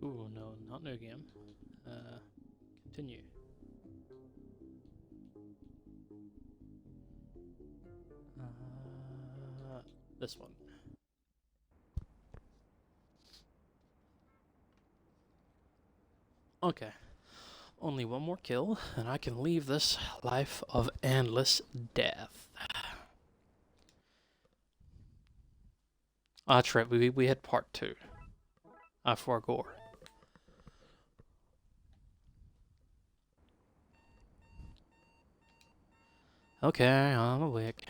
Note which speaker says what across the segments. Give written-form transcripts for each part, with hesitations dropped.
Speaker 1: Ooh, no, not new game. Continue. This one. Okay. Only one more kill, and I can leave this life of endless death. Oh, that's right, we had part 2. I forgo. Okay, I'm awake.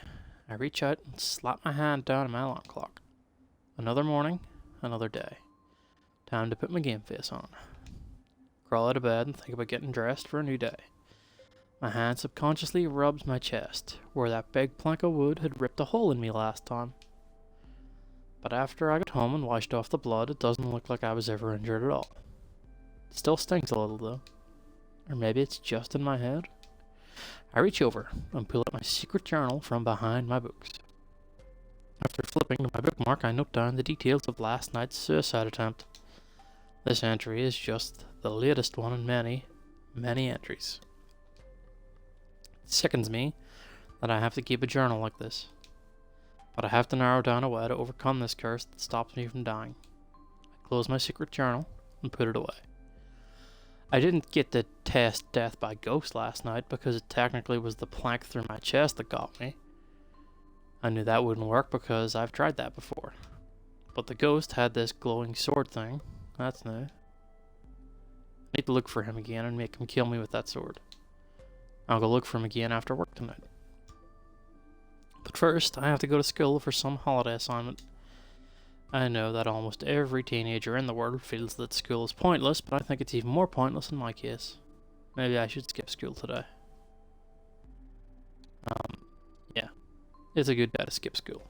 Speaker 1: I reach out and slap my hand down on my alarm clock. Another morning, another day. Time to put my game face on. Crawl out of bed and think about getting dressed for a new day. My hand subconsciously rubs my chest, where that big plank of wood had ripped a hole in me last time. But after I got home and washed off the blood, it doesn't look like I was ever injured at all. It still stings a little though. Or maybe it's just in my head. I reach over and pull out my secret journal from behind my books. After flipping to my bookmark, I note down the details of last night's suicide attempt. This entry is just the latest one in many, many entries. It sickens me that I have to keep a journal like this. But I have to narrow down a way to overcome this curse that stops me from dying. I close my secret journal and put it away. I didn't get to test death by ghost last night because it technically was the plank through my chest that got me. I knew that wouldn't work because I've tried that before. But the ghost had this glowing sword thing. That's new. I need to look for him again and make him kill me with that sword. I'll go look for him again after work tonight. But first, I have to go to school for some holiday assignment. I know that almost every teenager in the world feels that school is pointless, but I think it's even more pointless in my case. Maybe I should skip school today. Yeah. It's a good day to skip school.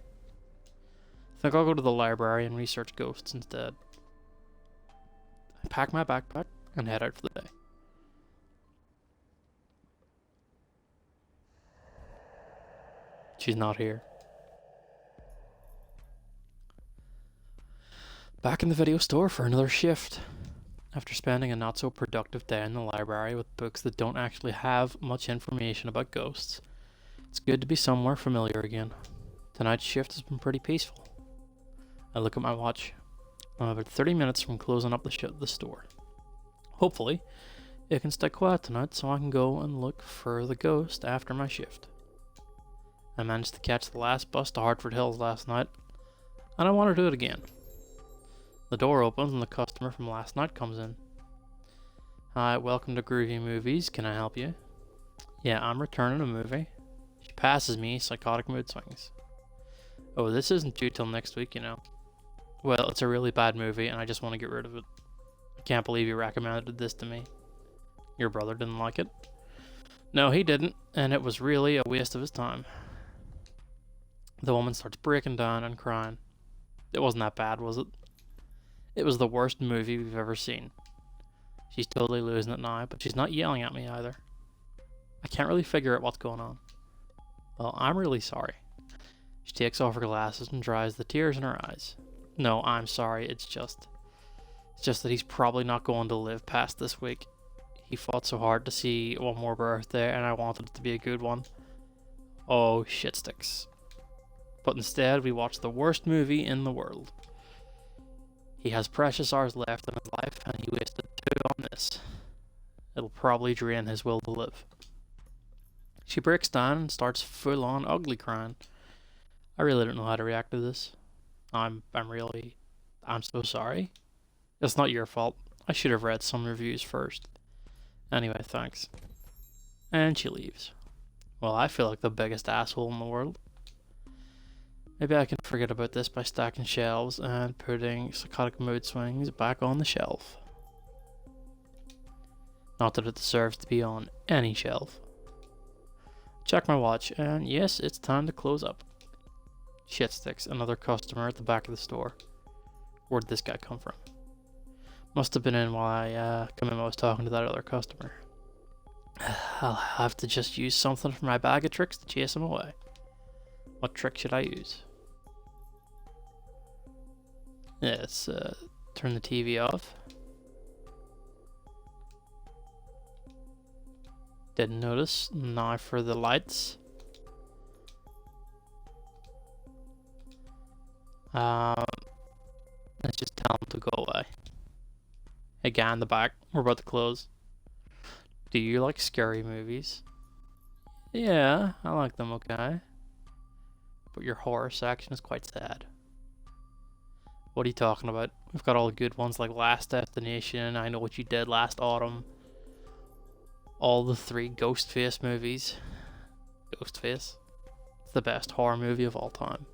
Speaker 1: I think I'll go to the library and research ghosts instead. I pack my backpack and head out for the day. She's not here. Back in the video store for another shift. After spending a not so productive day in the library with books that don't actually have much information about ghosts, it's good to be somewhere familiar again. Tonight's shift has been pretty peaceful. I look at my watch. I'm about 30 minutes from closing up the store. Hopefully, it can stay quiet tonight so I can go and look for the ghost after my shift. I managed to catch the last bus to Hartford Hills last night, and I want to do it again. The door opens and the customer from last night comes in. Hi, welcome to Groovy Movies. Can I help you? Yeah, I'm returning a movie. She passes me, psychotic mood swings. Oh, this isn't due till next week, you know. Well, it's a really bad movie and I just want to get rid of it. I can't believe you recommended this to me. Your brother didn't like it? No, he didn't, and it was really a waste of his time. The woman starts breaking down and crying. It wasn't that bad, was it? It was the worst movie we've ever seen. She's totally losing it now, but she's not yelling at me either. I can't really figure out what's going on. Well, I'm really sorry. She takes off her glasses and dries the tears in her eyes. No, I'm sorry, it's just that he's probably not going to live past this week. He fought so hard to see one more birthday, and I wanted it to be a good one. Oh, shit sticks. But instead, we watched the worst movie in the world. He has precious hours left in his life, and he wasted 2 on this. It'll probably drain his will to live. She breaks down and starts full-on ugly crying. I really don't know how to react to this. I'm so sorry. It's not your fault. I should have read some reviews first. Anyway, thanks. And she leaves. Well, I feel like the biggest asshole in the world. Maybe I can forget about this by stacking shelves and putting psychotic mood swings back on the shelf. Not that it deserves to be on any shelf. Check my watch, and yes, it's time to close up. Shit sticks, another customer at the back of the store. Where'd this guy come from? Must have been in while I was talking to that other customer. I'll have to just use something from my bag of tricks to chase him away. What trick should I use? Yeah, let's turn the TV off. Didn't notice. Now for the lights. Let's just tell him to go away. Hey, guy in the back, we're about to close. Do you like scary movies? Yeah, I like them, okay. But your horror section is quite sad. What are you talking about? We've got all the good ones like Last Destination, I Know What You Did Last Autumn. All the 3 Ghostface movies. Ghostface? It's the best horror movie of all time.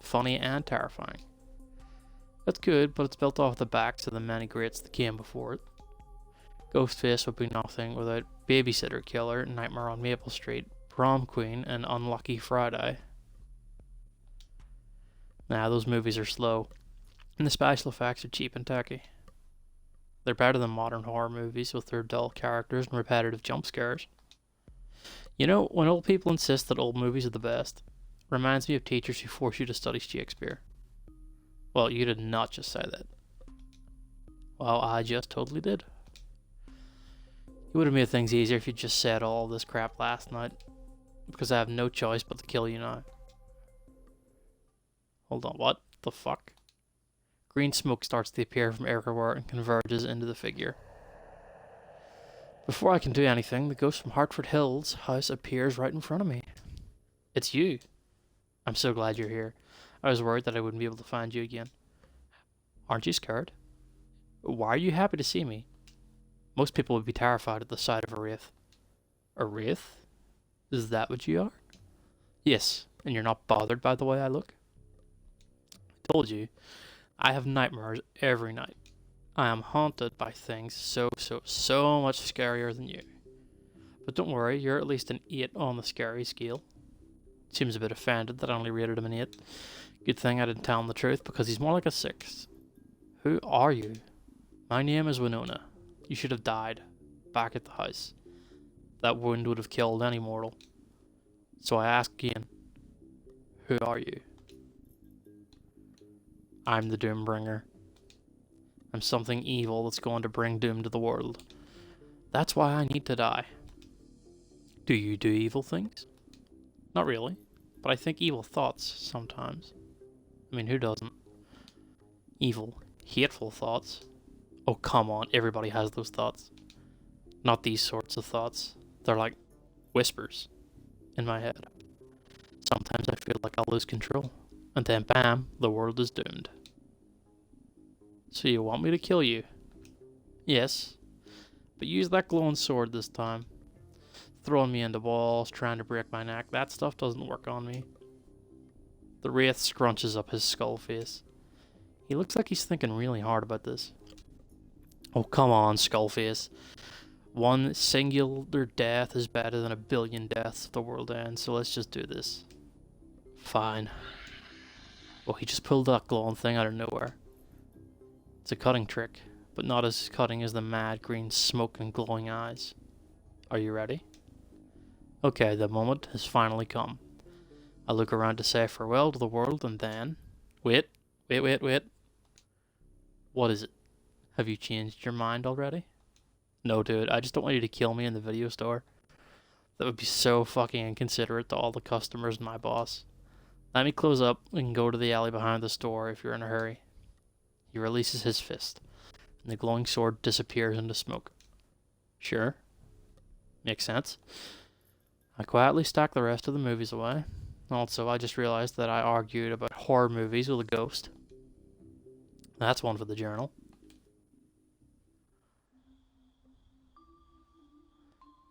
Speaker 1: Funny and terrifying. That's good, but it's built off the backs of the many greats that came before it. Ghostface would be nothing without Babysitter Killer, Nightmare on Maple Street, Prom Queen, and Unlucky Friday. Nah, those movies are slow, and the special effects are cheap and tacky. They're better than modern horror movies with their dull characters and repetitive jump scares. You know, when old people insist that old movies are the best, it reminds me of teachers who force you to study Shakespeare. Well, you did not just say that. Well, I just totally did. It would have made things easier if you just said all this crap last night, because I have no choice but to kill you now. Hold on, what the fuck? Green smoke starts to appear from everywhere and converges into the figure. Before I can do anything, the ghost from Hartford Hills house appears right in front of me. It's you. I'm so glad you're here. I was worried that I wouldn't be able to find you again. Aren't you scared? Why are you happy to see me? Most people would be terrified at the sight of a wraith. A wraith? Is that what you are? Yes, and you're not bothered by the way I look? I told you, I have nightmares every night. I am haunted by things so much scarier than you. But don't worry, you're at least an 8 on the scary scale. Seems a bit offended that I only rated him an 8. Good thing I didn't tell him the truth, because he's more like a 6. Who are you? My name is Winona. You should have died, back at the house. That wound would have killed any mortal. So I ask again, who are you? I'm the Doombringer. I'm something evil that's going to bring doom to the world. That's why I need to die. Do you do evil things? Not really, but I think evil thoughts sometimes. I mean, who doesn't? Evil, hateful thoughts. Oh, come on, everybody has those thoughts. Not these sorts of thoughts. They're like whispers in my head. Sometimes I feel like I'll lose control, and then bam, the world is doomed. So you want me to kill you? Yes, but use that glowing sword this time. Throwing me into walls, trying to break my neck, that stuff doesn't work on me. The wraith scrunches up his skull face. He looks like he's thinking really hard about this. Oh, come on, Skullface. One singular death is better than a billion deaths if the world ends, so let's just do this. Fine. Oh, he just pulled that glowing thing out of nowhere. It's a cutting trick, but not as cutting as the mad green smoke and glowing eyes. Are you ready? Okay, the moment has finally come. I look around to say farewell to the world and then... Wait. What is it? Have you changed your mind already? No, dude, I just don't want you to kill me in the video store. That would be so fucking inconsiderate to all the customers and my boss. Let me close up and go to the alley behind the store if you're in a hurry. He releases his fist, and the glowing sword disappears into smoke. Sure. Makes sense. I quietly stack the rest of the movies away. Also, I just realized that I argued about horror movies with a ghost. That's one for the journal.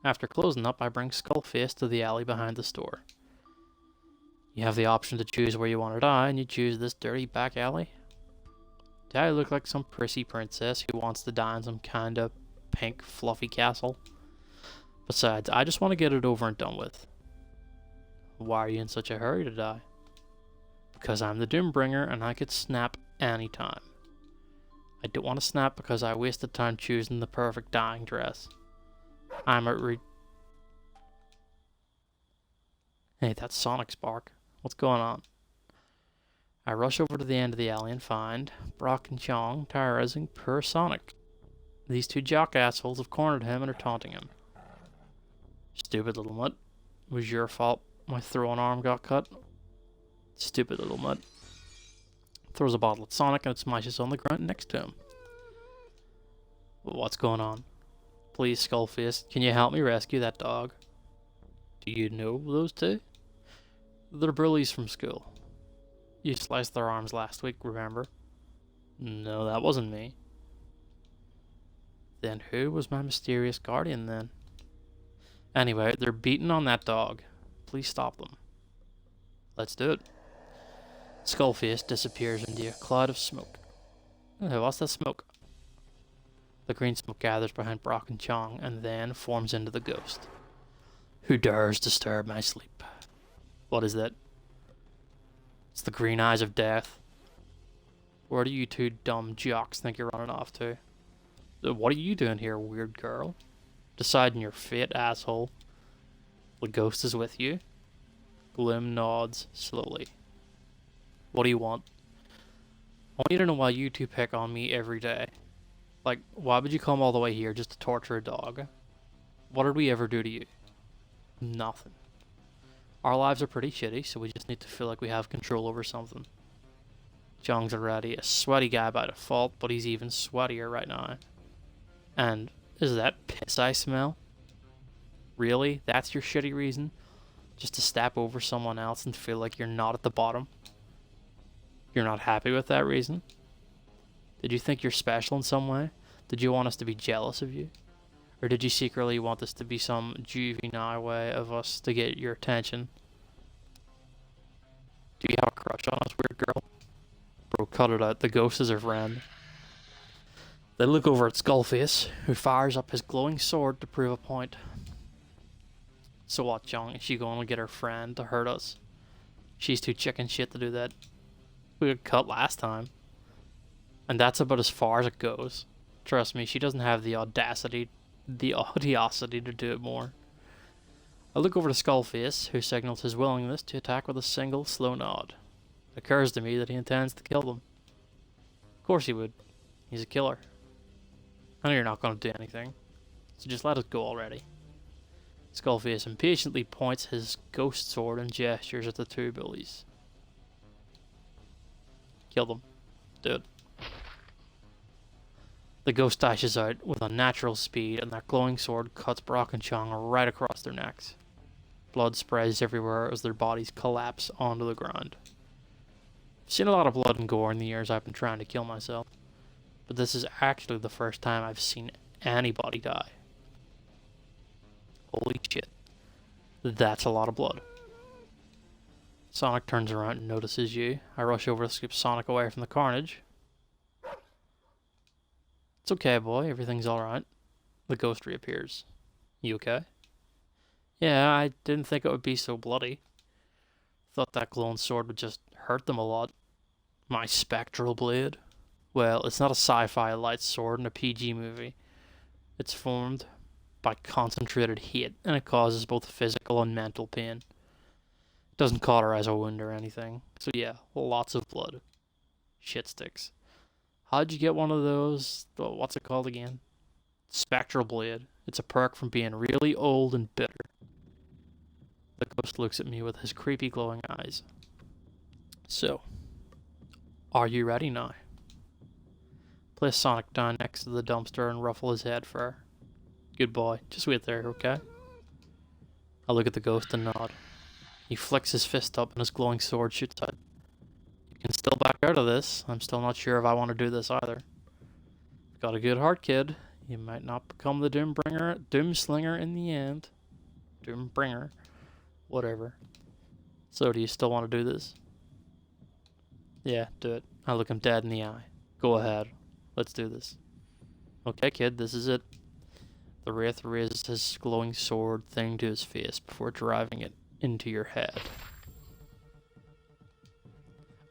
Speaker 1: After closing up, I bring Skullface to the alley behind the store. You have the option to choose where you want to die, and you choose this dirty back alley. Do I look like some prissy princess who wants to die in some kind of pink fluffy castle? Besides, I just want to get it over and done with. Why are you in such a hurry to die? Because I'm the Doombringer and I could snap anytime. I don't want to snap because I wasted time choosing the perfect dying dress. Hey, that's Sonic Spark. What's going on? I rush over to the end of the alley and find Brock and Chong terrorizing poor Sonic. These two jock assholes have cornered him and are taunting him. Stupid little mutt. It was your fault my throwing arm got cut. Stupid little mutt. Throws a bottle at Sonic and it smashes on the ground next to him. What's going on? Please, Skullface, can you help me rescue that dog? Do you know those two? They're bullies from school. You sliced their arms last week, remember? No, that wasn't me. Then who was my mysterious guardian then? Anyway, they're beating on that dog. Please stop them. Let's do it. Skullface disappears into a cloud of smoke. What's that smoke? The green smoke gathers behind Brock and Chong and then forms into the ghost. Who dares disturb my sleep? What is that? It's the green eyes of death. Where do you two dumb jocks think you're running off to? What are you doing here, weird girl? Deciding your fate, asshole. The ghost is with you. Gloom nods slowly. What do you want? I want you to know why you two pick on me every day. Like, why would you come all the way here just to torture a dog? What did we ever do to you? Nothing. Our lives are pretty shitty, so we just need to feel like we have control over something. Chong's already a sweaty guy by default, but he's even sweatier right now. And is that piss I smell? Really? That's your shitty reason? Just to step over someone else and feel like you're not at the bottom? You're not happy with that reason? Did you think you're special in some way? Did you want us to be jealous of you? Or did you secretly want this to be some juvenile way of us to get your attention? Do you have a crush on us, weird girl? Bro, cut it out. The ghost is her friend. They look over at Skullface, who fires up his glowing sword to prove a point. So what, Chong? Is she going to get her friend to hurt us? She's too chicken shit to do that. We got cut last time. And that's about as far as it goes. Trust me, she doesn't have the audacity to do it more. I look over to Skullface, who signals his willingness to attack with a single slow nod. It occurs to me that he intends to kill them. Of course he would. He's a killer. I know you're not going to do anything, so just let us go already. Skullface impatiently points his ghost sword and gestures at the two bullies. Kill them. Do it. The ghost dashes out with unnatural speed, and that glowing sword cuts Brock and Chong right across their necks. Blood sprays everywhere as their bodies collapse onto the ground. I've seen a lot of blood and gore in the years I've been trying to kill myself, but this is actually the first time I've seen anybody die. Holy shit. That's a lot of blood. Sonic turns around and notices you. I rush over to scoop Sonic away from the carnage. It's okay, boy. Everything's alright. The ghost reappears. You okay? Yeah, I didn't think it would be so bloody. Thought that glowing sword would just hurt them a lot. My spectral blade? Well, it's not a sci-fi light sword in a PG movie. It's formed by concentrated heat, and it causes both physical and mental pain. It doesn't cauterize a wound or anything. So yeah, lots of blood. Shit sticks. How'd you get one of those? What's it called again? Spectral blade. It's a perk from being really old and bitter. The ghost looks at me with his creepy glowing eyes. So, are you ready now? Place Sonic down next to the dumpster and ruffle his head for her. Good boy. Just wait there, okay? I look at the ghost and nod. He flicks his fist up and his glowing sword shoots out. You can still back out of this. I'm still not sure if I want to do this either. Got a good heart, kid. You might not become the Doomslinger in the end. Doombringer. Whatever. So do you still want to do this? Yeah, do it. I look him dead in the eye. Go ahead. Let's do this. Okay, kid, this is it. The Wraith raises his glowing sword thing to his face before driving it into your head.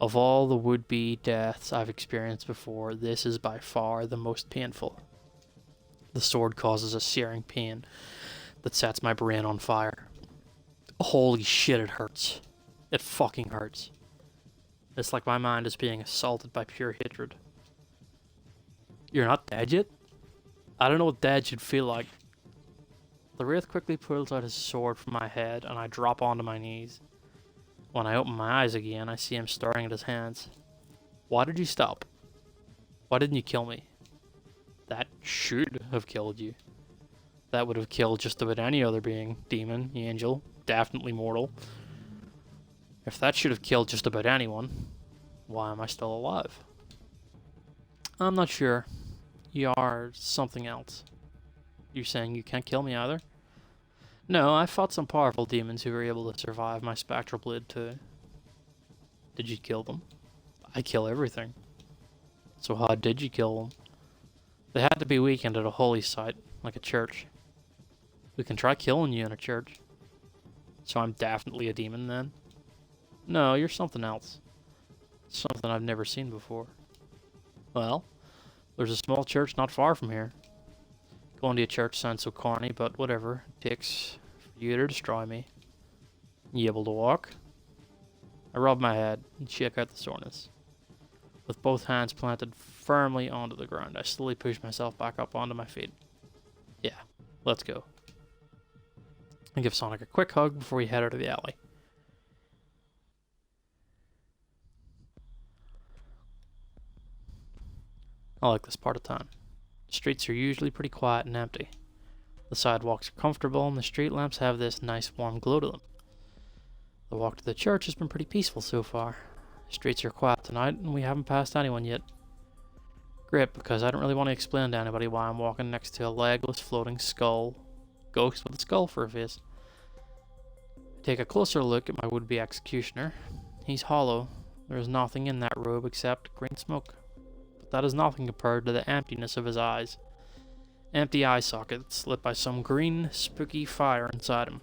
Speaker 1: Of all the would-be deaths I've experienced before, this is by far the most painful. The sword causes a searing pain that sets my brain on fire. Holy shit, it hurts. It fucking hurts. It's like my mind is being assaulted by pure hatred. You're not dead yet? I don't know what dead should feel like. The Wraith quickly pulls out his sword from my head, and I drop onto my knees. When I open my eyes again, I see him staring at his hands. Why did you stop? Why didn't you kill me? That should have killed you. That would have killed just about any other being. Demon, angel, definitely mortal. If that should have killed just about anyone, why am I still alive? I'm not sure. You are something else. You're saying you can't kill me either? No, I fought some powerful demons who were able to survive my spectral blade too. Did you kill them? I kill everything. So how did you kill them? They had to be weakened at a holy site, like a church. We can try killing you in a church. So I'm definitely a demon then? No, you're something else. Something I've never seen before. Well, there's a small church not far from here. Going to a church sounds so corny, but whatever. It takes for you to destroy me. You able to walk? I rub my head and shake out the soreness. With both hands planted firmly onto the ground, I slowly push myself back up onto my feet. Yeah, let's go. I give Sonic a quick hug before we head out of the alley. I like this part of town. The streets are usually pretty quiet and empty. The sidewalks are comfortable and the street lamps have this nice warm glow to them. The walk to the church has been pretty peaceful so far. The streets are quiet tonight and we haven't passed anyone yet. Great, because I don't really want to explain to anybody why I'm walking next to a legless floating skull. Ghost with a skull for a face. I take a closer look at my would-be executioner. He's hollow. There is nothing in that robe except green smoke. That is nothing compared to the emptiness of his eyes. Empty eye sockets lit by some green, spooky fire inside him.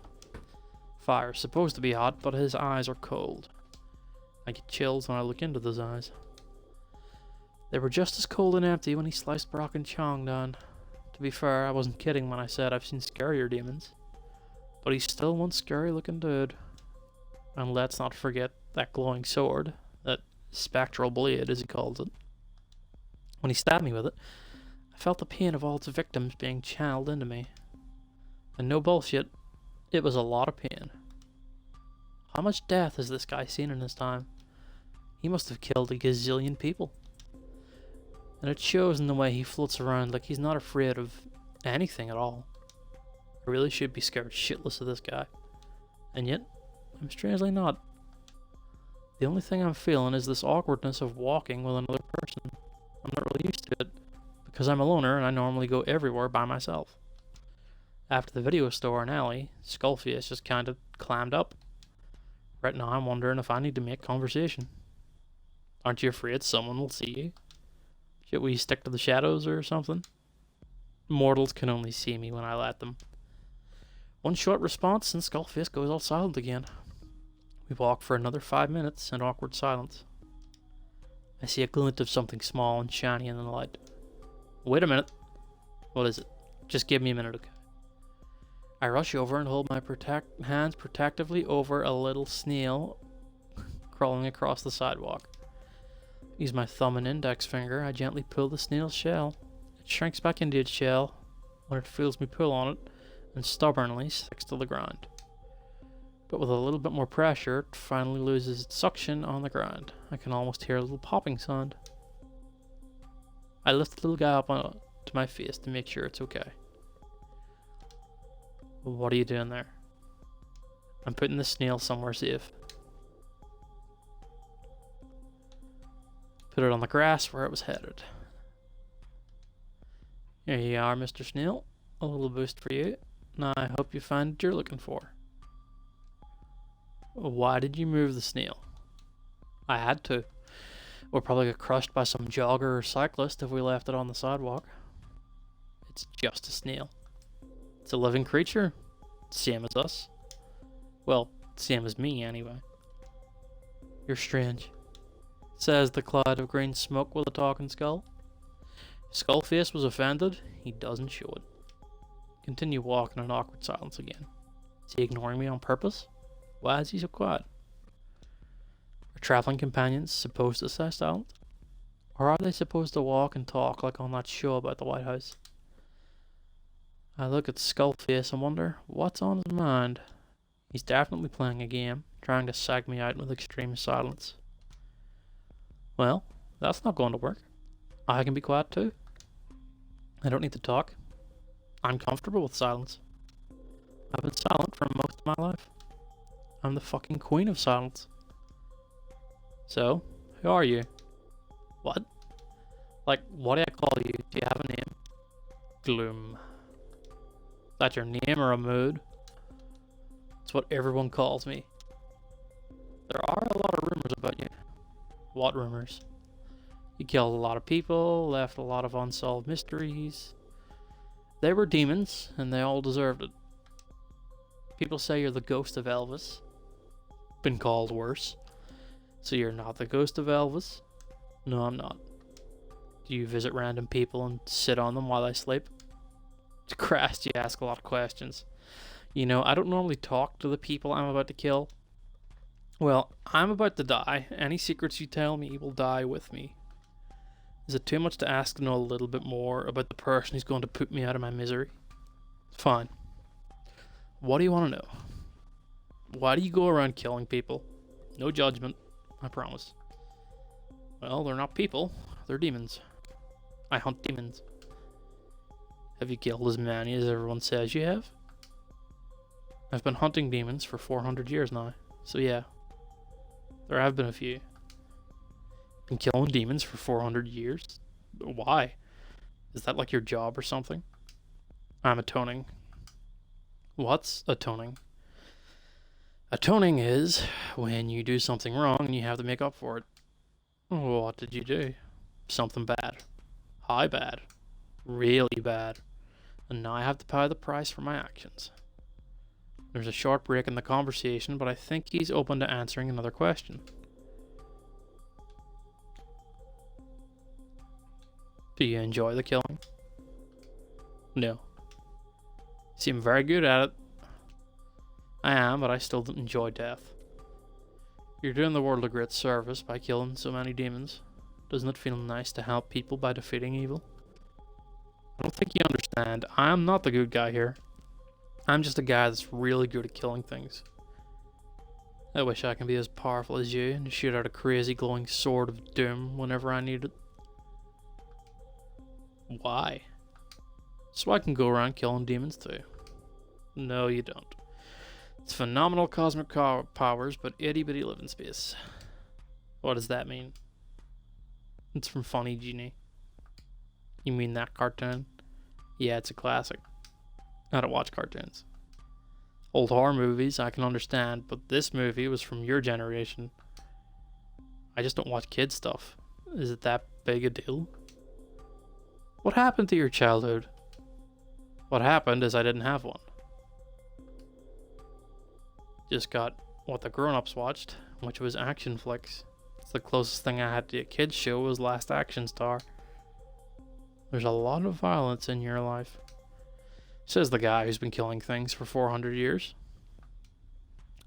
Speaker 1: Fire is supposed to be hot, but his eyes are cold. I get chills when I look into those eyes. They were just as cold and empty when he sliced Brock and Chong down. To be fair, I wasn't kidding when I said I've seen scarier demons. But he's still one scary looking dude. And let's not forget that glowing sword, that spectral blade as he calls it. When he stabbed me with it, I felt the pain of all its victims being channeled into me. And no bullshit, it was a lot of pain. How much death has this guy seen in his time? He must have killed a gazillion people. And it shows in the way he floats around like he's not afraid of anything at all. I really should be scared shitless of this guy. And yet, I'm strangely not. The only thing I'm feeling is this awkwardness of walking with another person. I'm not really used to it, because I'm a loner and I normally go everywhere by myself. After the video store and alley, Skullface just kind of clammed up. Right now I'm wondering if I need to make conversation. Aren't you afraid someone will see you? Should we stick to the shadows or something? Mortals can only see me when I let them. One short response and Skullface goes all silent again. We walk for another 5 minutes in awkward silence. I see a glint of something small and shiny in the light. Wait a minute. What is it? Just give me a minute, okay? I rush over and hold my hands protectively over a little snail crawling across the sidewalk. Use my thumb and index finger. I gently pull the snail's shell. It shrinks back into its shell when it feels me pull on it and stubbornly sticks to the ground. But with a little bit more pressure, it finally loses its suction on the ground. I can almost hear a little popping sound. I lift the little guy up to my face to make sure it's okay. What are you doing there? I'm putting the snail somewhere safe. Put it on the grass where it was headed. Here you are, Mr. Snail. A little boost for you. Now I hope you find what you're looking for. Why did you move the snail? I had to. We'll probably get crushed by some jogger or cyclist if we left it on the sidewalk. It's just a snail. It's a living creature. Same as us. Well, same as me, anyway. You're strange, says the cloud of green smoke with a talking skull. If Skullface was offended, he doesn't show it. Continue walking in awkward silence again. Is he ignoring me on purpose? Why is he so quiet? Are traveling companions supposed to stay silent? Or are they supposed to walk and talk like on that show about the White House? I look at Skullface and wonder what's on his mind. He's definitely playing a game, trying to sag me out with extreme silence. Well, that's not going to work. I can be quiet too. I don't need to talk. I'm comfortable with silence. I've been silent for most of my life. I'm the fucking queen of silence. So, who are you? What? Like, what do I call you? Do you have a name? Gloom. Is that your name or a mood? It's what everyone calls me. There are a lot of rumors about you. What rumors? You killed a lot of people, left a lot of unsolved mysteries. They were demons, and they all deserved it. People say you're the ghost of Elvis. Been called worse. So you're not the ghost of Elvis? No, I'm not. Do you visit random people and sit on them while they sleep? Christ, you ask a lot of questions. You know, I don't normally talk to the people I'm about to kill. Well, I'm about to die. Any secrets you tell me will die with me. Is it too much to ask to know a little bit more about the person who's going to put me out of my misery? Fine. What do you want to know? Why do you go around killing people? No judgment, I promise. Well, they're not people. They're demons. I hunt demons. Have you killed as many as everyone says you have? I've been hunting demons for 400 years now, so yeah. There have been a few. Been killing demons for 400 years? Why? Is that like your job or something? I'm atoning. What's atoning? Atoning is when you do something wrong and you have to make up for it. What did you do? Something bad. High bad. Really bad. And now I have to pay the price for my actions. There's a short break in the conversation, but I think he's open to answering another question. Do you enjoy the killing? No. You seem very good at it. I am, but I still don't enjoy death. You're doing the world a great service by killing so many demons. Doesn't it feel nice to help people by defeating evil? I don't think you understand. I'm not the good guy here. I'm just a guy that's really good at killing things. I wish I can be as powerful as you and shoot out a crazy glowing sword of doom whenever I need it. Why? So I can go around killing demons too. No, you don't. It's phenomenal cosmic powers, but itty bitty living space. What does that mean? It's from Funny Genie. You mean that cartoon? Yeah, it's a classic. I don't watch cartoons. Old horror movies I can understand, but this movie was from your generation. I just don't watch kid stuff. Is it that big a deal? What happened to your childhood? What happened is I didn't have one. Just got what the grown-ups watched, which was action flicks. It's the closest thing I had to a kid's show was Last Action Star. There's a lot of violence in your life, says the guy who's been killing things for 400 years.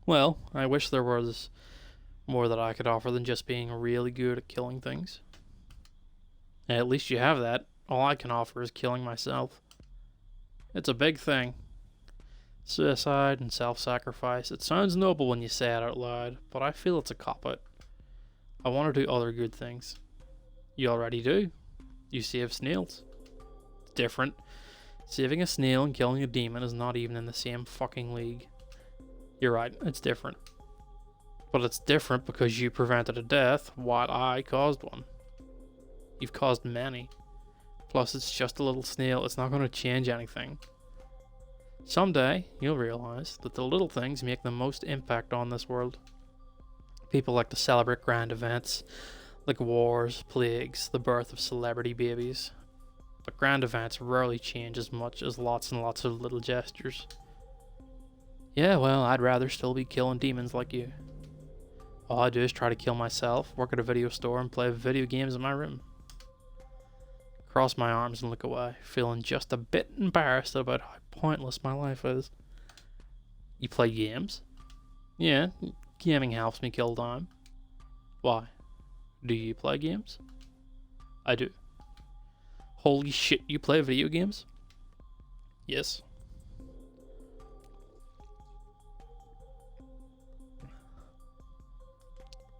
Speaker 1: Well, I wish there was more that I could offer than just being really good at killing things. At least you have that. All I can offer is killing myself. It's a big thing. Suicide and self-sacrifice. It sounds noble when you say it out loud, but I feel it's a cop-out. I want to do other good things. You already do. You save snails. It's different. Saving a snail and killing a demon is not even in the same fucking league. You're right, it's different. But it's different because you prevented a death while I caused one. You've caused many. Plus it's just a little snail, it's not going to change anything. Someday, you'll realize that the little things make the most impact on this world. People like to celebrate grand events, like wars, plagues, the birth of celebrity babies. But grand events rarely change as much as lots and lots of little gestures. Yeah, well, I'd rather still be killing demons like you. All I do is try to kill myself, work at a video store, and play video games in my room. Cross my arms and look away, feeling just a bit embarrassed about how pointless my life is. You play games? Yeah, gaming helps me kill time. Why? Do you play games? I do. Holy shit, you play video games? Yes.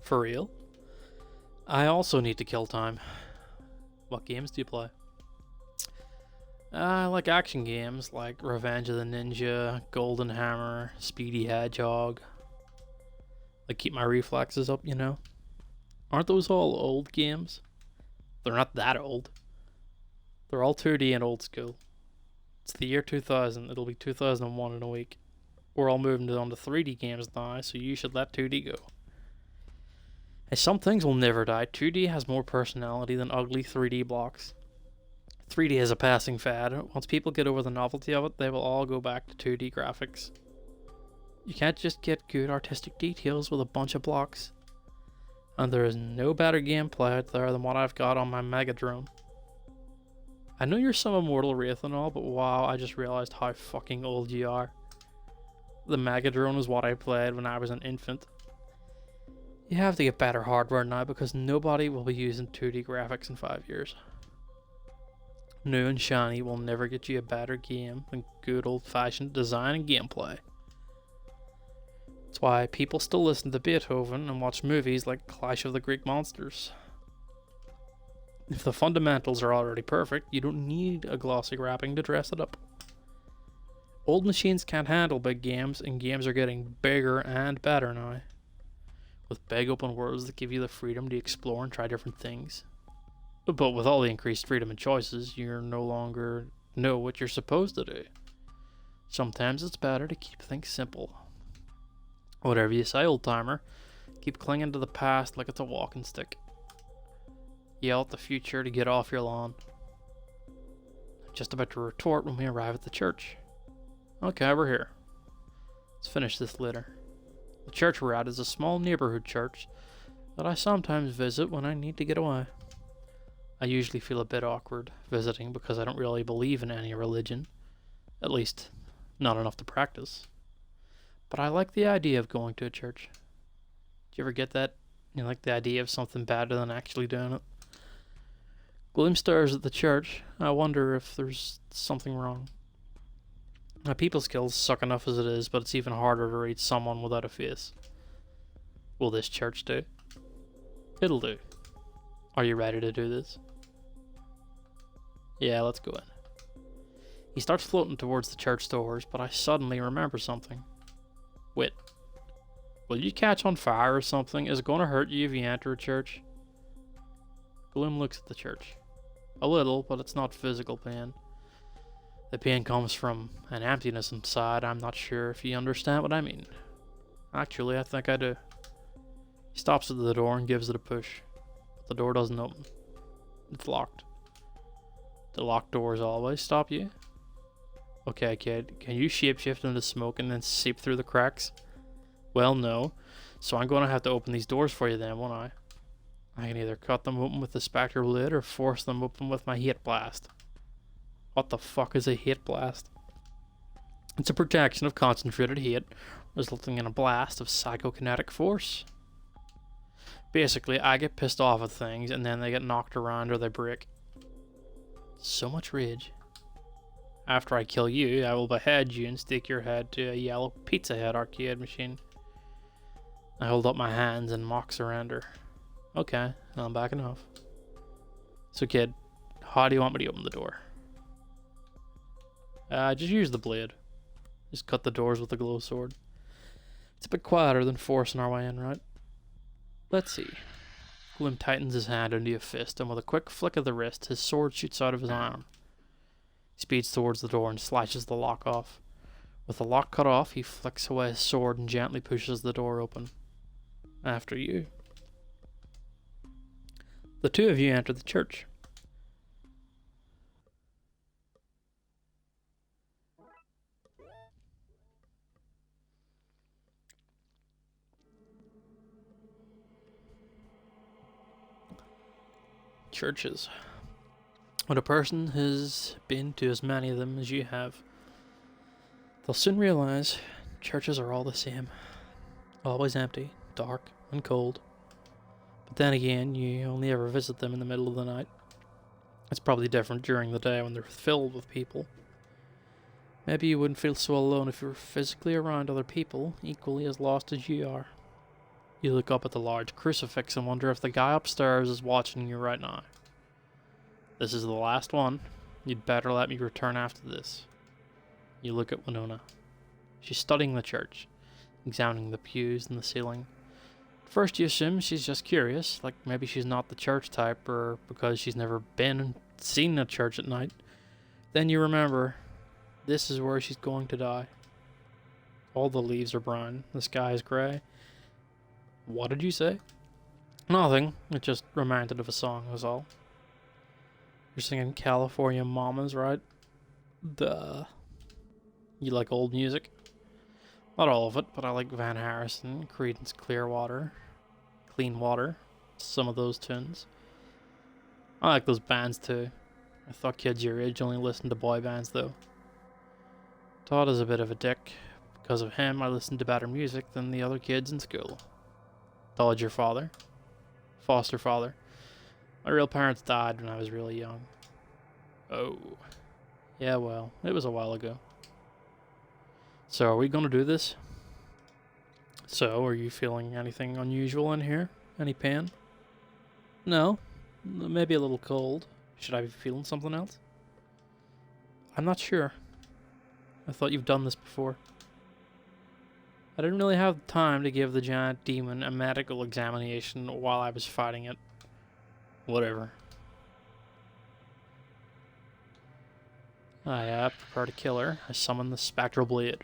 Speaker 1: For real? I also need to kill time. What games do you play? I like action games like Revenge of the Ninja, Golden Hammer, Speedy Hedgehog. Like keep my reflexes up, you know? Aren't those all old games? They're not that old. They're all 2D and old school. It's the year 2000, it'll be 2001 in a week. We're all moving on to 3D games now, so you should let 2D go. And some things will never die. 2D has more personality than ugly 3D blocks. 3D is a passing fad. Once people get over the novelty of it, they will all go back to 2D graphics. You can't just get good artistic details with a bunch of blocks. And there is no better gameplay out there than what I've got on my Mega Drone. I know you're some immortal wraith and all, but wow, I just realized how fucking old you are. The Mega Drone is what I played when I was an infant. You have to get better hardware now because nobody will be using 2D graphics in 5 years. New and shiny will never get you a better game than good old-fashioned design and gameplay. That's why people still listen to Beethoven and watch movies like Clash of the Greek Monsters. If the fundamentals are already perfect, you don't need a glossy wrapping to dress it up. Old machines can't handle big games, and games are getting bigger and better now. With big open worlds that give you the freedom to explore and try different things. But with all the increased freedom and choices, you're no longer know what you're supposed to do. Sometimes it's better to keep things simple. Whatever you say, old timer, keep clinging to the past like it's a walking stick. Yell at the future to get off your lawn. I'm just about to retort when we arrive at the church. Okay, we're here. Let's finish this litter. The church we're at is a small neighborhood church that I sometimes visit when I need to get away. I usually feel a bit awkward visiting because I don't really believe in any religion. At least, not enough to practice. But I like the idea of going to a church. Do you ever get that? You like the idea of something better than actually doing it? Gloom stares at the church. I wonder if there's something wrong. My people skills suck enough as it is, but it's even harder to read someone without a face. Will this church do? It'll do. Are you ready to do this? Yeah, let's go in. He starts floating towards the church doors, but I suddenly remember something. Wait. Will you catch on fire or something? Is it going to hurt you if you enter a church? Gloom looks at the church. A little, but it's not physical pain. The pain comes from an emptiness inside. I'm not sure if you understand what I mean. Actually, I think I do. He stops at the door and gives it a push. But the door doesn't open. It's locked. The locked doors always stop you? Okay, kid, can you shapeshift into smoke and then seep through the cracks? Well, no. So I'm going to have to open these doors for you then, won't I? I can either cut them open with the Spectre lid or force them open with my hate blast. What the fuck is a hate blast? It's a projection of concentrated hate, resulting in a blast of psychokinetic force. Basically, I get pissed off at things and then they get knocked around or they break. So much rage. After I kill you, I will behead you and stick your head to a yellow Pizza Hut arcade machine. I hold up my hands in mock surrender. Okay, I'm backing off. So kid, how do you want me to open the door? Just use the blade. Just cut the doors with the glow sword. It's a bit quieter than forcing our way in, right? Let's see. Gloom tightens his hand into a fist, and with a quick flick of the wrist, his sword shoots out of his arm. He speeds towards the door and slashes the lock off. With the lock cut off, he flicks away his sword and gently pushes the door open. After you. The two of you enter the church. Churches. When a person has been to as many of them as you have, they'll soon realize churches are all the same. Always empty, dark, and cold. But then again, you only ever visit them in the middle of the night. It's probably different during the day when they're filled with people. Maybe you wouldn't feel so alone if you were physically around other people equally as lost as you are. You look up at the large crucifix and wonder if the guy upstairs is watching you right now. This is the last one. You'd better let me return after this. You look at Winona. She's studying the church, examining the pews and the ceiling. At first you assume she's just curious, like maybe she's not the church type, or because she's never been and seen a church at night. Then you remember, this is where she's going to die. All the leaves are brown, the sky is grey. What did you say? Nothing, it just reminded of a song, was all. You're singing California Mamas, right? Duh. You like old music? Not all of it, but I like Van Harrison, Creedence Clearwater, Clean Water, some of those tunes. I like those bands too. I thought kids your age only listened to boy bands though. Todd is a bit of a dick. Because of him, I listened to better music than the other kids in school. Todd, your father? Foster father. My real parents died when I was really young. Oh. Yeah, well, it was a while ago. So, are we going to do this? So, are you feeling anything unusual in here? Any pain? No. Maybe a little cold. Should I be feeling something else? I'm not sure. I thought you've done this before. I didn't really have time to give the giant demon a medical examination while I was fighting it. Whatever. I prepare to kill her. I summon the spectral blade.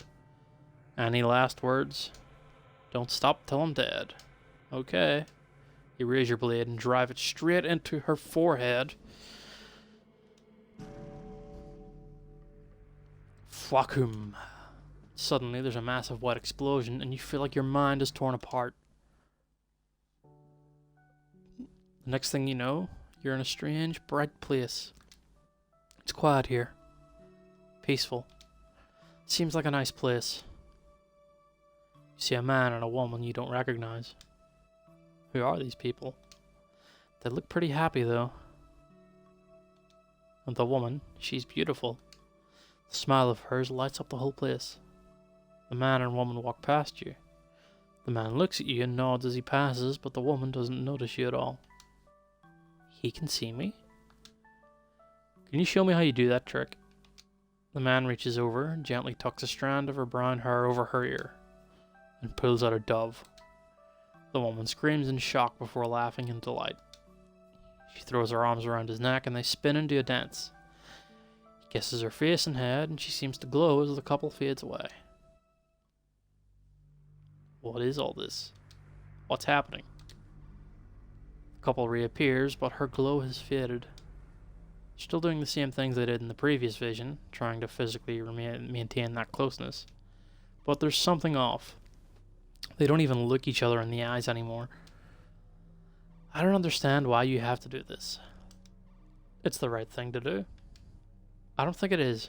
Speaker 1: Any last words? Don't stop till I'm dead. Okay. You raise your blade and drive it straight into her forehead. Flacum. Suddenly there's a massive white explosion and you feel like your mind is torn apart. The next thing you know, you're in a strange, bright place. It's quiet here. Peaceful. Seems like a nice place. You see a man and a woman you don't recognize. Who are these people? They look pretty happy though. And the woman, she's beautiful. The smile of hers lights up the whole place. The man and woman walk past you. The man looks at you and nods as he passes, but the woman doesn't notice you at all. He can see me? Can you show me how you do that trick? The man reaches over and gently tucks a strand of her brown hair over her ear and pulls out a dove. The woman screams in shock before laughing in delight. She throws her arms around his neck and they spin into a dance. He kisses her face and head and she seems to glow as the couple fades away. What is all this? What's happening? The couple reappears, but her glow has faded. Still doing the same things they did in the previous vision, trying to physically maintain that closeness. But there's something off. They don't even look each other in the eyes anymore. I don't understand why you have to do this. It's the right thing to do. I don't think it is.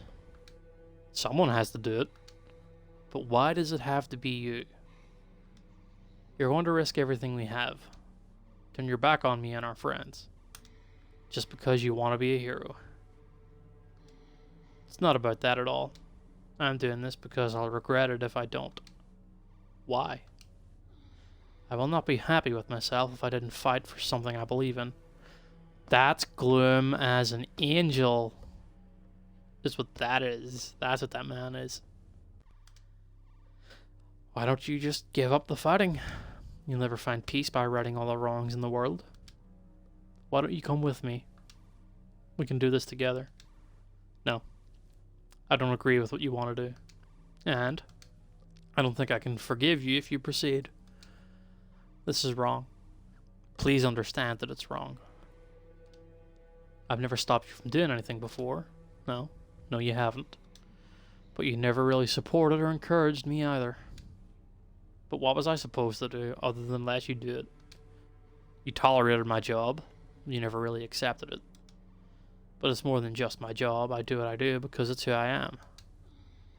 Speaker 1: Someone has to do it. But why does it have to be you? You're going to risk everything we have. Turn your back on me and our friends. Just because you want to be a hero. It's not about that at all. I'm doing this because I'll regret it if I don't. Why? I will not be happy with myself if I didn't fight for something I believe in. That's Gloom as an angel. Is what that is. That's what that man is. Why don't you just give up the fighting? You'll never find peace by righting all the wrongs in the world. Why don't you come with me? We can do this together. No. I don't agree with what you want to do. And I don't think I can forgive you if you proceed. This is wrong. Please understand that it's wrong. I've never stopped you from doing anything before. No, you haven't. But you never really supported or encouraged me either. But what was I supposed to do other than let you do it? You tolerated my job. You never really accepted it. But it's more than just my job. I do what I do because it's who I am.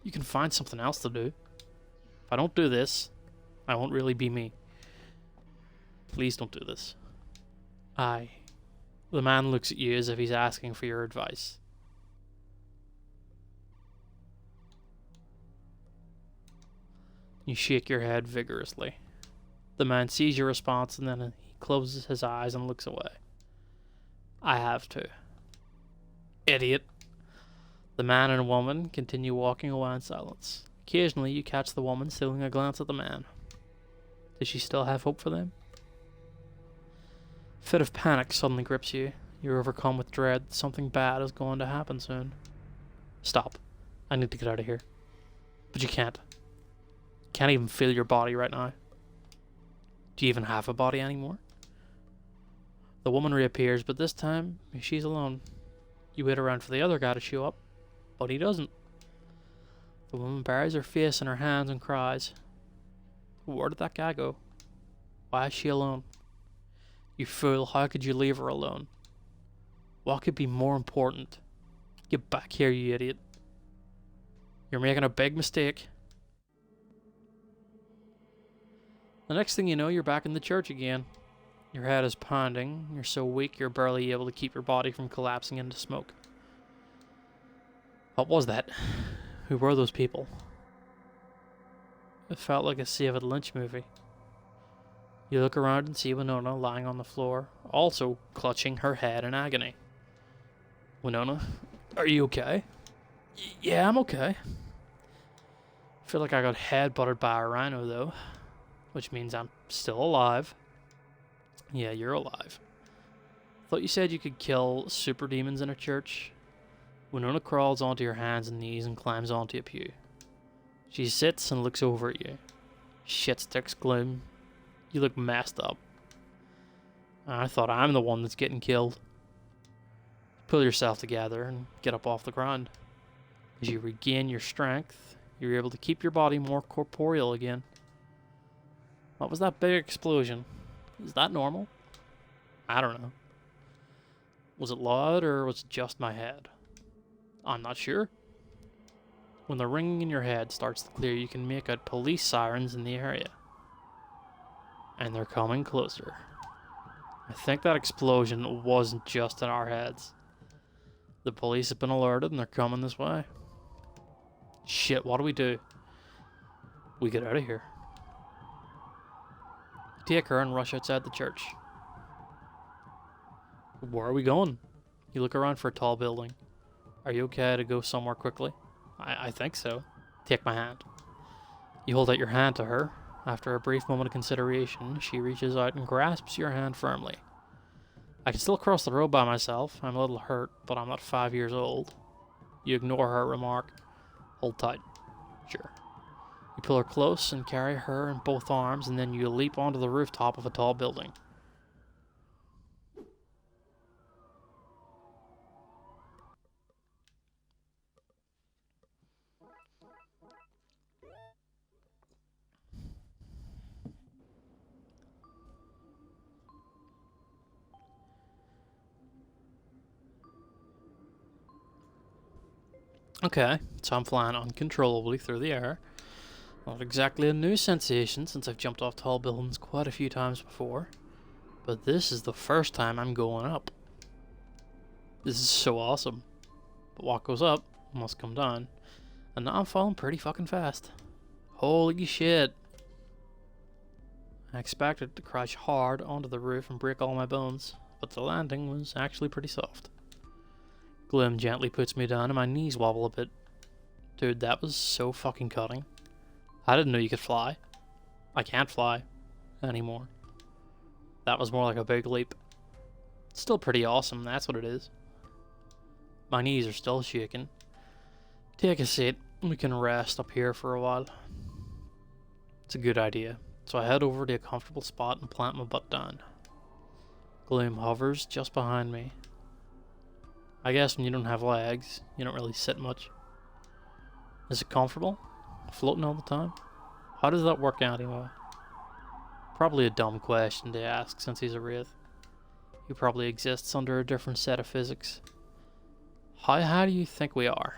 Speaker 1: You can find something else to do. If I don't do this, I won't really be me. Please don't do this. The man looks at you as if he's asking for your advice. You shake your head vigorously. The man sees your response and then he closes his eyes and looks away. I have to. Idiot. The man and woman continue walking away in silence. Occasionally you catch the woman stealing a glance at the man. Does she still have hope for them? A fit of panic suddenly grips you. You're overcome with dread that something bad is going to happen soon. Stop. I need to get out of here. But you can't. Can't even feel your body right now. Do you even have a body anymore? The woman reappears, but this time she's alone. You wait around for the other guy to show up, but he doesn't. The woman buries her face in her hands and cries. Where did that guy go? Why is she alone? You fool, how could you leave her alone? What could be more important? Get back here, you idiot. You're making a big mistake. The next thing you know, you're back in the church again. Your head is pounding. You're so weak you're barely able to keep your body from collapsing into smoke. What was that? Who were those people? It felt like a David Lynch movie. You look around and see Winona lying on the floor, also clutching her head in agony. Winona, are you okay? Yeah, I'm okay. I feel like I got head-butted by a rhino though, which means I'm still alive. Yeah, you're alive. Thought you said you could kill super demons in a church. Winona crawls onto your hands and knees and climbs onto a pew. She sits and looks over at you. Shit sticks, Gloom. You look messed up. I thought I'm the one that's getting killed. Pull yourself together and get up off the ground. As you regain your strength, you're able to keep your body more corporeal again. What was that big explosion? Is that normal? I don't know. Was it loud or was it just my head? I'm not sure. When the ringing in your head starts to clear, you can make out police sirens in the area. And they're coming closer. I think that explosion wasn't just in our heads. The police have been alerted and they're coming this way. Shit, what do? We get out of here. Take her and rush outside the church. Where are we going? You look around for a tall building. Are you okay to go somewhere quickly? I think so. Take my hand. You hold out your hand to her. After a brief moment of consideration, she reaches out and grasps your hand firmly. I can still cross the road by myself. I'm a little hurt, but I'm not 5 years old. You ignore her remark. Hold tight. Sure. You pull her close and carry her in both arms, and then you leap onto the rooftop of a tall building. Okay, so I'm flying uncontrollably through the air. Not exactly a new sensation since I've jumped off tall buildings quite a few times before. But this is the first time I'm going up. This is so awesome. But what goes up must come down. And now I'm falling pretty fucking fast. Holy shit. I expected to crash hard onto the roof and break all my bones, but the landing was actually pretty soft. Gloom gently puts me down and my knees wobble a bit. Dude, that was so fucking cutting. I didn't know you could fly. I can't fly anymore. That was more like a big leap. Still pretty awesome, that's what it is. My knees are still shaking. Take a seat. We can rest up here for a while. It's a good idea. So I head over to a comfortable spot and plant my butt down. Gloom hovers just behind me. I guess when you don't have legs, you don't really sit much. Is it comfortable? Floating all the time? How does that work out anyway? Probably a dumb question to ask since he's a wraith. He probably exists under a different set of physics. How high do you think we are?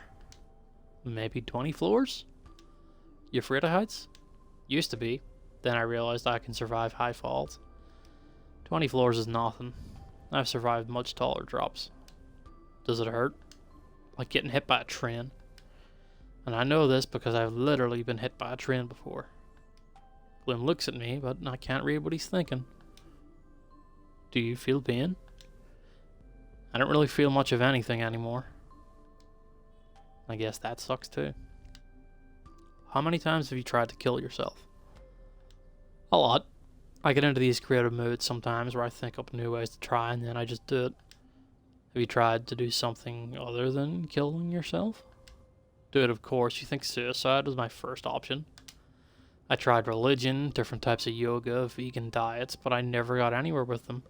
Speaker 1: Maybe 20 floors? You afraid of heights? Used to be. Then I realized I can survive high falls. 20 floors is nothing. I've survived much taller drops. Does it hurt? Like getting hit by a train. And I know this because I've literally been hit by a train before. Gloom looks at me, but I can't read what he's thinking. Do you feel pain? I don't really feel much of anything anymore. I guess that sucks too. How many times have you tried to kill yourself? A lot. I get into these creative moods sometimes where I think up new ways to try and then I just do it. Have you tried to do something other than killing yourself? Do it, of course. You think suicide was my first option? I tried religion, different types of yoga, vegan diets, but I never got anywhere with them.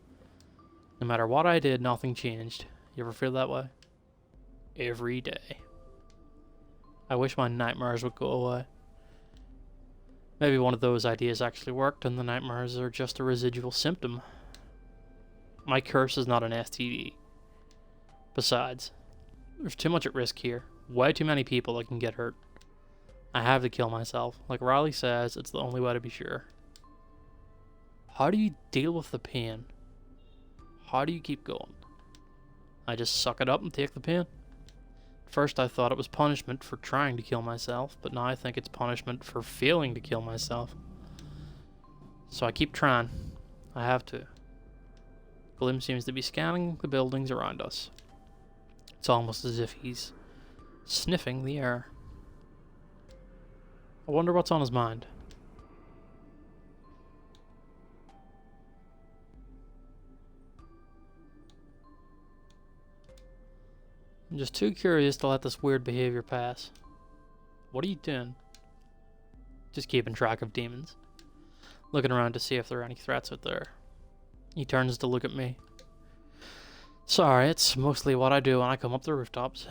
Speaker 1: No matter what I did, nothing changed. You ever feel that way? Every day. I wish my nightmares would go away. Maybe one of those ideas actually worked and the nightmares are just a residual symptom. My curse is not an STD. Besides, there's too much at risk here. Way too many people that can get hurt. I have to kill myself. Like Riley says, it's the only way to be sure. How do you deal with the pain? How do you keep going? I just suck it up and take the pain. At first I thought it was punishment for trying to kill myself, but now I think it's punishment for failing to kill myself. So I keep trying. I have to. Gloom seems to be scanning the buildings around us. It's almost as if he's sniffing the air. I wonder what's on his mind. I'm just too curious to let this weird behavior pass. What are you doing? Just keeping track of demons. Looking around to see if there are any threats out there. He turns to look at me. Sorry, it's mostly what I do when I come up the rooftops.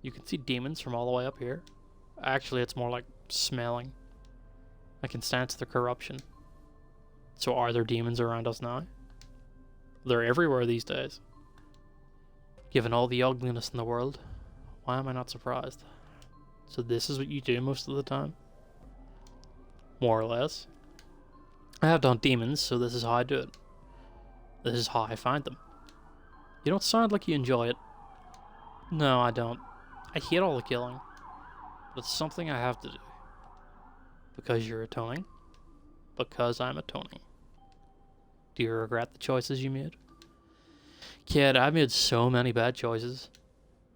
Speaker 1: You can see demons from all the way up here. Actually, it's more like smelling. I can sense the corruption. So are there demons around us now? They're everywhere these days. Given all the ugliness in the world, why am I not surprised? So this is what you do most of the time? More or less. I have done demons, so this is how I do it. This is how I find them. You don't sound like you enjoy it. No, I don't. I hate all the killing. But it's something I have to do. Because you're atoning? Because I'm atoning. Do you regret the choices you made? Kid, I've made so many bad choices.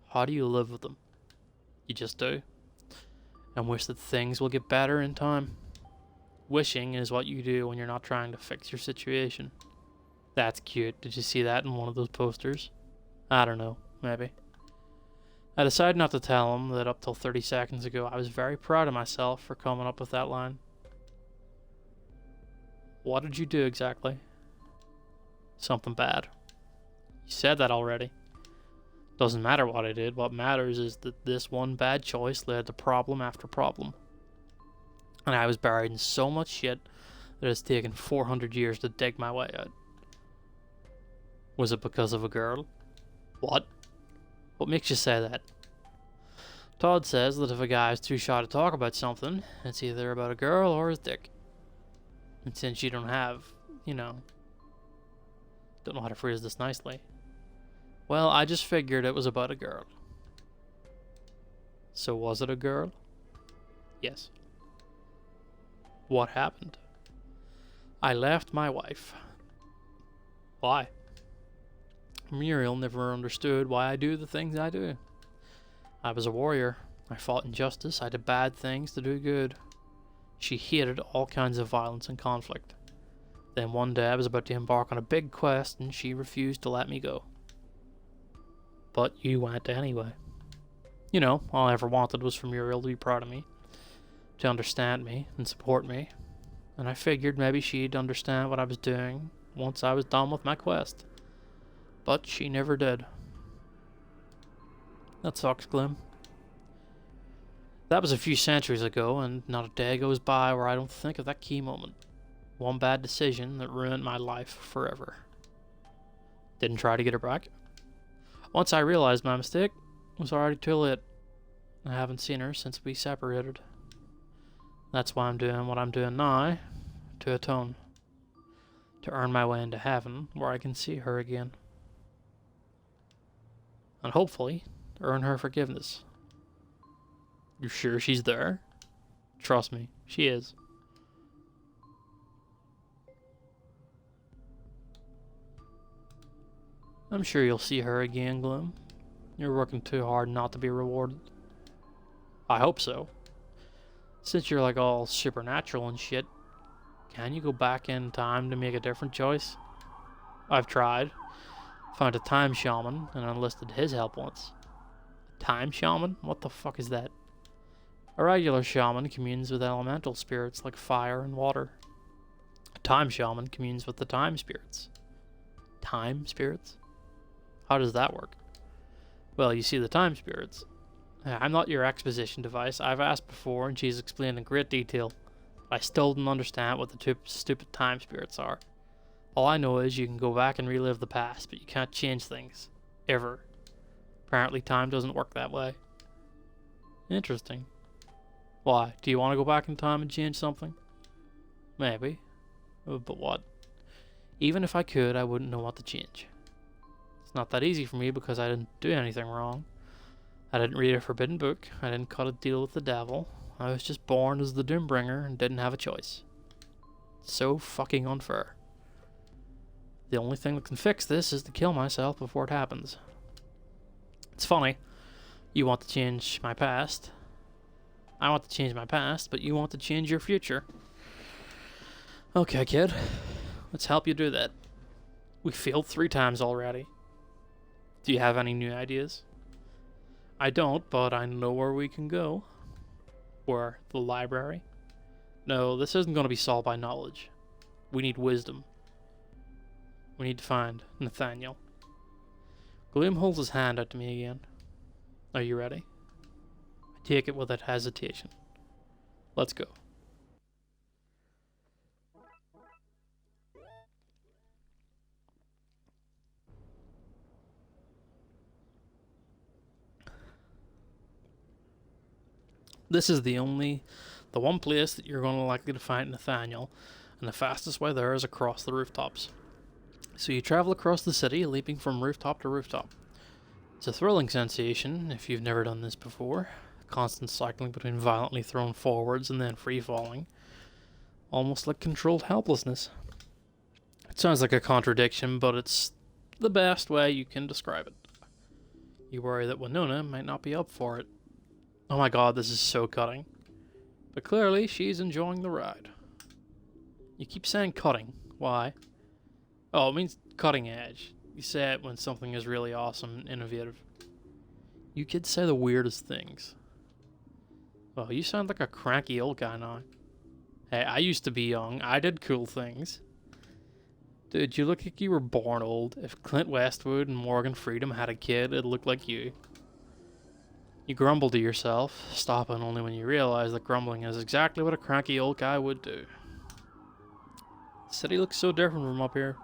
Speaker 1: How do you live with them? You just do. And wish that things will get better in time. Wishing is what you do when you're not trying to fix your situation. That's cute. Did you see that in one of those posters? I don't know. Maybe. I decided not to tell him that up till 30 seconds ago I was very proud of myself for coming up with that line. What did you do exactly? Something bad. You said that already. Doesn't matter what I did. What matters is that this one bad choice led to problem after problem. And I was buried in so much shit that it's taken 400 years to dig my way out. Was it because of a girl? What? What makes you say that? Todd says that if a guy is too shy to talk about something, it's either about a girl or his dick. And since you don't have, don't know how to phrase this nicely. Well, I just figured it was about a girl. So was it a girl? Yes. What happened? I left my wife. Why? Muriel never understood why I do the things I do. I was a warrior. I fought injustice. I did bad things to do good. She hated all kinds of violence and conflict. Then one day I was about to embark on a big quest and she refused to let me go. But you went anyway. You know, all I ever wanted was for Muriel to be proud of me, to understand me and support me, and I figured maybe she'd understand what I was doing once I was done with my quest. But she never did. That sucks, Gloom. That was a few centuries ago, and not a day goes by where I don't think of that key moment. One bad decision that ruined my life forever. Didn't try to get her back. Once I realized my mistake, it was already too late. I haven't seen her since we separated. That's why I'm doing what I'm doing now, to atone. To earn my way into heaven, where I can see her again. And hopefully, earn her forgiveness. You sure she's there? Trust me, she is. I'm sure you'll see her again, Gloom. You're working too hard not to be rewarded. I hope so. Since you're like all supernatural and shit, can you go back in time to make a different choice? I've tried. Found a time shaman and enlisted his help once. A time shaman? What the fuck is that? A regular shaman communes with elemental spirits like fire and water. A time shaman communes with the time spirits. Time spirits? How does that work? Well, you see, the time spirits. I'm not your exposition device. I've asked before and she's explained in great detail. But I still don't understand what the two stupid time spirits are. All I know is you can go back and relive the past, but you can't change things. Ever. Apparently time doesn't work that way. Interesting. Why? Do you want to go back in time and change something? Maybe. But what? Even if I could, I wouldn't know what to change. It's not that easy for me because I didn't do anything wrong. I didn't read a forbidden book. I didn't cut a deal with the devil. I was just born as the Doombringer and didn't have a choice. So fucking unfair. The only thing that can fix this is to kill myself before it happens. It's funny. You want to change my past. I want to change my past, but you want to change your future. Okay, kid. Let's help you do that. We failed 3 times already. Do you have any new ideas? I don't, but I know where we can go. Where? The library? No, this isn't going to be solved by knowledge. We need wisdom. We need to find Nathaniel. Gloom holds his hand out to me again. Are you ready? I take it without hesitation. Let's go. This is the one place that you're going to likely to find Nathaniel, and the fastest way there is across the rooftops. So you travel across the city, leaping from rooftop to rooftop. It's a thrilling sensation if you've never done this before. Constant cycling between violently thrown forwards and then free falling. Almost like controlled helplessness. It sounds like a contradiction, but it's the best way you can describe it. You worry that Winona might not be up for it. Oh my god, this is so cutting. But clearly, she's enjoying the ride. You keep saying cutting. Why? Oh, it means cutting edge. You say it when something is really awesome and innovative. You kids say the weirdest things. Well, you sound like a cranky old guy now. Hey, I used to be young. I did cool things. Dude, you look like you were born old. If Clint Westwood and Morgan Freedom had a kid, it'd look like you. You grumble to yourself, stopping only when you realize that grumbling is exactly what a cranky old guy would do. The city looks so different from up here.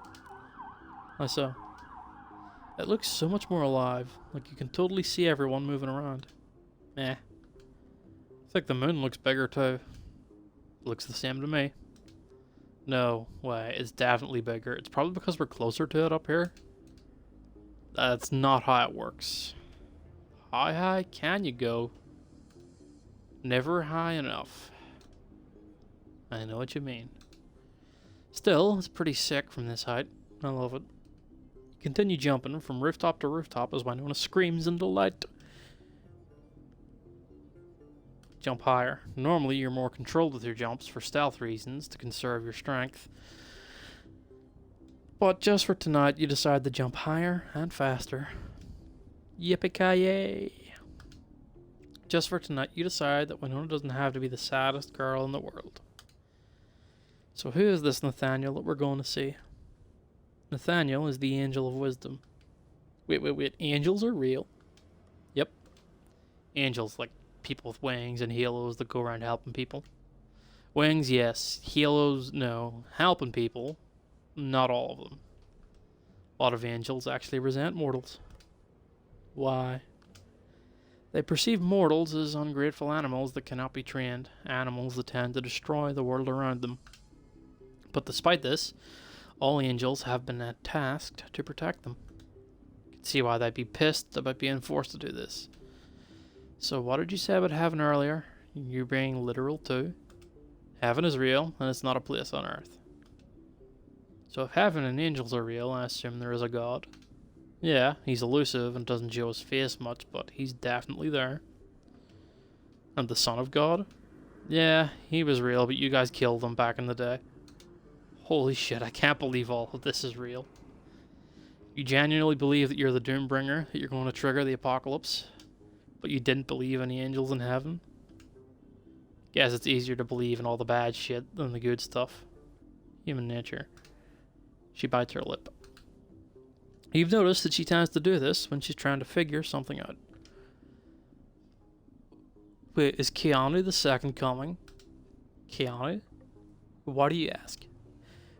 Speaker 1: How so? It looks so much more alive, like you can totally see everyone moving around. Eh. I think the moon looks bigger too. Looks the same to me. No way, it's definitely bigger. It's probably because we're closer to it up here. That's not how it works. How high can you go? Never high enough. I know what you mean. Still, it's pretty sick from this height. I love it. You continue jumping from rooftop to rooftop as Winona screams in delight. Jump higher. Normally, you're more controlled with your jumps for stealth reasons to conserve your strength. But just for tonight, you decide to jump higher and faster. Yippee-ki-yay! Just for tonight, you decide that Winona doesn't have to be the saddest girl in the world. So who is this Nathaniel that we're going to see? Nathaniel is the angel of wisdom. Wait. Angels are real? Yep. Angels, like people with wings and halos that go around helping people. Wings, yes. Halos, no. Helping people, not all of them. A lot of angels actually resent mortals. Why? They perceive mortals as ungrateful animals that cannot be trained, animals that tend to destroy the world around them. But despite this, all angels have been tasked to protect them. You can see why they'd be pissed about being forced to do this. So what did you say about heaven earlier? You being literal too? Heaven is real, and it's not a place on earth. So if heaven and angels are real, I assume there is a God. Yeah, he's elusive and doesn't show his face much, but he's definitely there. And the Son of God? Yeah, he was real, but you guys killed him back in the day. Holy shit, I can't believe all of this is real. You genuinely believe that you're the Doombringer, that you're going to trigger the apocalypse, but you didn't believe any angels in heaven? Guess it's easier to believe in all the bad shit than the good stuff. Human nature. She bites her lip. You've noticed that she tends to do this when she's trying to figure something out. Wait, is Keanu the second coming? Keanu? Why do you ask?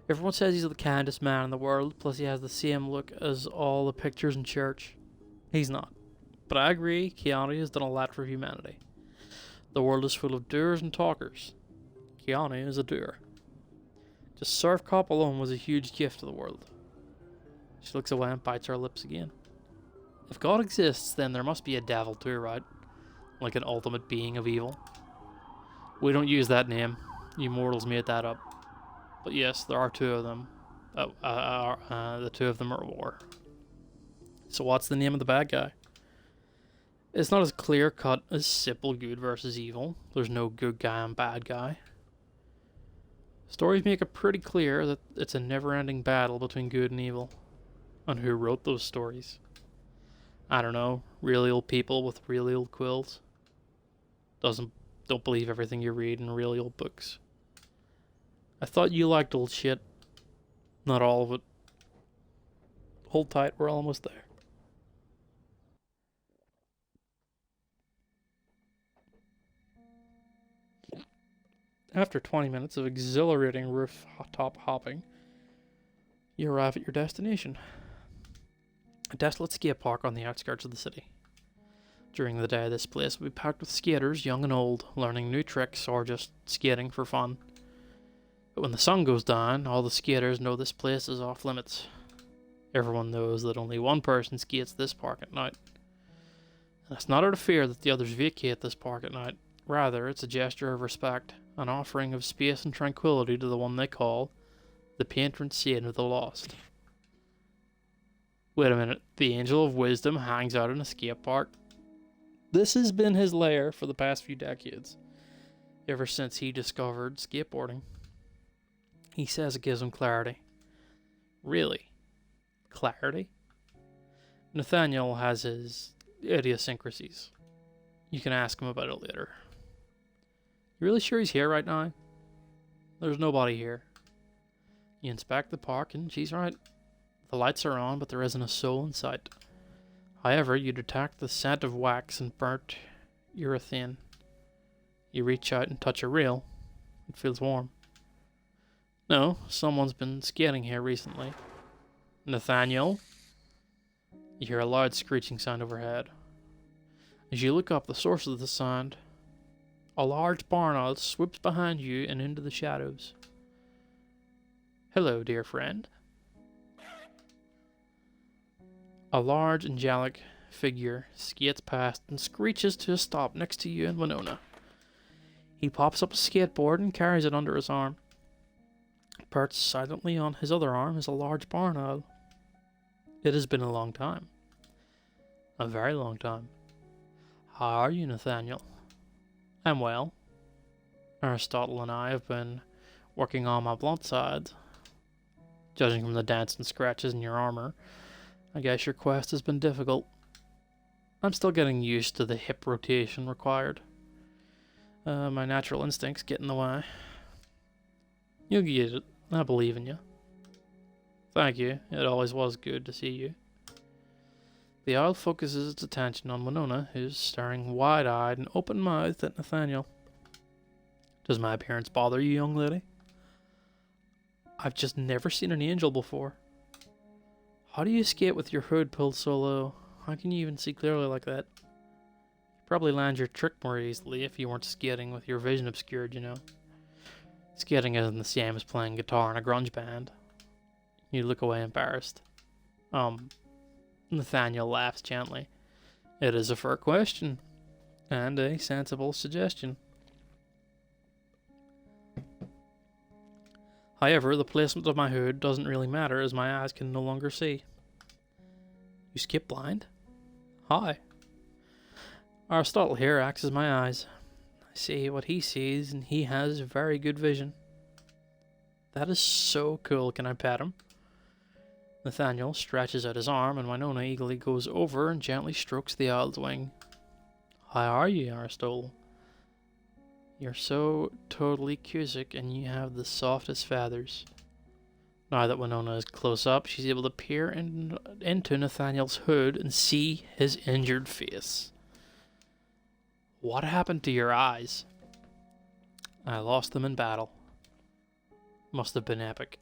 Speaker 1: Everyone says he's the kindest man in the world, plus he has the same look as all the pictures in church. He's not. But I agree, Keanu has done a lot for humanity. The world is full of doers and talkers. Keanu is a doer. Just Surf Cop alone was a huge gift to the world. She looks away and bites her lips again. If God exists, then there must be a devil too, right? Like an ultimate being of evil. We don't use that name. You mortals made that up. But yes, there are two of them. The two of them are at war. So what's the name of the bad guy? It's not as clear-cut as simple good versus evil. There's no good guy and bad guy. Stories make it pretty clear that it's a never-ending battle between good and evil. And who wrote those stories? I don't know. Really old people with really old quills. Don't believe everything you read in really old books. I thought you liked old shit. Not all of it. Hold tight, we're almost there. After 20 minutes of exhilarating rooftop hopping, you arrive at your destination. A desolate skate park on the outskirts of the city. During the day, this place will be packed with skaters, young and old, learning new tricks or just skating for fun. But when the sun goes down, all the skaters know this place is off limits. Everyone knows that only one person skates this park at night. And it's not out of fear that the others vacate this park at night. Rather, it's a gesture of respect, an offering of space and tranquility to the one they call the patron saint of the lost. Wait a minute, the Angel of Wisdom hangs out in a skate park? This has been his lair for the past few decades, ever since he discovered skateboarding. He says it gives him clarity. Really? Clarity? Nathaniel has his idiosyncrasies. You can ask him about it later. You really sure he's here right now? There's nobody here. You inspect the park and she's right. The lights are on, but there isn't a soul in sight. However, you detect the scent of wax and burnt urethane. You reach out and touch a rail. It feels warm. No, someone's been skating here recently. Nathaniel? You hear a loud screeching sound overhead. As you look up the source of the sound, a large barn owl swoops behind you and into the shadows. Hello, dear friend. A large angelic figure skates past and screeches to a stop next to you and Winona. He pops up a skateboard and carries it under his arm. Perched silently on his other arm is a large barn owl. It has been a long time. A very long time. How are you, Nathaniel? I'm well. Aristotle and I have been working on my blunt side. Judging from the dents and scratches in your armor, I guess your quest has been difficult. I'm still getting used to the hip rotation required. My natural instincts get in the way. You'll get it. I believe in you. Thank you. It always was good to see you. The owl focuses its attention on Winona, who's staring wide-eyed and open-mouthed at Nathaniel. Does my appearance bother you, young lady? I've just never seen an angel before. How do you skate with your hood pulled so low? How can you even see clearly like that? You'd probably land your trick more easily if you weren't skating with your vision obscured, you know. Skating isn't the same as playing guitar in a grunge band. You look away embarrassed. Nathaniel laughs gently. It is a fair question, and a sensible suggestion. However, the placement of my hood doesn't really matter as my eyes can no longer see. You skip blind? Hi. Aristotle here acts as my eyes. I see what he sees, and he has very good vision. That is so cool. Can I pet him? Nathaniel stretches out his arm, and Winona eagerly goes over and gently strokes the owl's wing. How are you, Aristotle? You're so totally Cusick, and you have the softest feathers. Now that Winona is close up, she's able to peer into Nathaniel's hood and see his injured face. What happened to your eyes? I lost them in battle. Must have been epic.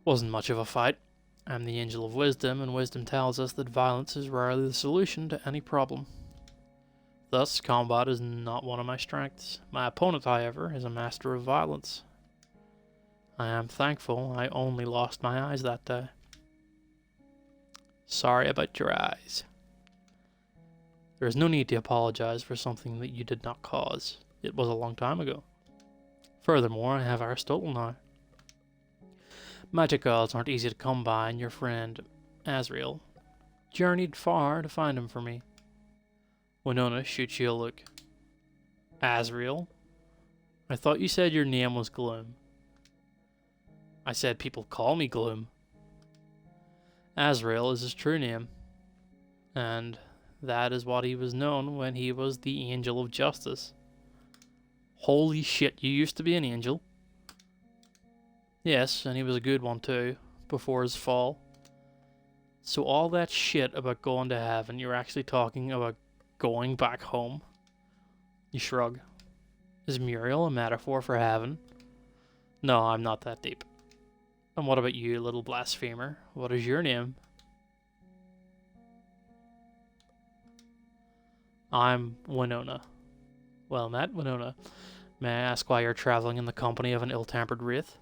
Speaker 1: Wasn't much of a fight. I'm the angel of wisdom, and wisdom tells us that violence is rarely the solution to any problem. Thus, combat is not one of my strengths. My opponent, however, is a master of violence. I am thankful I only lost my eyes that day. Sorry about your eyes. There is no need to apologize for something that you did not cause. It was a long time ago. Furthermore, I have Aristotle now. Magic owls aren't easy to come by, and your friend, Azrael, journeyed far to find him for me. Winona shoots you a look. Azrael? I thought you said your name was Gloom. I said people call me Gloom. Azrael is his true name, and that is what he was known when he was the Angel of Justice. Holy shit, you used to be an angel? Yes, and he was a good one too, before his fall. So all that shit about going to heaven, you're actually talking about going back home? You shrug. Is Muriel a metaphor for heaven? No, I'm not that deep. And what about you, little blasphemer? What is your name? I'm Winona. Well met, Winona. May I ask why you're traveling in the company of an ill-tempered wraith?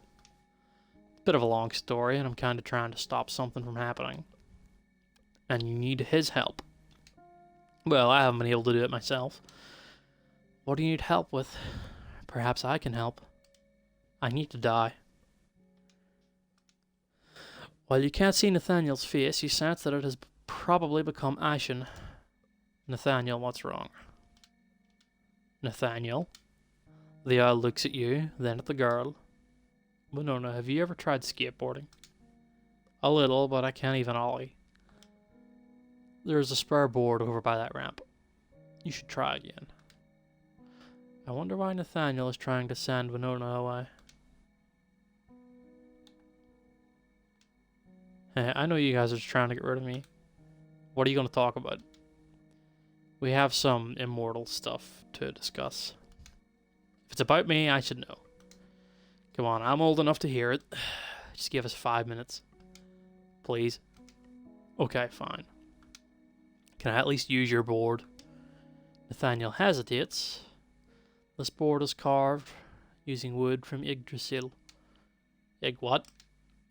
Speaker 1: Bit of a long story, and I'm kind of trying to stop something from happening. And you need his help. Well, I haven't been able to do it myself. What do you need help with? Perhaps I can help. I need to die. While you can't see Nathaniel's face, you sense that it has probably become ashen. Nathaniel, what's wrong? Nathaniel? The owl looks at you, then at the girl. Winona, have you ever tried skateboarding? A little, but I can't even ollie. There's a spare board over by that ramp. You should try again. I wonder why Nathaniel is trying to send Winona away. Hey, I know you guys are just trying to get rid of me. What are you going to talk about? We have some immortal stuff to discuss. If it's about me, I should know. Come on, I'm old enough to hear it. Just give us 5 minutes. Please. Okay, fine. Can I at least use your board? Nathaniel hesitates. This board is carved using wood from Yggdrasil. Ig what?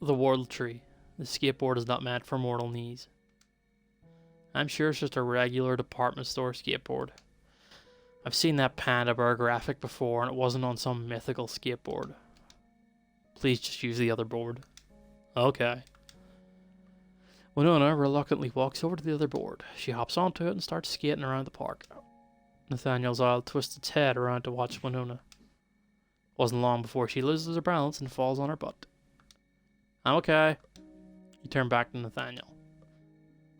Speaker 1: The world tree. The skateboard is not meant for mortal knees. I'm sure it's just a regular department store skateboard. I've seen that Panda Bear graphic before, and it wasn't on some mythical skateboard. Please just use the other board. Okay. Winona reluctantly walks over to the other board. She hops onto it and starts skating around the park. Nathaniel's eye twists its head around to watch Winona. Wasn't long before she loses her balance and falls on her butt. I'm okay. You turn back to Nathaniel.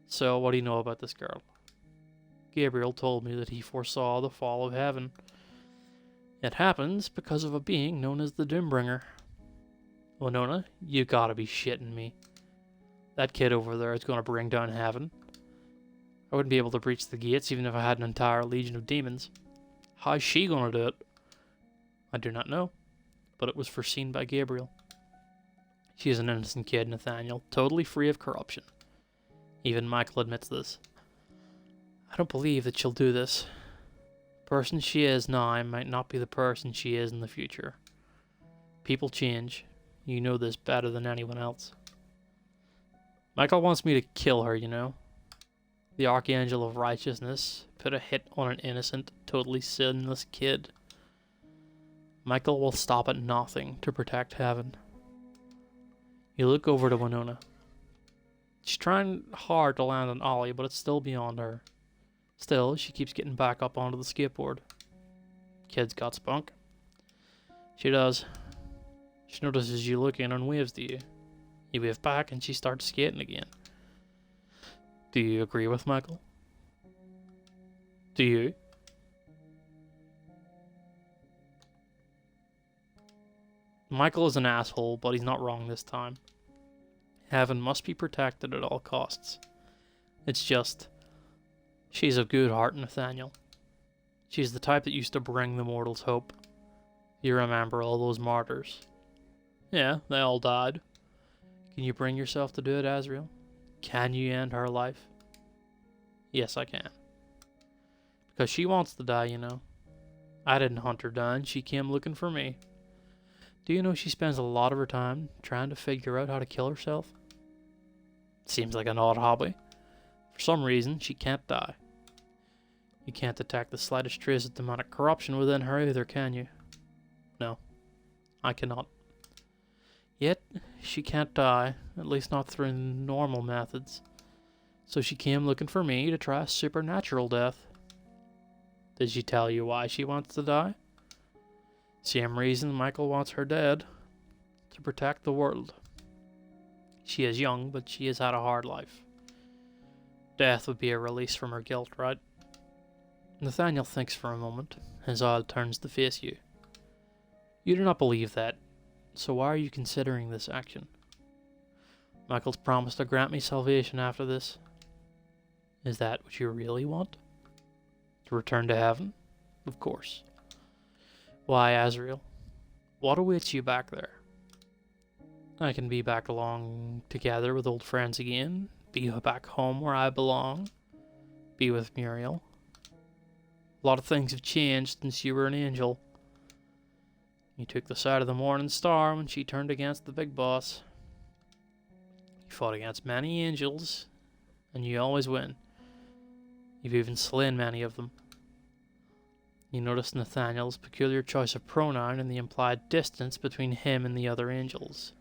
Speaker 1: So, what do you know about this girl? Gabriel told me that he foresaw the fall of heaven. It happens because of a being known as the Doombringer. Winona, you gotta be shitting me. That kid over there is gonna bring down heaven. I wouldn't be able to breach the gates even if I had an entire legion of demons. How's she gonna do it? I do not know, but it was foreseen by Gabriel. She is an innocent kid, Nathaniel, totally free of corruption. Even Michael admits this. I don't believe that she'll do this. The person she is now might not be the person she is in the future. People change. You know this better than anyone else. Michael wants me to kill her, you know. The Archangel of Righteousness put a hit on an innocent, totally sinless kid. Michael will stop at nothing to protect heaven. You look over to Winona. She's trying hard to land on Ollie, but it's still beyond her. Still, she keeps getting back up onto the skateboard. Kid's got spunk. She does. She notices you looking and waves to you. You wave back and she starts skating again. Do you agree with Michael? Do you? Michael is an asshole, but he's not wrong this time. Heaven must be protected at all costs. It's just, she's of good heart, Nathaniel. She's the type that used to bring the mortals hope. You remember all those martyrs? Yeah, they all died. Can you bring yourself to do it, Azrael? Can you end her life? Yes, I can. Because she wants to die, you know. I didn't hunt her down, she came looking for me. Do you know she spends a lot of her time trying to figure out how to kill herself? Seems like an odd hobby. For some reason, she can't die. You can't detect the slightest trace of demonic corruption within her either, can you? No, I cannot. Yet, she can't die, at least not through normal methods. So she came looking for me to try a supernatural death. Did she tell you why she wants to die? Same reason Michael wants her dead. To protect the world. She is young, but she has had a hard life. Death would be a release from her guilt, right? Nathaniel thinks for a moment. His eye turns to face you. You do not believe that. So why are you considering this action? Michael's promised to grant me salvation after this. Is that what you really want? To return to heaven? Of course. Why, Azrael? What awaits you back there? I can be back along together with old friends again, be back home where I belong, be with Muriel. A lot of things have changed since you were an angel. You took the side of the Morning Star when she turned against the big boss. You fought against many angels, and you always win. You've even slain many of them. You noticed Nathaniel's peculiar choice of pronoun and the implied distance between him and the other angels.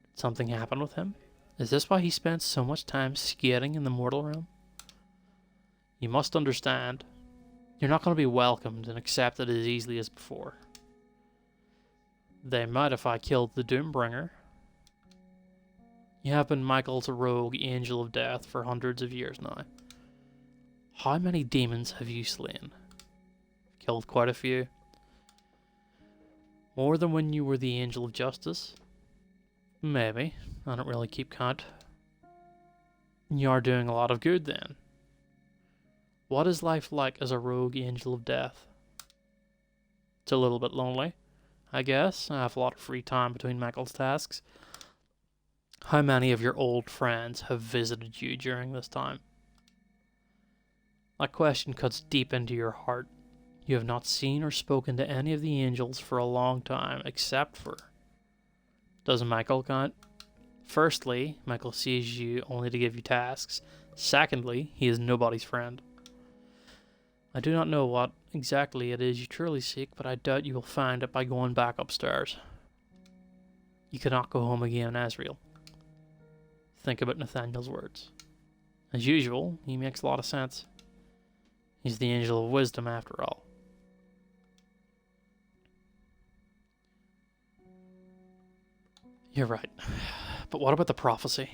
Speaker 1: Did something happen with him? Is this why he spent so much time skating in the mortal realm? You must understand, you're not going to be welcomed and accepted as easily as before. They might if I killed the Doombringer. You have been Michael's rogue angel of death for hundreds of years now. How many demons have you slain? Killed quite a few. More than when you were the angel of justice? Maybe. I don't really keep count. You are doing a lot of good then. What is life like as a rogue angel of death? It's a little bit lonely, I guess. I have a lot of free time between Michael's tasks. How many of your old friends have visited you during this time? That question cuts deep into your heart. You have not seen or spoken to any of the angels for a long time, except for... Does Michael count? Firstly, Michael sees you only to give you tasks. Secondly, he is nobody's friend. I do not know what exactly it is you truly seek, but I doubt you will find it by going back upstairs. You cannot go home again, Azrael. Think about Nathaniel's words. As usual, he makes a lot of sense. He's the angel of wisdom after all. You're right. But what about the prophecy?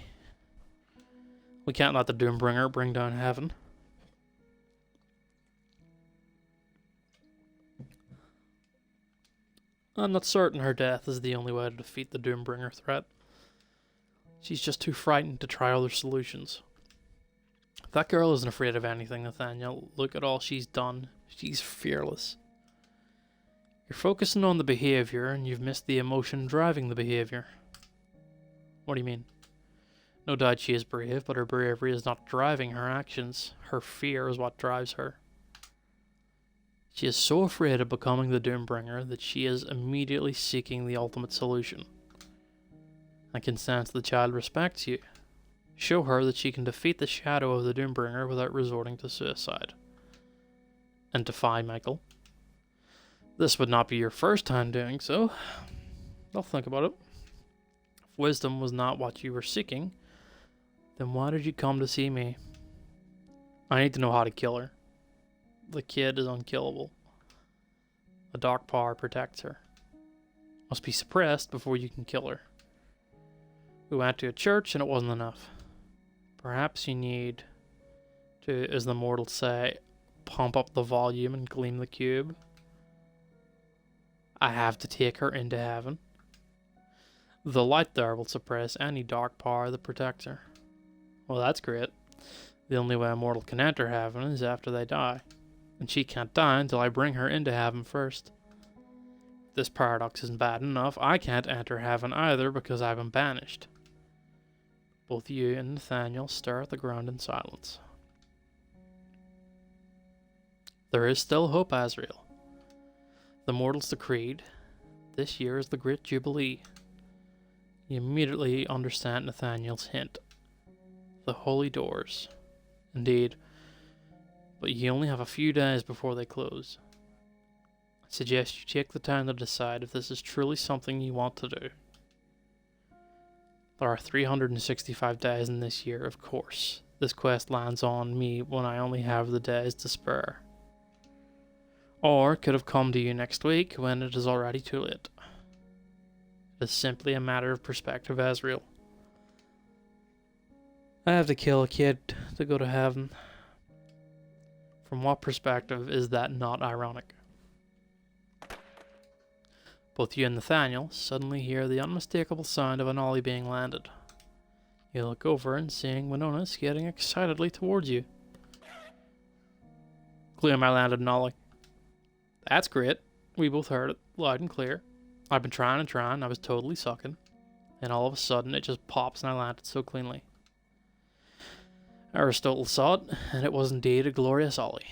Speaker 1: We can't let the Doombringer bring down heaven. I'm not certain her death is the only way to defeat the Doombringer threat. She's just too frightened to try other solutions. That girl isn't afraid of anything, Nathaniel. Look at all she's done. She's fearless. You're focusing on the behavior, and you've missed the emotion driving the behavior. What do you mean? No doubt she is brave, but her bravery is not driving her actions. Her fear is what drives her. She is so afraid of becoming the Doombringer that she is immediately seeking the ultimate solution. I can sense the child respects you. Show her that she can defeat the shadow of the Doombringer without resorting to suicide. And defy Michael. This would not be your first time doing so. I'll think about it. If wisdom was not what you were seeking, then why did you come to see me? I need to know how to kill her. The kid is unkillable. A dark power protects her. Must be suppressed before you can kill her. We went to a church and it wasn't enough. Perhaps you need to, as the mortals say, pump up the volume and gleam the cube. I have to take her into heaven. The light there will suppress any dark power that protects her. Well, that's great. The only way a mortal can enter heaven is after they die. And she can't die until I bring her into heaven first. If this paradox isn't bad enough, I can't enter heaven either because I've been banished. Both you and Nathaniel stare at the ground in silence. There is still hope, Azrael. The mortals decreed, this year is the Great Jubilee. You immediately understand Nathaniel's hint. The holy doors. Indeed. But you only have a few days before they close. I suggest you take the time to decide if this is truly something you want to do. There are 365 days in this year, of course. This quest lands on me when I only have the days to spare. Or it could have come to you next week when it is already too late. It is simply a matter of perspective, Azrael. I have to kill a kid to go to heaven. From what perspective is that not ironic? Both you and Nathaniel suddenly hear the unmistakable sound of an ollie being landed. You look over and seeing Winona skating excitedly towards you. Gloom, I landed an ollie. That's great. We both heard it, loud and clear. I've been trying and trying, I was totally sucking. And all of a sudden it just pops and I landed so cleanly. Aristotle saw it, and it was indeed a glorious ollie.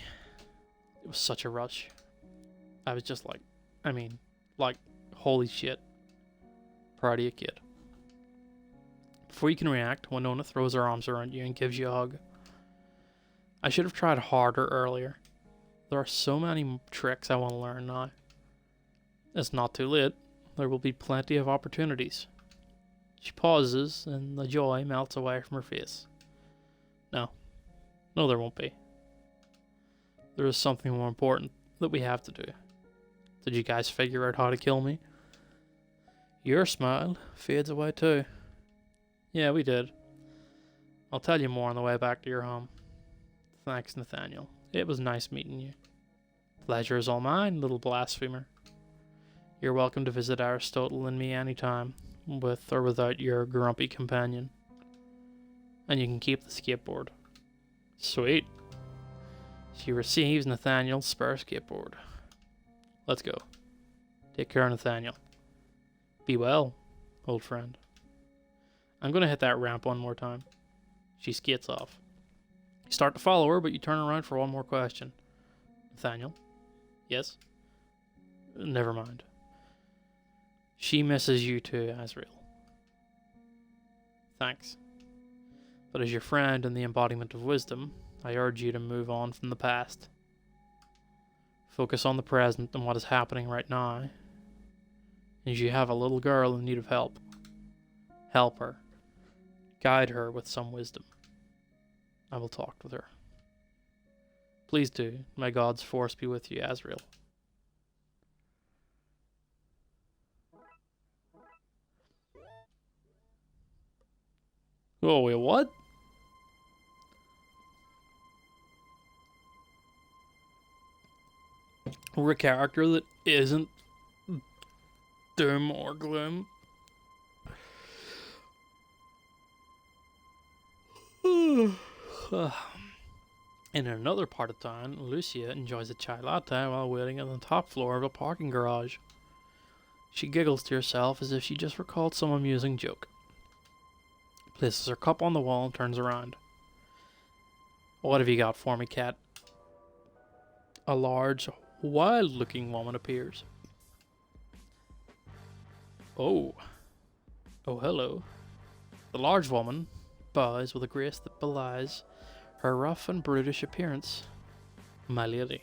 Speaker 1: It was such a rush. I was just like, holy shit. Proud of you, kid. Before you can react, Winona throws her arms around you and gives you a hug. I should have tried harder earlier. There are so many tricks I want to learn now. It's not too late. There will be plenty of opportunities. She pauses, and the joy melts away from her face. No, there won't be. There is something more important that we have to do. Did you guys figure out how to kill me? Your smile fades away too. Yeah, we did. I'll tell you more on the way back to your home. Thanks, Nathaniel. It was nice meeting you. Pleasure is all mine, little blasphemer. You're welcome to visit Aristotle and me anytime, with or without your grumpy companion. And you can keep the skateboard. Sweet. She receives Nathaniel's spare skateboard. Let's go. Take care, Nathaniel. Be well, old friend. I'm gonna hit that ramp one more time. She skates off. You start to follow her, but you turn around for one more question. Nathaniel? Yes? Never mind. She misses you too, Azrael. Thanks. But as your friend and the embodiment of wisdom, I urge you to move on from the past. Focus on the present and what is happening right now. As you have a little girl in need of help. Help her. Guide her with some wisdom. I will talk with her. Please do. May God's force be with you, Azrael. Oh, wait, what? We're a character that isn't Doom or Gloom. In another part of town, Lucia enjoys a chai latte while waiting on the top floor of a parking garage. She giggles to herself as if she just recalled some amusing joke. Places her cup on the wall and turns around. What have you got for me, cat? A large, wild-looking woman appears. Oh, hello. The large woman bows with a grace that belies her rough and brutish appearance. My lady,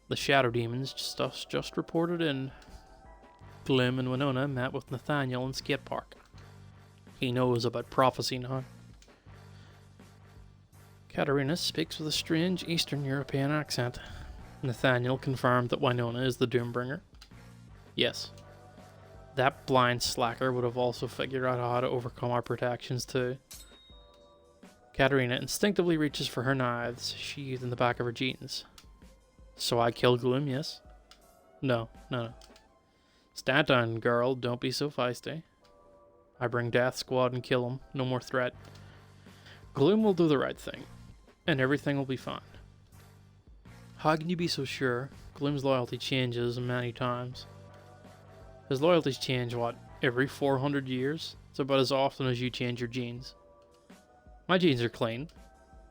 Speaker 1: the shadow demons just reported in. Gloom and Winona met with Nathaniel in skate park. He knows about prophecy now. Katerina speaks with a strange Eastern European accent. Nathaniel confirmed that Winona is the Doombringer. Yes. That blind slacker would have also figured out how to overcome our protections too. Katerina instinctively reaches for her knives, sheathed in the back of her jeans. So I kill Gloom, yes? No. Stand down, girl, don't be so feisty. I bring Death Squad and kill him, no more threat. Gloom will do the right thing, and everything will be fine. How can you be so sure? Gloom's loyalty changes many times. His loyalties change, what, every 400 years? It's about as often as you change your jeans. My jeans are clean.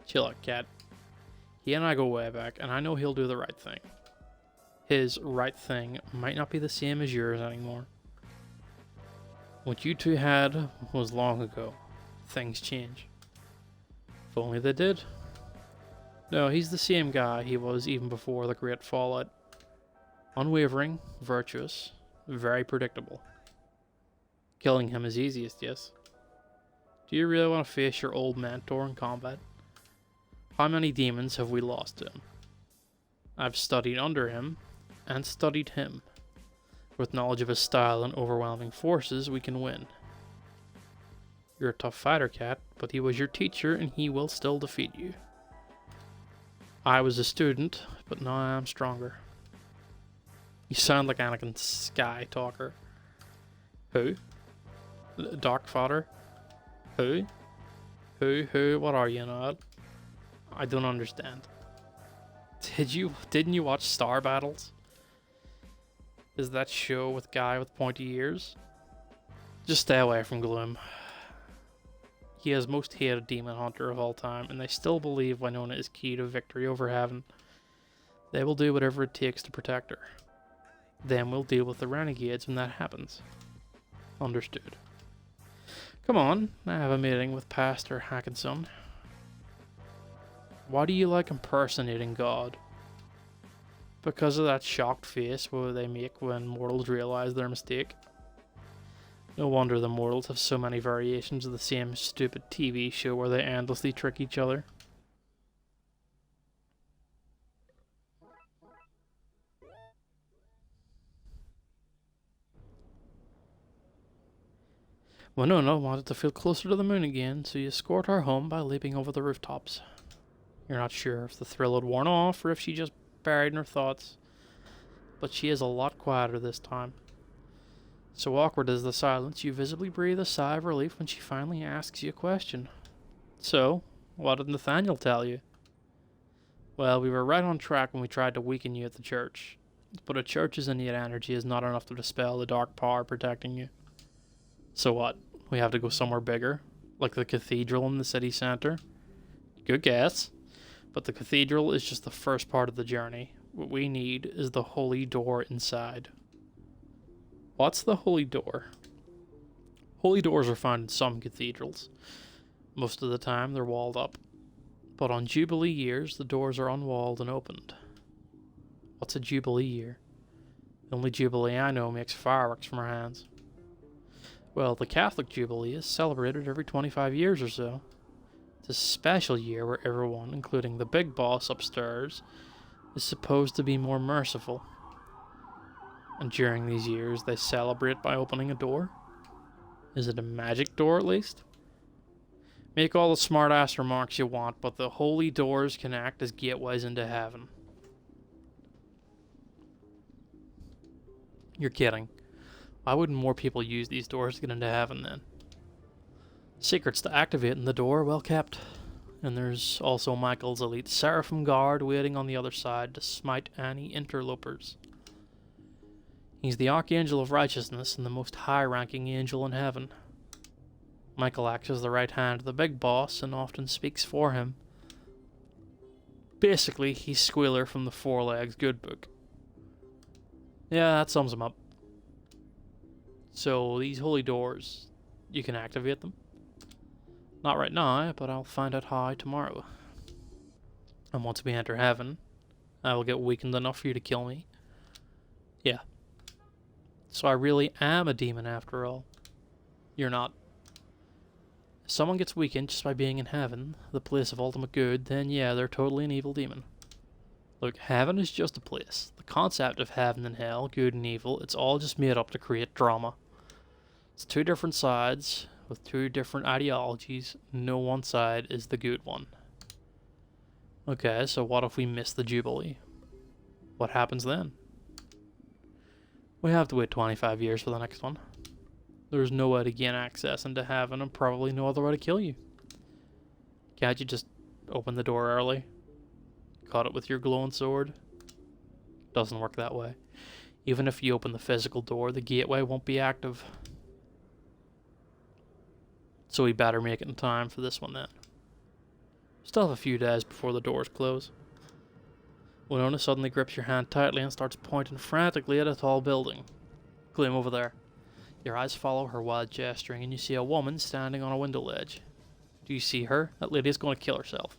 Speaker 1: Chill out, cat. He and I go way back, and I know he'll do the right thing. His right thing might not be the same as yours anymore. What you two had was long ago. Things change. If only they did. No, he's the same guy he was even before the Great Fallout. Unwavering, virtuous, very predictable. Killing him is easiest, yes? Do you really want to face your old mentor in combat? How many demons have we lost to him? I've studied under him, and studied him. With knowledge of his style and overwhelming forces, we can win. You're a tough fighter, cat, but he was your teacher, and he will still defeat you. I was a student, but now I am stronger. You sound like Anakin Sky Talker. Who? Dark Father? Who? What are you not? I don't understand. Didn't you watch Star Battles? Is that show with guy with pointy ears? Just stay away from Gloom. He is most hated demon hunter of all time, and they still believe Winona is key to victory over heaven. They will do whatever it takes to protect her. Then we'll deal with the renegades when that happens. Understood. Come on, I have a meeting with Pastor Hackinson. Why do you like impersonating God? Because of that shocked face what they make when mortals realize their mistake. No wonder the mortals have so many variations of the same stupid TV show where they endlessly trick each other. Winona wanted to feel closer to the moon again, so you escort her home by leaping over the rooftops. You're not sure if the thrill had worn off or if she just buried in her thoughts, but she is a lot quieter this time. So awkward is the silence, you visibly breathe a sigh of relief when she finally asks you a question. So, what did Nathaniel tell you? Well, we were right on track when we tried to weaken you at the church, but a church's innate energy is not enough to dispel the dark power protecting you. So what? We have to go somewhere bigger? Like the cathedral in the city center? Good guess. But the cathedral is just the first part of the journey. What we need is the holy door inside. What's the holy door? Holy doors are found in some cathedrals. Most of the time they're walled up. But on Jubilee years, the doors are unwalled and opened. What's a Jubilee year? The only Jubilee I know makes fireworks from her hands. Well, the Catholic Jubilee is celebrated every 25 years or so. It's a special year where everyone, including the big boss upstairs, is supposed to be more merciful. And during these years, they celebrate by opening a door. Is it a magic door, at least? Make all the smart-ass remarks you want, but the holy doors can act as gateways into heaven. You're kidding. Why wouldn't more people use these doors to get into heaven then? Secrets to activating the door, well kept. And there's also Michael's elite Seraphim guard waiting on the other side to smite any interlopers. He's the Archangel of Righteousness and the most high-ranking angel in heaven. Michael acts as the right hand of the big boss and often speaks for him. Basically, he's Squealer from the Four Legs Good Book. Yeah, that sums him up. So, these holy doors, you can activate them. Not right now, but I'll find out how tomorrow. And once we enter heaven, I will get weakened enough for you to kill me. Yeah. So I really am a demon after all. You're not. If someone gets weakened just by being in heaven, the place of ultimate good, then yeah, they're totally an evil demon. Look, heaven is just a place. The concept of heaven and hell, good and evil, it's all just made up to create drama. It's two different sides with two different ideologies. No one side is the good one. Okay, so what if we miss the Jubilee? What happens then? We have to wait 25 years for the next one. There's no way to gain access into heaven and probably no other way to kill you. Can't you just open the door early? Cut it with your glowing sword? Doesn't work that way. Even if you open the physical door, the gateway won't be active. So we better make it in time for this one then. Still have a few days before the doors close. Winona suddenly grips your hand tightly and starts pointing frantically at a tall building. Gloom, over there. Your eyes follow her wild gesturing and you see a woman standing on a window ledge. Do you see her? That lady is going to kill herself.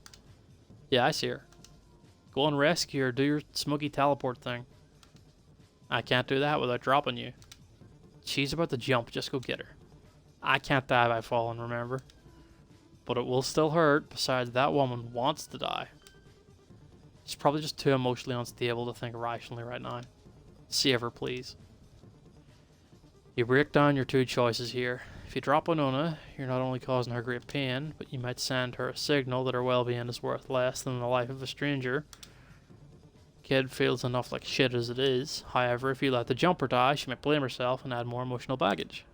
Speaker 1: Yeah, I see her. Go and rescue her, do your smoky teleport thing. I can't do that without dropping you. She's about to jump, just go get her. I can't die by falling, remember? But it will still hurt, besides that woman wants to die. She's probably just too emotionally unstable to think rationally right now. Save her, please. You break down your two choices here. If you drop Winona, you're not only causing her great pain, but you might send her a signal that her well-being is worth less than the life of a stranger. Kid feels enough like shit as it is. However, if you let the jumper die, she might blame herself and add more emotional baggage.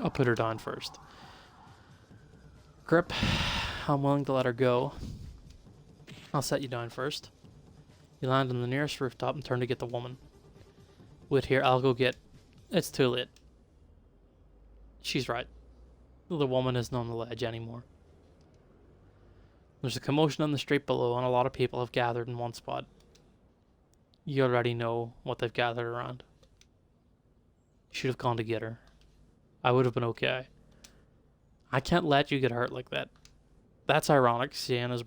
Speaker 1: I'll put her down first. Grip, I'm willing to let her go. I'll set you down first. You land on the nearest rooftop and turn to get the woman. Wait here, I'll go get... It's too late. She's right. The woman isn't on the ledge anymore. There's a commotion on the street below and a lot of people have gathered in one spot. You already know what they've gathered around. You should have gone to get her. I would have been okay. I can't let you get hurt like that. That's ironic, seeing as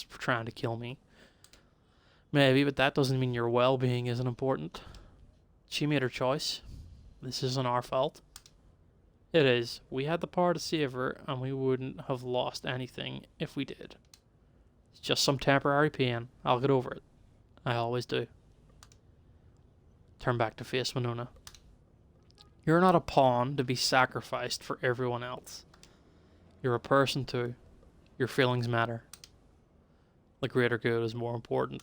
Speaker 1: trying to kill me. Maybe, but that doesn't mean your well-being isn't important. She made her choice. This isn't our fault. It is. We had the power to save her, and we wouldn't have lost anything if we did. It's just some temporary pain. I'll get over it. I always do. Turn back to face Winona. You're not a pawn to be sacrificed for everyone else. You're a person too. Your feelings matter. The greater good is more important.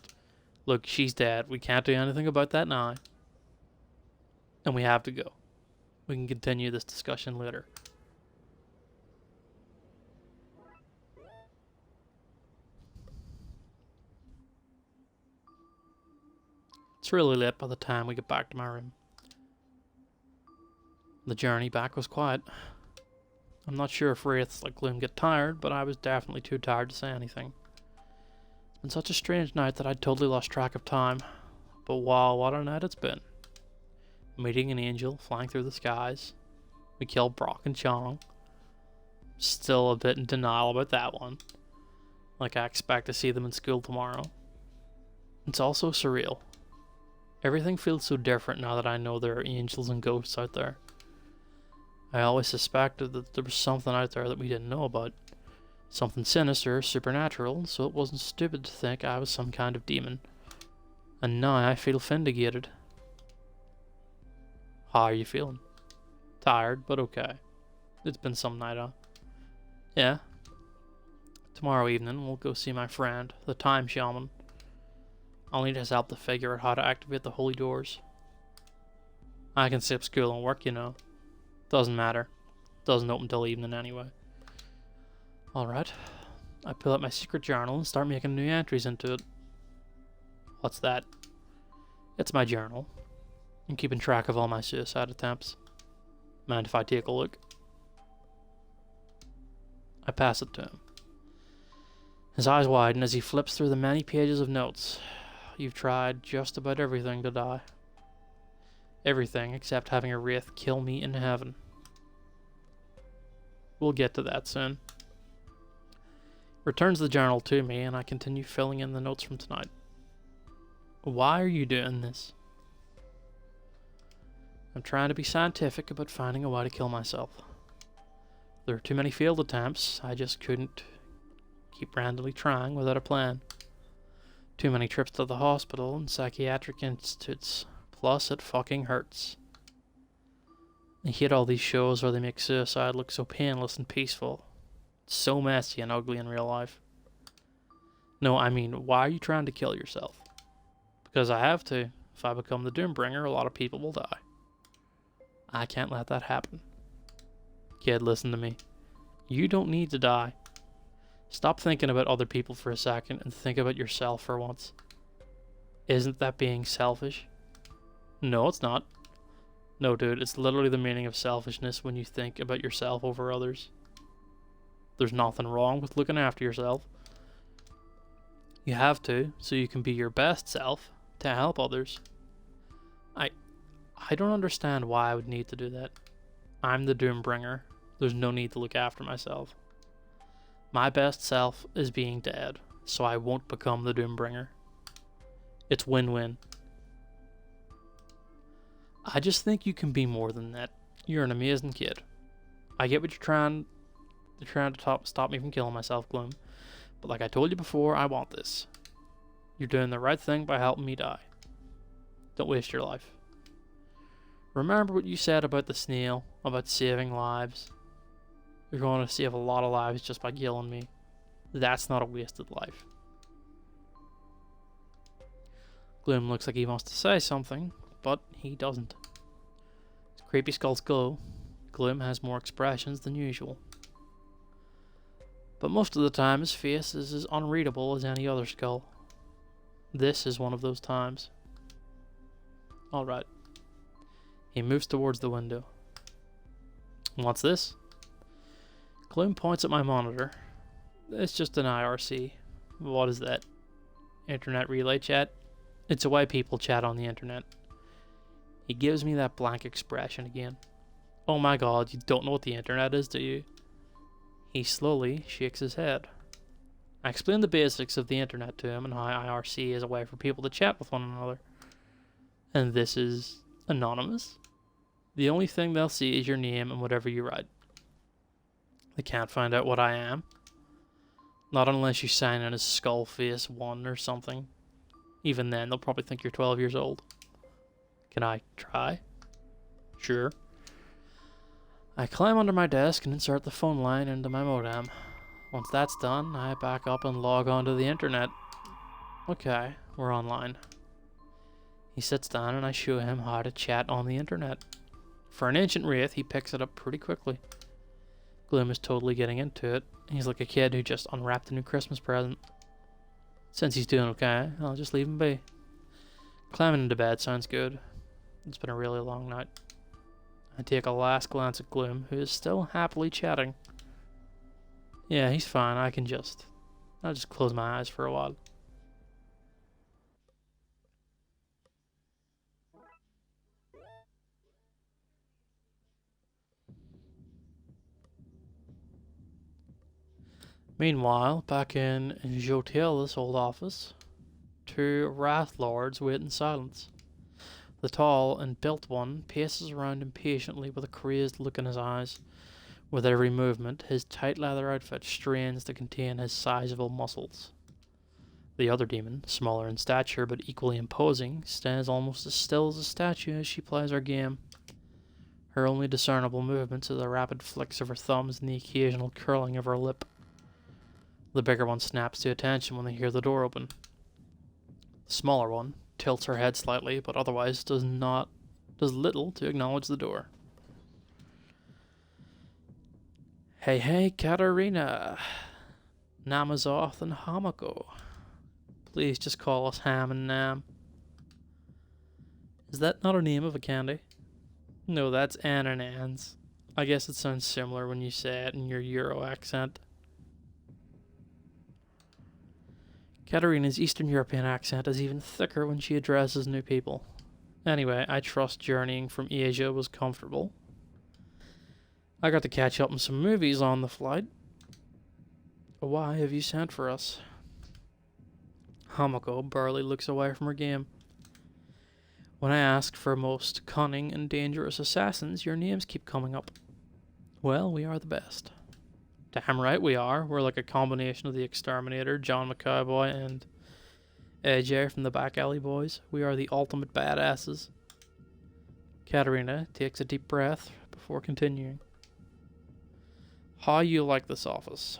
Speaker 1: Look, she's dead. We can't do anything about that now. And we have to go. We can continue this discussion later. It's really late by the time we get back to my room. The journey back was quiet. I'm not sure if wraiths like Gloom get tired, but I was definitely too tired to say anything. It's been such a strange night that I'd totally lost track of time. But wow, what a night it's been. Meeting an angel, flying through the skies. We killed Brock and Chong. Still a bit in denial about that one. Like I expect to see them in school tomorrow. It's also surreal. Everything feels so different now that I know there are angels and ghosts out there. I always suspected that there was something out there that we didn't know about. Something sinister, supernatural, so it wasn't stupid to think I was some kind of demon. And now I feel vindicated. How are you feeling? Tired, but okay. It's been some night, huh? Yeah. Tomorrow evening, we'll go see my friend, the Time Shaman. I'll need his help to figure out how to activate the holy doors. I can skip school and work, you know. Doesn't matter. Doesn't open till evening anyway. Alright. I pull out my secret journal and start making new entries into it. What's that? It's my journal. I'm keeping track of all my suicide attempts. Mind if I take a look? I pass it to him. His eyes widen as he flips through the many pages of notes. You've tried just about everything to die. Everything except having a wraith kill me in heaven. We'll get to that soon. Returns the journal to me and I continue filling in the notes from tonight. Why are you doing this? I'm trying to be scientific about finding a way to kill myself. There are too many failed attempts. I just couldn't keep randomly trying without a plan. Too many trips to the hospital and psychiatric institutes. Plus, it fucking hurts. I hate all these shows where they make suicide look so painless and peaceful. It's so messy and ugly in real life. No, I mean, why are you trying to kill yourself? Because I have to. If I become the Doombringer, a lot of people will die. I can't let that happen. Kid, listen to me. You don't need to die. Stop thinking about other people for a second and think about yourself for once. Isn't that being selfish? No, it's not. No, dude, it's literally the meaning of selfishness when you think about yourself over others. There's nothing wrong with looking after yourself. You have to, so you can be your best self to help others. I don't understand why I would need to do that. I'm the Doombringer. There's no need to look after myself. My best self is being dead, so I won't become the Doombringer. It's win-win. I just think you can be more than that. You're an amazing kid. I get what you're trying to stop me from killing myself, Gloom. But like I told you before, I want this. You're doing the right thing by helping me die. Don't waste your life. Remember what you said about the snail, about saving lives. You're going to save a lot of lives just by killing me. That's not a wasted life. Gloom looks like he wants to say something, but he doesn't. His creepy skulls glow. Gloom has more expressions than usual. But most of the time his face is as unreadable as any other skull. This is one of those times. Alright. He moves towards the window. What's this? Gloom points at my monitor. It's just an IRC. What is that? Internet relay chat? It's a way people chat on the internet. He gives me that blank expression again. Oh my god, you don't know what the internet is, do you? He slowly shakes his head. I explain the basics of the internet to him and how IRC is a way for people to chat with one another. And this is anonymous? The only thing they'll see is your name and whatever you write. They can't find out what I am. Not unless you sign in as Skullface1 or something. Even then, they'll probably think you're 12 years old. Can I try? Sure. I climb under my desk and insert the phone line into my modem. Once that's done, I back up and log onto the internet. Okay, we're online. He sits down and I show him how to chat on the internet. For an ancient wraith, he picks it up pretty quickly. Gloom is totally getting into it. He's like a kid who just unwrapped a new Christmas present. Since he's doing okay, I'll just leave him be. Climbing into bed sounds good. It's been a really long night. I take a last glance at Gloom, who is still happily chatting. Yeah, he's fine. I'll just close my eyes for a while. Meanwhile, back in Jotila's old office, two Wrath Lords wait in silence. The tall and built one paces around impatiently with a crazed look in his eyes. With every movement, his tight leather outfit strains to contain his sizable muscles. The other demon, smaller in stature but equally imposing, stands almost as still as a statue as she plays her game. Her only discernible movements are the rapid flicks of her thumbs and the occasional curling of her lip. The bigger one snaps to attention when they hear the door open. The smaller one tilts her head slightly, but otherwise does little to acknowledge the door. Hey, Katarina, Namazoth, and Hamako. Please just call us Ham and Nam. Is that not a name of a candy? No, that's Ann and Ann's. I guess it sounds similar when you say it in your Euro accent. Katarina's Eastern European accent is even thicker when she addresses new people. Anyway, I trust journeying from Asia was comfortable. I got to catch up on some movies on the flight. Why have you sent for us? Hamako barely looks away from her game. When I ask for most cunning and dangerous assassins, your names keep coming up. Well, we are the best. Damn right we are. We're like a combination of the Exterminator, John McCowboy, and AJ from the Back Alley Boys. We are the ultimate badasses. Katarina takes a deep breath before continuing. How you like this office?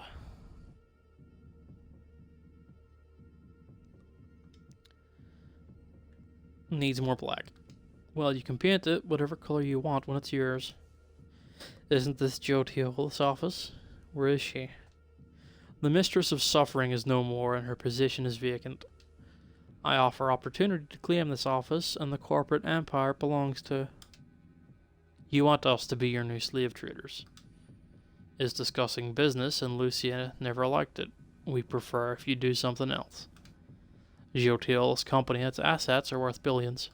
Speaker 1: Needs more black. Well, you can paint it whatever color you want when it's yours. Isn't this Joe Teola's office? Where is she? The mistress of suffering is no more, and her position is vacant. I offer opportunity to claim this office, and the corporate empire belongs to... You want us to be your new slave traders. Is discussing business, and Lucia never liked it. We prefer if you do something else. Joe Teola's company and its assets are worth billions.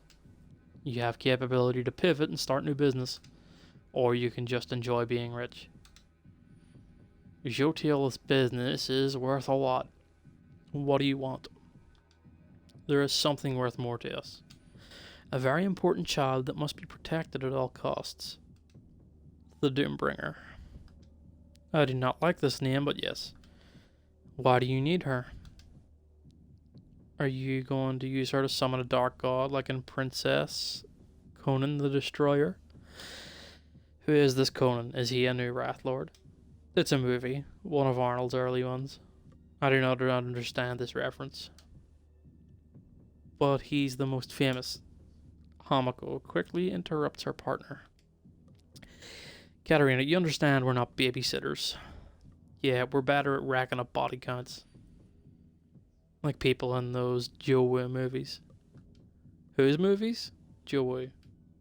Speaker 1: You have capability to pivot and start new business, or you can just enjoy being rich. Joe Teola's business is worth a lot. What do you want? There is something worth more to us. A very important child that must be protected at all costs. The Doombringer. I do not like this name, but yes. Why do you need her? Are you going to use her to summon a dark god like in Princess Conan the Destroyer? Who is this Conan? Is he a new Wrath Lord? It's a movie, one of Arnold's early ones. I do not understand this reference. But he's the most famous. Hamako quickly interrupts her partner. Katarina, you understand we're not babysitters. Yeah, we're better at racking up body counts. Like people in those Joe Woo movies. Whose movies? Joe Woo.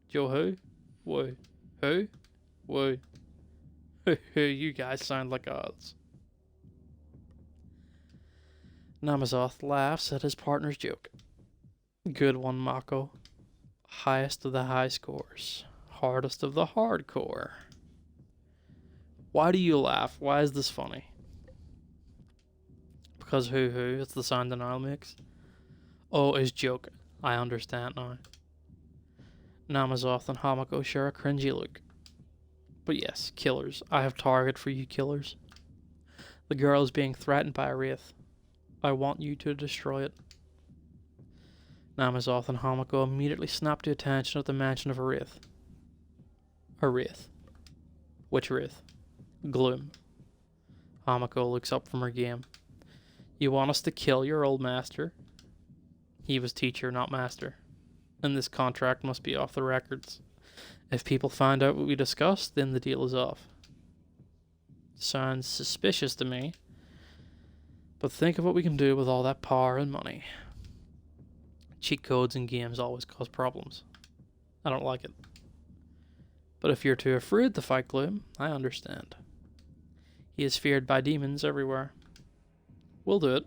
Speaker 1: Joe who? Woo. Who? Woo. You guys sound like odds. Namazoth laughs at his partner's joke. Good one, Mako. Highest of the high scores. Hardest of the hardcore. Why do you laugh? Why is this funny? Because hoo-hoo, it's the sound denial mix. Oh, it's joke. I understand now. Namazoth and Hamako share a cringy look. But yes, killers. I have target for you killers. The girl is being threatened by a wraith. I want you to destroy it. Namazoth and Hamako immediately snap to attention at the mention of a wraith. A wraith. Which wraith? Gloom. Hamako looks up from her game. You want us to kill your old master? He was teacher, not master. And this contract must be off the records. If people find out what we discussed, then the deal is off. Sounds suspicious to me. But think of what we can do with all that power and money. Cheat codes in games always cause problems. I don't like it. But if you're too afraid to fight Gloom, I understand. He is feared by demons everywhere. We'll do it.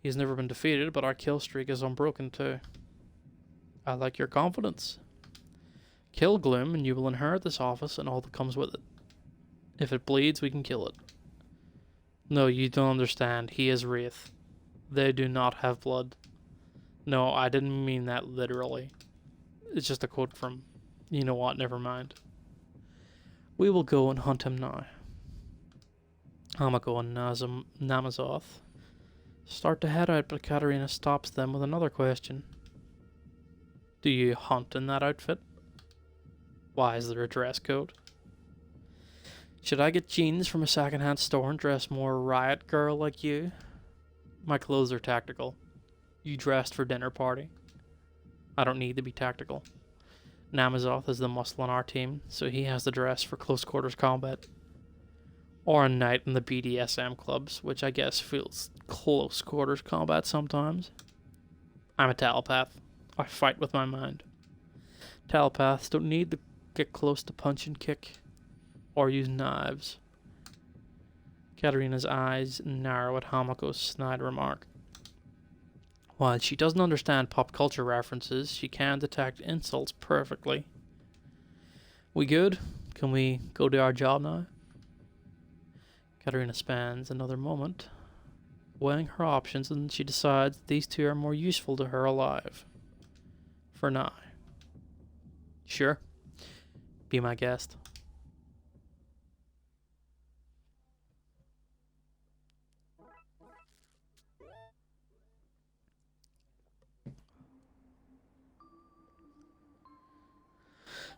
Speaker 1: He's never been defeated, but our kill streak is unbroken too. I like your confidence. Kill Gloom and you will inherit this office and all that comes with it. If it bleeds, we can kill it. No, you don't understand. He is Wraith. They do not have blood. No, I didn't mean that literally. It's just a quote from... You know what, never mind. We will go and hunt him now. Hamako and Namazoth start to head out, but Katarina stops them with another question. Do you hunt in that outfit? Why is there a dress code? Should I get jeans from a secondhand store and dress more riot girl like you? My clothes are tactical. You dressed for dinner party. I don't need to be tactical. Namazoth is the muscle on our team, so he has the dress for close quarters combat. Or a night in the BDSM clubs, which I guess feels close quarters combat sometimes. I'm a telepath. I fight with my mind. Telepaths don't need to get close to punch and kick, or use knives. Katarina's eyes narrow at Hamako's snide remark. While she doesn't understand pop culture references, she can detect insults perfectly. We good? Can we go do our job now? Katarina spends another moment weighing her options, and she decides these two are more useful to her alive. For now. Sure. Be my guest.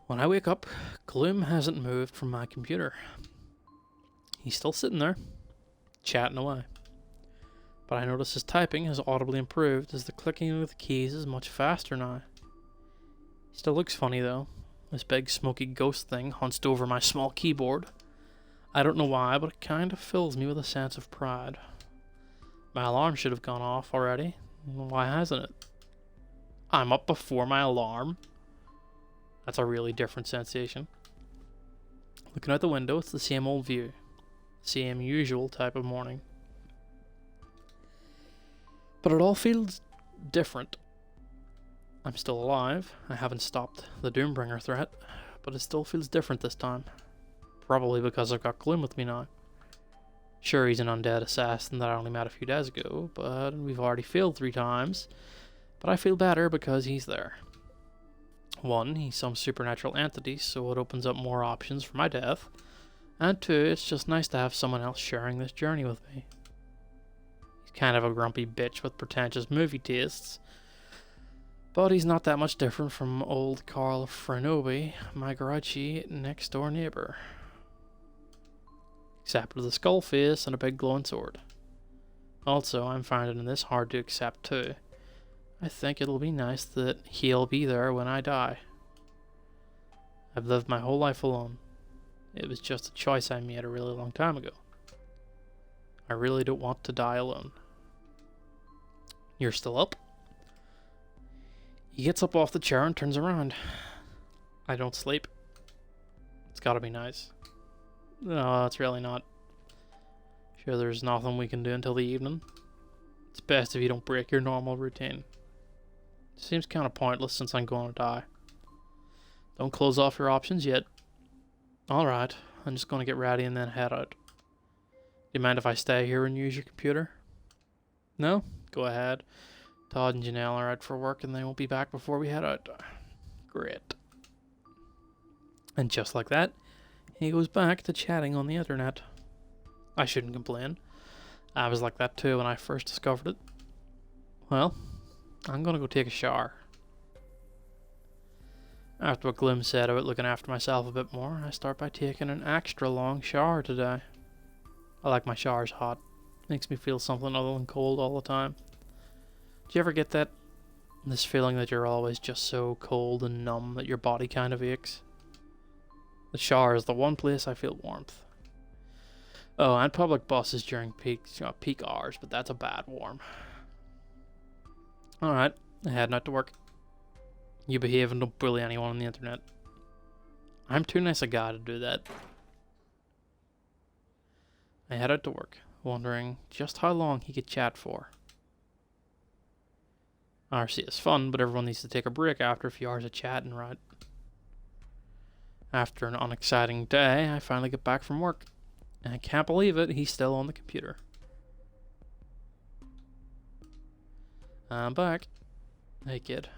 Speaker 1: When I wake up, Gloom hasn't moved from my computer. He's still sitting there, chatting away. But I notice his typing has audibly improved as the clicking of the keys is much faster now. He still looks funny though. This big smoky ghost thing hunched over my small keyboard. I don't know why, but it kind of fills me with a sense of pride. My alarm should have gone off already. Why hasn't it? I'm up before my alarm? That's a really different sensation. Looking out the window, it's the same old view. Same usual type of morning. But it all feels different. I'm still alive. I haven't stopped the Doombringer threat, but it still feels different this time. Probably because I've got Gloom with me now. Sure, he's an undead assassin that I only met a few days ago, but we've already failed 3 times. But I feel better because he's there. 1, he's some supernatural entity, so it opens up more options for my death. And 2, it's just nice to have someone else sharing this journey with me. He's kind of a grumpy bitch with pretentious movie tastes. But he's not that much different from old Carl Frenobi, my grouchy next door neighbor. Except with a skull face and a big glowing sword. Also, I'm finding this hard to accept too. I think it'll be nice that he'll be there when I die. I've lived my whole life alone. It was just a choice I made a really long time ago. I really don't want to die alone. You're still up? He gets up off the chair and turns around. I don't sleep. It's gotta be nice. No, it's really not. Sure, there's nothing we can do until the evening. It's best if you don't break your normal routine. Seems kind of pointless since I'm going to die. Don't close off your options yet. Alright, I'm just going to get ready and then head out. Do you mind if I stay here and use your computer? No? Go ahead. Todd and Janelle are out for work and they won't be back before we head out. Great. And just like that, he goes back to chatting on the internet. I shouldn't complain. I was like that too when I first discovered it. Well, I'm gonna go take a shower. After what Gloom said about looking after myself a bit more, I start by taking an extra long shower today. I like my showers hot. Makes me feel something other than cold all the time. Do you ever get that? This feeling that you're always just so cold and numb that your body kind of aches? The shower is the one place I feel warmth. Oh, and public buses during peak hours, but that's a bad warm. Alright, heading out to work. You behave and don't bully anyone on the internet. I'm too nice a guy to do that. I head out to work, wondering just how long he could chat for. RC is fun, but everyone needs to take a break after a few hours of chatting, right? After an unexciting day, I finally get back from work. And I can't believe it, he's still on the computer. I'm back. Hey kid.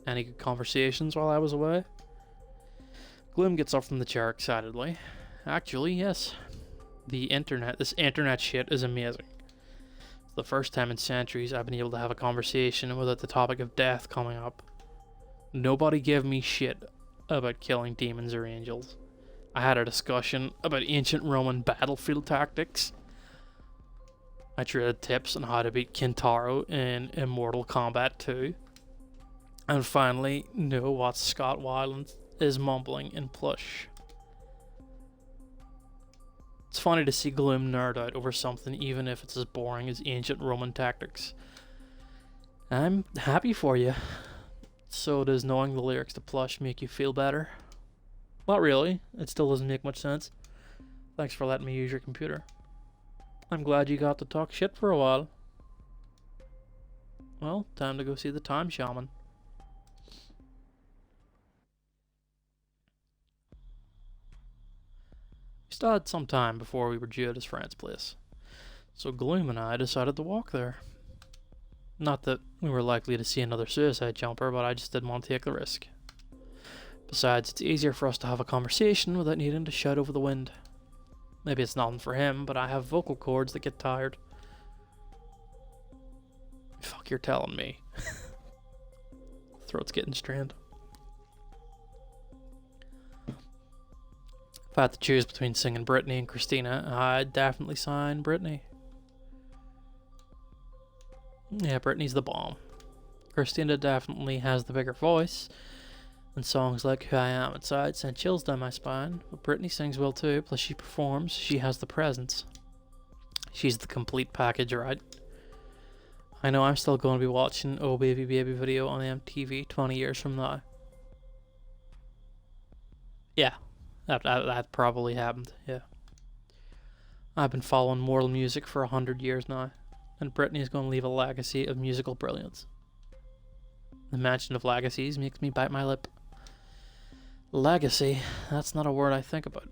Speaker 1: Any good conversations while I was away? Gloom gets up from the chair excitedly. Actually, yes. This internet shit is amazing. It's the first time in centuries I've been able to have a conversation without the topic of death coming up. Nobody gave me shit about killing demons or angels. I had a discussion about ancient Roman battlefield tactics. I traded tips on how to beat Kintaro in Immortal Kombat 2. And finally, know what Scott Weiland is mumbling in plush. It's funny to see Gloom nerd out over something even if it's as boring as ancient Roman tactics. I'm happy for you. So does knowing the lyrics to plush make you feel better? Not really. It still doesn't make much sense. Thanks for letting me use your computer. I'm glad you got to talk shit for a while. Well, time to go see the Time Shaman. We still had some time before we were due at his friend's place, so Gloom and I decided to walk there. Not that we were likely to see another suicide jumper, but I just didn't want to take the risk. Besides, it's easier for us to have a conversation without needing to shout over the wind. Maybe it's nothing for him, but I have vocal cords that get tired. Fuck, you're telling me. Throat's getting strained. If I had to choose between singing Britney and Christina, I'd definitely sign Britney. Yeah, Britney's the bomb. Christina definitely has the bigger voice, and songs like Who I Am Inside send chills down my spine, but Britney sings well too, plus she performs, she has the presence. She's the complete package, right? I know I'm still going to be watching Oh Baby Baby video on MTV 20 years from now. Yeah, that probably happened, yeah. I've been following mortal music for 100 years now, and Britney is going to leave a legacy of musical brilliance. The mention of legacies makes me bite my lip. Legacy, that's not a word I think about.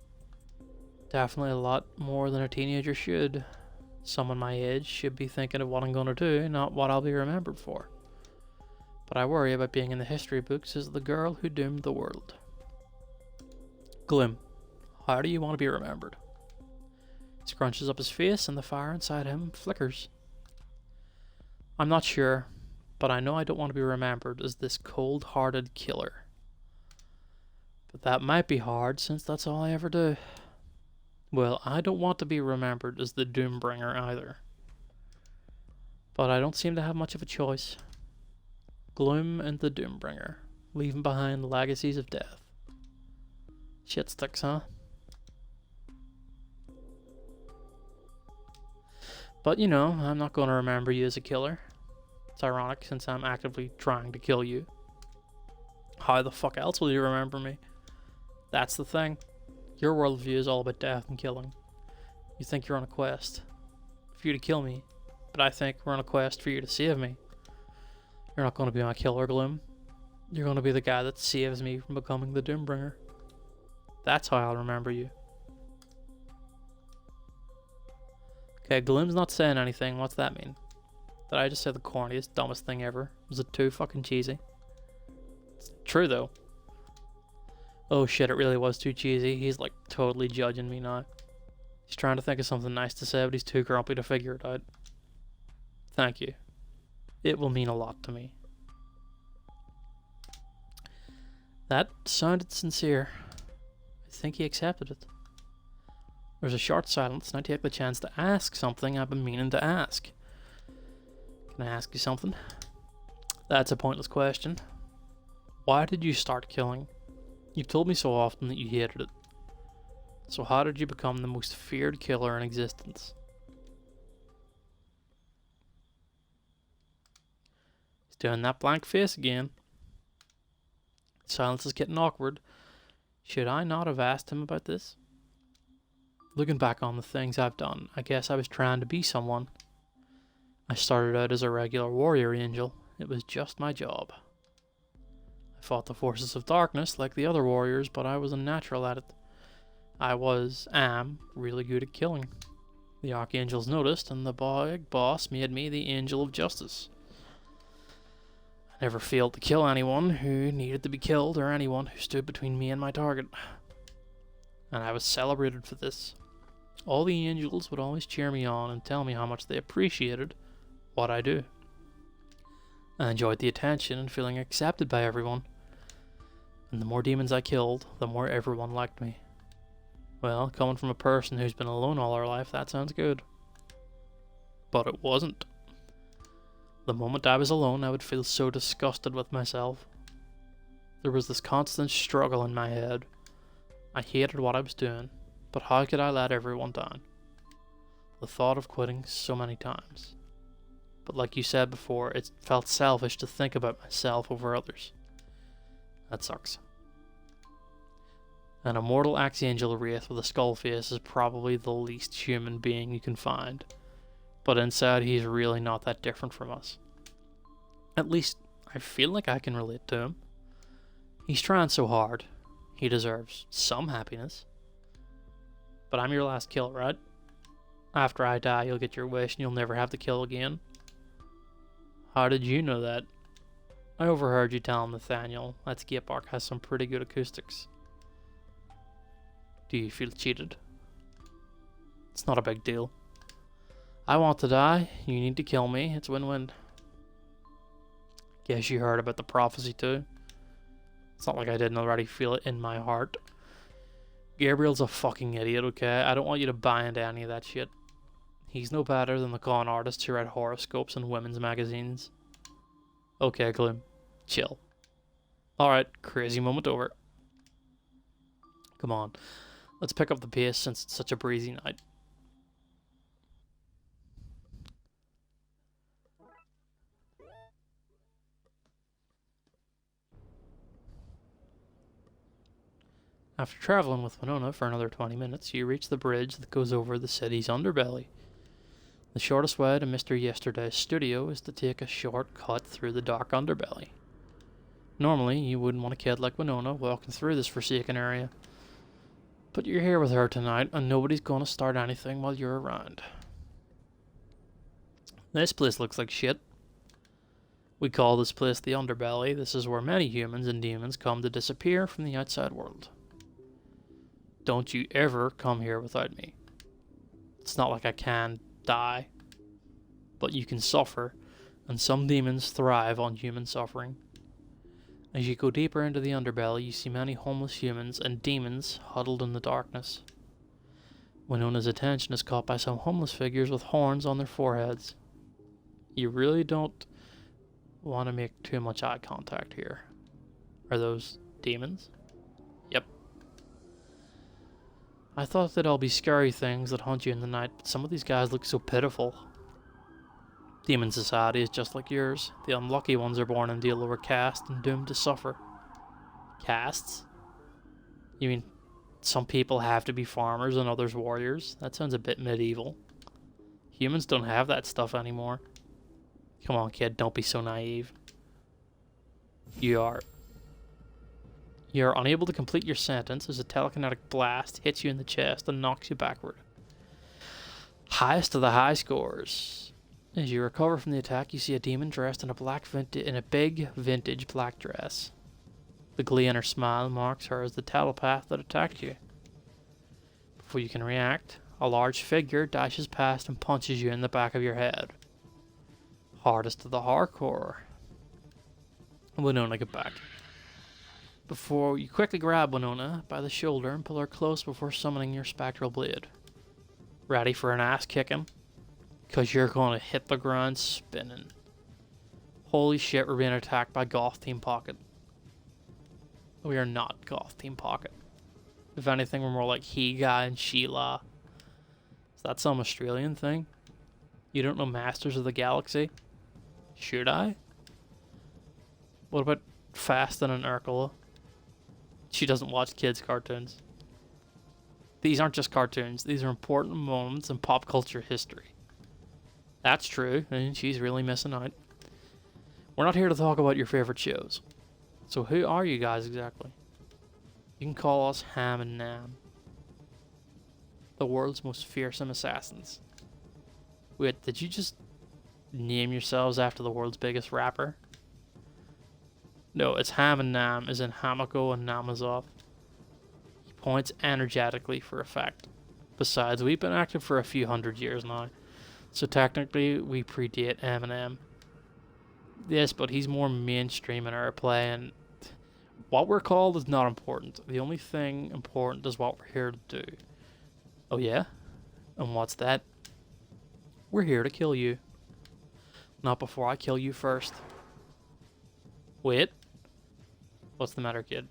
Speaker 1: Definitely a lot more than a teenager should. Someone my age should be thinking of what I'm going to do, not what I'll be remembered for. But I worry about being in the history books as the girl who doomed the world. Gloom, how do you want to be remembered? He scrunches up his face and the fire inside him flickers. I'm not sure, but I know I don't want to be remembered as this cold-hearted killer. But that might be hard since that's all I ever do. Well, I don't want to be remembered as the Doombringer either. But I don't seem to have much of a choice. Gloom and the Doombringer, leaving behind legacies of death. Shit sticks, huh? But you know, I'm not going to remember you as a killer. It's ironic since I'm actively trying to kill you. How the fuck else will you remember me? That's the thing. Your worldview is all about death and killing. You think you're on a quest for you to kill me, but I think we're on a quest for you to save me. You're not going to be my killer, Gloom. You're going to be the guy that saves me from becoming the Doombringer. That's how I'll remember you. Okay, Gloom's not saying anything. What's that mean? Did I just say the corniest, dumbest thing ever? Was it too fucking cheesy? It's true though. Oh shit, it really was too cheesy. He's like totally judging me now. He's trying to think of something nice to say, but he's too grumpy to figure it out. Thank you. It will mean a lot to me. That sounded sincere. I think he accepted it. There's a short silence, and I take the chance to ask something I've been meaning to ask. Can I ask you something? That's a pointless question. Why did you start killing? You've told me so often that you hated it. So how did you become the most feared killer in existence? He's doing that blank face again. Silence is getting awkward. Should I not have asked him about this? Looking back on the things I've done, I guess I was trying to be someone. I started out as a regular warrior angel. It was just my job. I fought the forces of darkness like the other warriors, but I was a natural at it. I am, really good at killing. The archangels noticed, and the big boss made me the angel of justice. I never failed to kill anyone who needed to be killed or anyone who stood between me and my target. And I was celebrated for this. All the angels would always cheer me on and tell me how much they appreciated what I do. I enjoyed the attention and feeling accepted by everyone. And the more demons I killed, the more everyone liked me. Well, coming from a person who's been alone all her life, that sounds good. But it wasn't. The moment I was alone, I would feel so disgusted with myself. There was this constant struggle in my head. I hated what I was doing, but how could I let everyone down? The thought of quitting so many times. But like you said before, it felt selfish to think about myself over others. That sucks. An immortal axe-angel wraith with a skull face is probably the least human being you can find. But inside, he's really not that different from us. At least, I feel like I can relate to him. He's trying so hard. He deserves some happiness. But I'm your last kill, right? After I die, you'll get your wish and you'll never have to kill again. How did you know that? I overheard you tell Nathaniel that skate park has some pretty good acoustics. Do you feel cheated? It's not a big deal. I want to die, you need to kill me, it's win-win. Guess you heard about the prophecy too. It's not like I didn't already feel it in my heart. Gabriel's a fucking idiot, okay? I don't want you to buy into any of that shit. He's no better than the con artists who write horoscopes in women's magazines. Okay, Gloom. Chill. Alright, crazy moment over. Come on. Let's pick up the pace since it's such a breezy night. After traveling with Winona for another 20 minutes, you reach the bridge that goes over the city's underbelly. The shortest way to Mr. Yesterday's studio is to take a short cut through the dark underbelly. Normally, you wouldn't want a kid like Winona walking through this forsaken area. But you're here with her tonight, and nobody's gonna start anything while you're around. This place looks like shit. We call this place the underbelly. This is where many humans and demons come to disappear from the outside world. Don't you ever come here without me. It's not like I can die, but you can suffer, and some demons thrive on human suffering. As you go deeper into the underbelly, you see many homeless humans and demons huddled in the darkness. Winona's attention is caught by some homeless figures with horns on their foreheads. You really don't want to make too much eye contact here. Are those demons? Yep. I thought they'd all be scary things that haunt you in the night, but some of these guys look so pitiful. Demon society is just like yours. The unlucky ones are born in the lower caste and doomed to suffer. Castes? You mean some people have to be farmers and others warriors? That sounds a bit medieval. Humans don't have that stuff anymore. Come on, kid, don't be so naive. You're unable to complete your sentence as a telekinetic blast hits you in the chest and knocks you backward. Highest of the high scores. As you recover from the attack, you see a demon dressed in a big vintage black dress. The glee in her smile marks her as the telepath that attacked you. Before you can react, a large figure dashes past and punches you in the back of your head. Hardest of the hardcore. Winona, get back. Before you quickly grab Winona by the shoulder and pull her close before summoning your spectral blade. Ready for an ass kicking? Because you're going to hit the ground spinning. Holy shit, we're being attacked by Goth Team Pocket. We are not Goth Team Pocket. If anything, we're more like Higa and Sheila. Is that some Australian thing? You don't know Masters of the Galaxy? Should I? What about Fasten and Urkel? She doesn't watch kids' cartoons. These aren't just cartoons. These are important moments in pop culture history. That's true, and she's really missing out. We're not here to talk about your favorite shows. So who are you guys exactly? You can call us Ham and Nam. The world's most fearsome assassins. Wait, did you just name yourselves after the world's biggest rapper? No, it's Ham and Nam, as in Hamako and Namazov. He points energetically for effect. Besides, we've been active for a few hundred years now. So technically, we predate Eminem. Yes, but he's more mainstream in our play, and what we're called is not important. The only thing important is what we're here to do. Oh yeah? And what's that? We're here to kill you. Not before I kill you first. Wait. What's the matter, kid?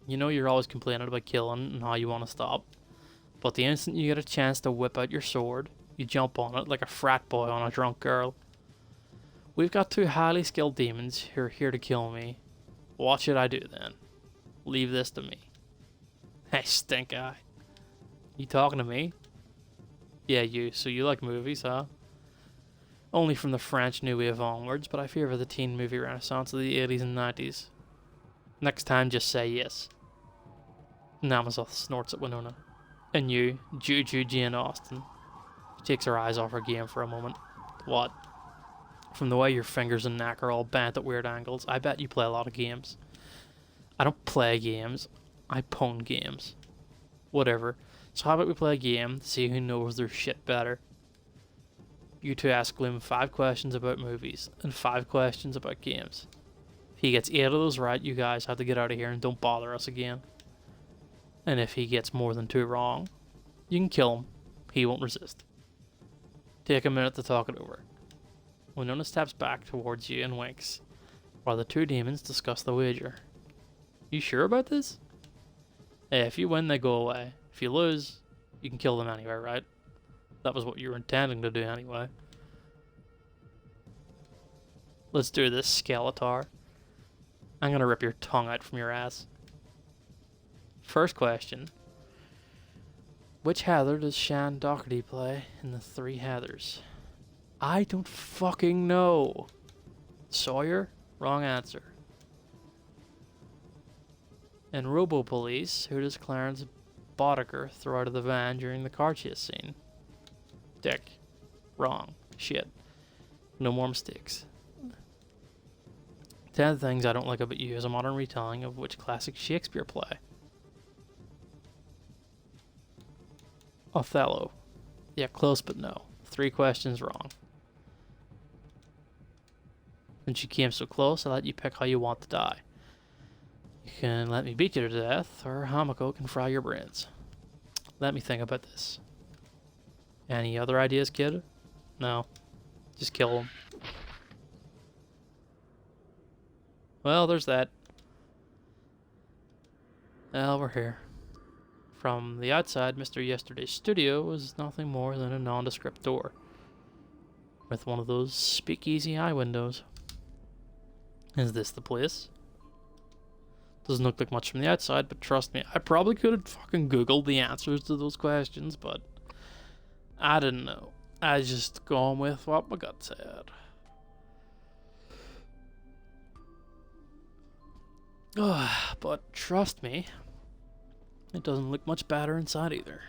Speaker 1: You know you're always complaining about killing and how you want to stop. But the instant you get a chance to whip out your sword, you jump on it like a frat boy on a drunk girl. We've got two highly skilled demons who are here to kill me. What should I do then? Leave this to me. Hey, stink eye. You talking to me? Yeah, you. So you like movies, huh? Only from the French New Wave onwards, but I fear for the teen movie renaissance of the 80s and 90s. Next time, just say yes. Namazoth snorts at Winona. And you, Juju Jane Austen. She takes her eyes off her game for a moment. What? From the way your fingers and neck are all bent at weird angles, I bet you play a lot of games. I don't play games, I pwn games. Whatever. So how about we play a game to see who knows their shit better? You two ask Gloom 5 questions about movies, and 5 questions about games. If he gets 8 of those right, you guys have to get out of here and don't bother us again. And if he gets more than 2 wrong, you can kill him. He won't resist. Take a minute to talk it over. Winona steps back towards you and winks, while the 2 demons discuss the wager. You sure about this? Hey, if you win, they go away. If you lose, you can kill them anyway, right? That was what you were intending to do anyway. Let's do this, Skeletor. I'm gonna rip your tongue out from your ass. First question. Which Heather does Shan Doherty play in the 3 Heathers? I don't fucking know. Sawyer? Wrong answer. In Robo Police, who does Clarence Boddicker throw out of the van during the car chase scene? Dick. Wrong. Shit. No more mistakes. 10 things I don't like about you is a modern retelling of which classic Shakespeare play? Othello. Yeah, close but no. 3 questions wrong. Since you came so close, I'll let you pick how you want to die. You can let me beat you to death, or Hamako can fry your brains. Let me think about this. Any other ideas, kid? No. Just kill him. Well, there's that. Well, we're here. From the outside, Mr. Yesterday's studio was nothing more than a nondescript door, with one of those speakeasy eye windows. Is this the place? Doesn't look like much from the outside, but trust me, I probably could have fucking Googled the answers to those questions, but I didn't know. I just gone with what my gut said. But trust me, it doesn't look much better inside either.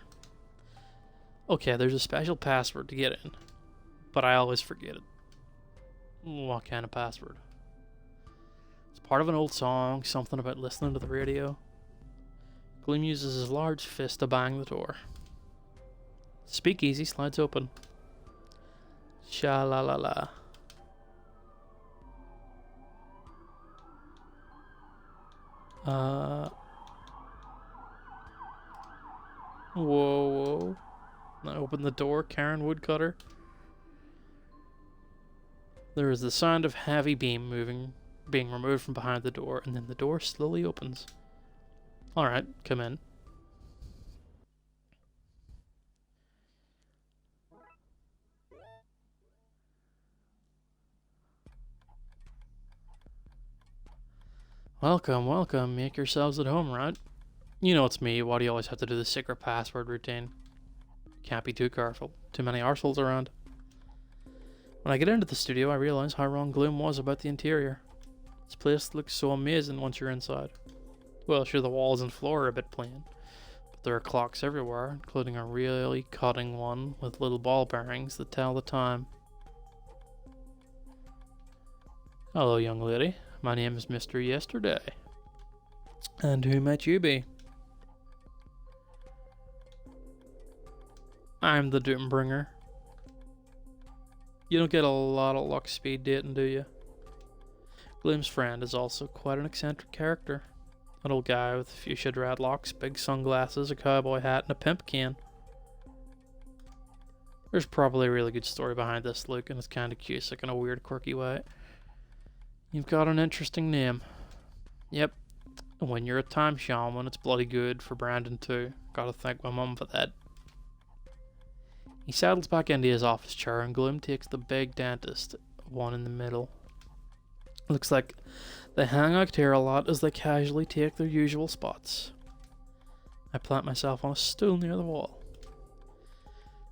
Speaker 1: Okay, there's a special password to get in, but I always forget it. What kind of password? It's part of an old song, something about listening to the radio. Gloom uses his large fist to bang the door. Speakeasy slides open. Sha-la-la-la. Whoa. I open the door, Karen Woodcutter. There is the sound of heavy beam being removed from behind the door, and then the door slowly opens. Alright, come in. Welcome. Make yourselves at home, right? You know it's me. Why do you always have to do the secret password routine? Can't be too careful. Too many arseholes around. When I get into the studio, I realize how wrong Gloom was about the interior. This place looks so amazing once you're inside. Well, sure, the walls and floor are a bit plain, but there are clocks everywhere, including a really cutting one with little ball bearings that tell the time. Hello, young lady. My name is Mr. Yesterday. And who might you be? I'm the Doombringer. You don't get a lot of luck speed dating, do you? Gloom's friend is also quite an eccentric character. An old guy with fuchsia dreadlocks, big sunglasses, a cowboy hat, and a pimp can. There's probably a really good story behind this, Luke, and it's kind of cute, like in a weird, quirky way. You've got an interesting name. Yep. And when you're a time shaman, it's bloody good for Brandon too. Gotta thank my mum for that. He settles back into his office chair and Gloom takes the big dentist, one in the middle. Looks like they hang out here a lot as they casually take their usual spots. I plant myself on a stool near the wall.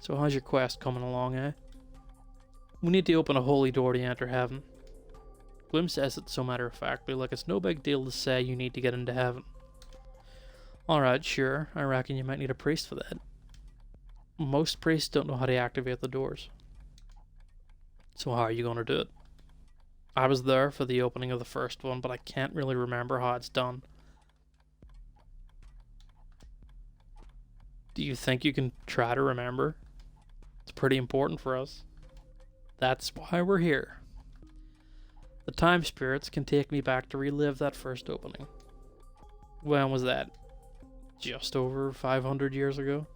Speaker 1: So how's your quest coming along, eh? We need to open a holy door to enter heaven. Gloom says it so matter-of-factly, like it's no big deal to say you need to get into heaven. Alright, sure, I reckon you might need a priest for that. Most priests don't know how to activate the doors. So how are you going to do it? I was there for the opening of the first one, but I can't really remember how it's done. Do you think you can try to remember? It's pretty important for us. That's why we're here. The time spirits can take me back to relive that first opening. When was that? Just over 500 years ago?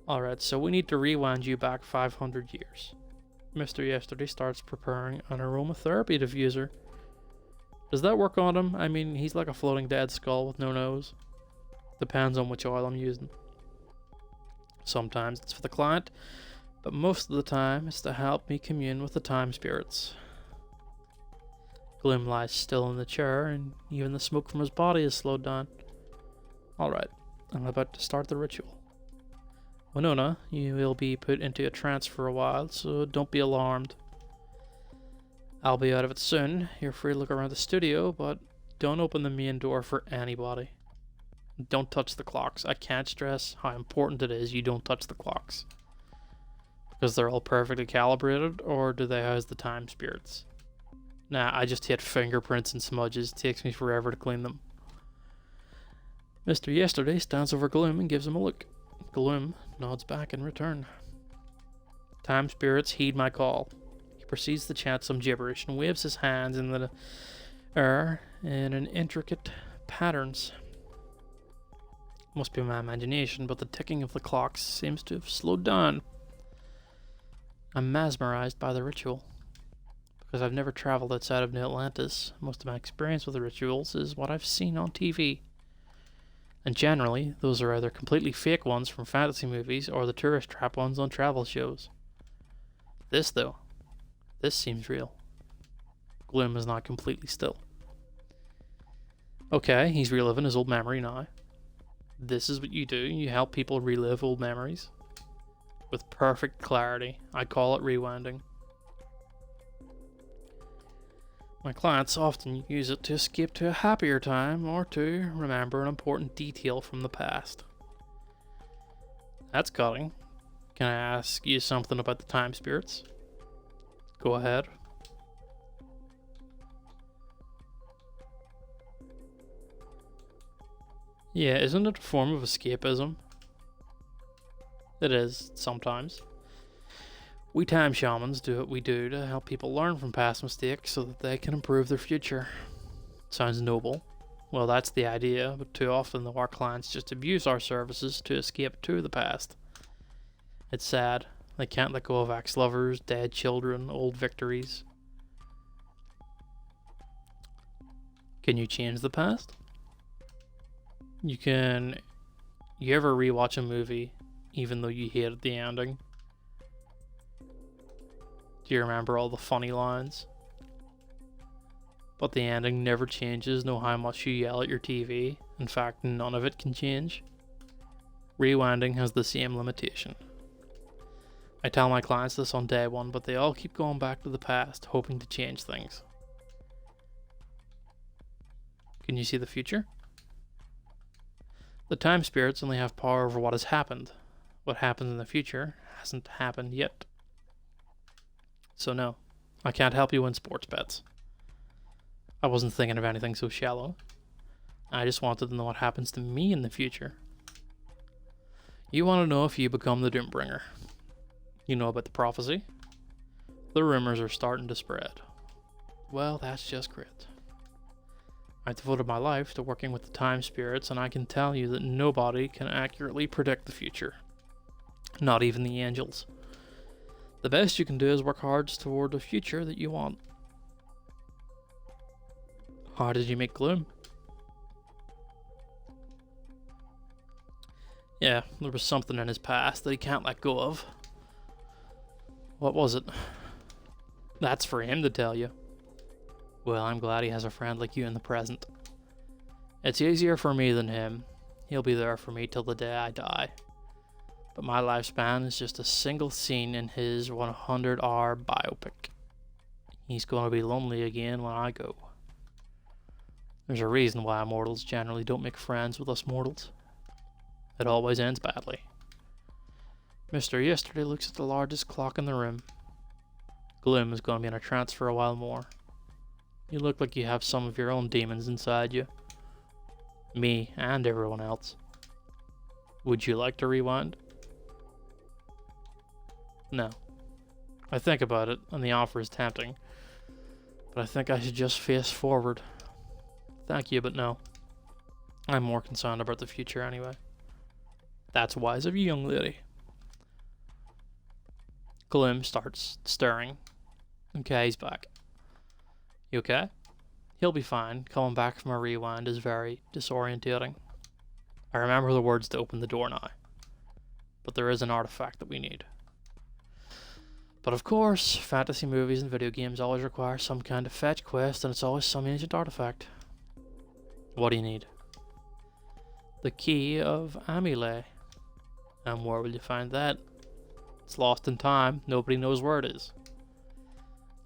Speaker 1: Alright, so we need to rewind you back 500 years. Mr. Yesterday starts preparing an aromatherapy diffuser. Does that work on him? I mean, he's like a floating dead skull with no nose. Depends on which oil I'm using. Sometimes it's for the client, but most of the time it's to help me commune with the time spirits. Gloom lies still in the chair, and even the smoke from his body is slowed down. Alright, I'm about to start the ritual. Winona, you will be put into a trance for a while, so don't be alarmed. I'll be out of it soon. You're free to look around the studio, but don't open the main door for anybody. Don't touch the clocks. I can't stress how important it is you don't touch the clocks. Because they're all perfectly calibrated, or do they house the time spirits? Nah, I just hit fingerprints and smudges. It takes me forever to clean them. Mr. Yesterday stands over Gloom and gives him a look. Gloom nods back in return. Time spirits heed my call. He proceeds to chant some gibberish and waves his hands in the air in an intricate patterns. Must be my imagination, but the ticking of the clocks seems to have slowed down. I'm mesmerized by the ritual. Because I've never traveled outside of New Atlantis, most of my experience with the rituals is what I've seen on TV. And generally, those are either completely fake ones from fantasy movies or the tourist trap ones on travel shows. This, though, this seems real. Gloom is not completely still. Okay, he's reliving his old memory now. This is what you do. You help people relive old memories. With perfect clarity. I call it rewinding. My clients often use it to escape to a happier time or to remember an important detail from the past. That's cutting. Can I ask you something about the time spirits? Go ahead. Yeah, isn't it a form of escapism? It is, sometimes. We time shamans do what we do to help people learn from past mistakes so that they can improve their future. Sounds noble. Well, that's the idea, but too often though our clients just abuse our services to escape to the past. It's sad. They can't let go of ex-lovers, dead children, old victories. Can you change the past? You can... You ever rewatch a movie even though you hated the ending? Do you remember all the funny lines? But the ending never changes, no how much you yell at your TV. In fact, none of it can change. Rewinding has the same limitation. I tell my clients this on day one, but they all keep going back to the past, hoping to change things. Can you see the future? The time spirits only have power over what has happened. What happens in the future hasn't happened yet. So no, I can't help you win sports bets. I wasn't thinking of anything so shallow. I just wanted to know what happens to me in the future. You want to know if you become the Doombringer. You know about the prophecy? The rumors are starting to spread. Well, that's just great. I've devoted my life to working with the time spirits, and I can tell you that nobody can accurately predict the future. Not even the angels. The best you can do is work hard toward the future that you want. How did you make Gloom? Yeah, there was something in his past that he can't let go of. What was it? That's for him to tell you. Well, I'm glad he has a friend like you in the present. It's easier for me than him. He'll be there for me till the day I die. But my lifespan is just a single scene in his 100-hour biopic. He's going to be lonely again when I go. There's a reason why immortals generally don't make friends with us mortals. It always ends badly. Mr. Yesterday looks at the largest clock in the room. Gloom is going to be in a trance for a while more. You look like you have some of your own demons inside you. Me and everyone else. Would you like to rewind? No. I think about it, and the offer is tempting. But I think I should just face forward. Thank you, but no. I'm more concerned about the future anyway. That's wise of you, young lady. Gloom starts stirring. Okay, he's back. You okay? He'll be fine. Coming back from a rewind is very disorientating. I remember the words to open the door now. But there is an artifact that we need. But of course, fantasy movies and video games always require some kind of fetch quest, and it's always some ancient artifact. What do you need? The key of Amile. And where will you find that? It's lost in time. Nobody knows where it is.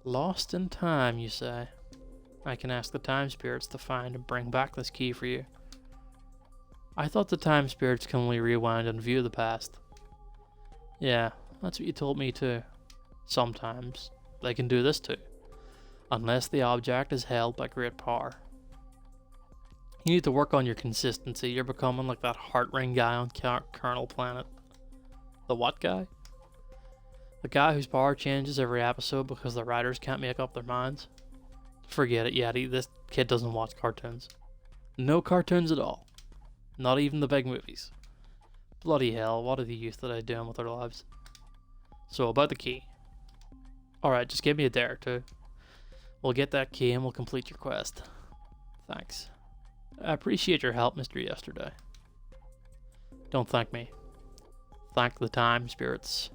Speaker 1: Lost in time, you say? I can ask the time spirits to find and bring back this key for you. I thought the time spirits can only rewind and view the past. Yeah, that's what you told me too. Sometimes they can do this too, unless the object is held by great power. You need to work on your consistency. You're becoming like that heart ring guy on Colonel Planet. The what guy? The guy whose power changes every episode because the writers can't make up their minds? Forget it, Yeti. This kid doesn't watch cartoons. No cartoons at all. Not even the big movies. Bloody hell, what are the youth today doing with their lives? So, about the key. Alright, just give me a day or two. We'll get that key and we'll complete your quest. Thanks. I appreciate your help, Mr. Yesterday. Don't thank me. Thank the time spirits.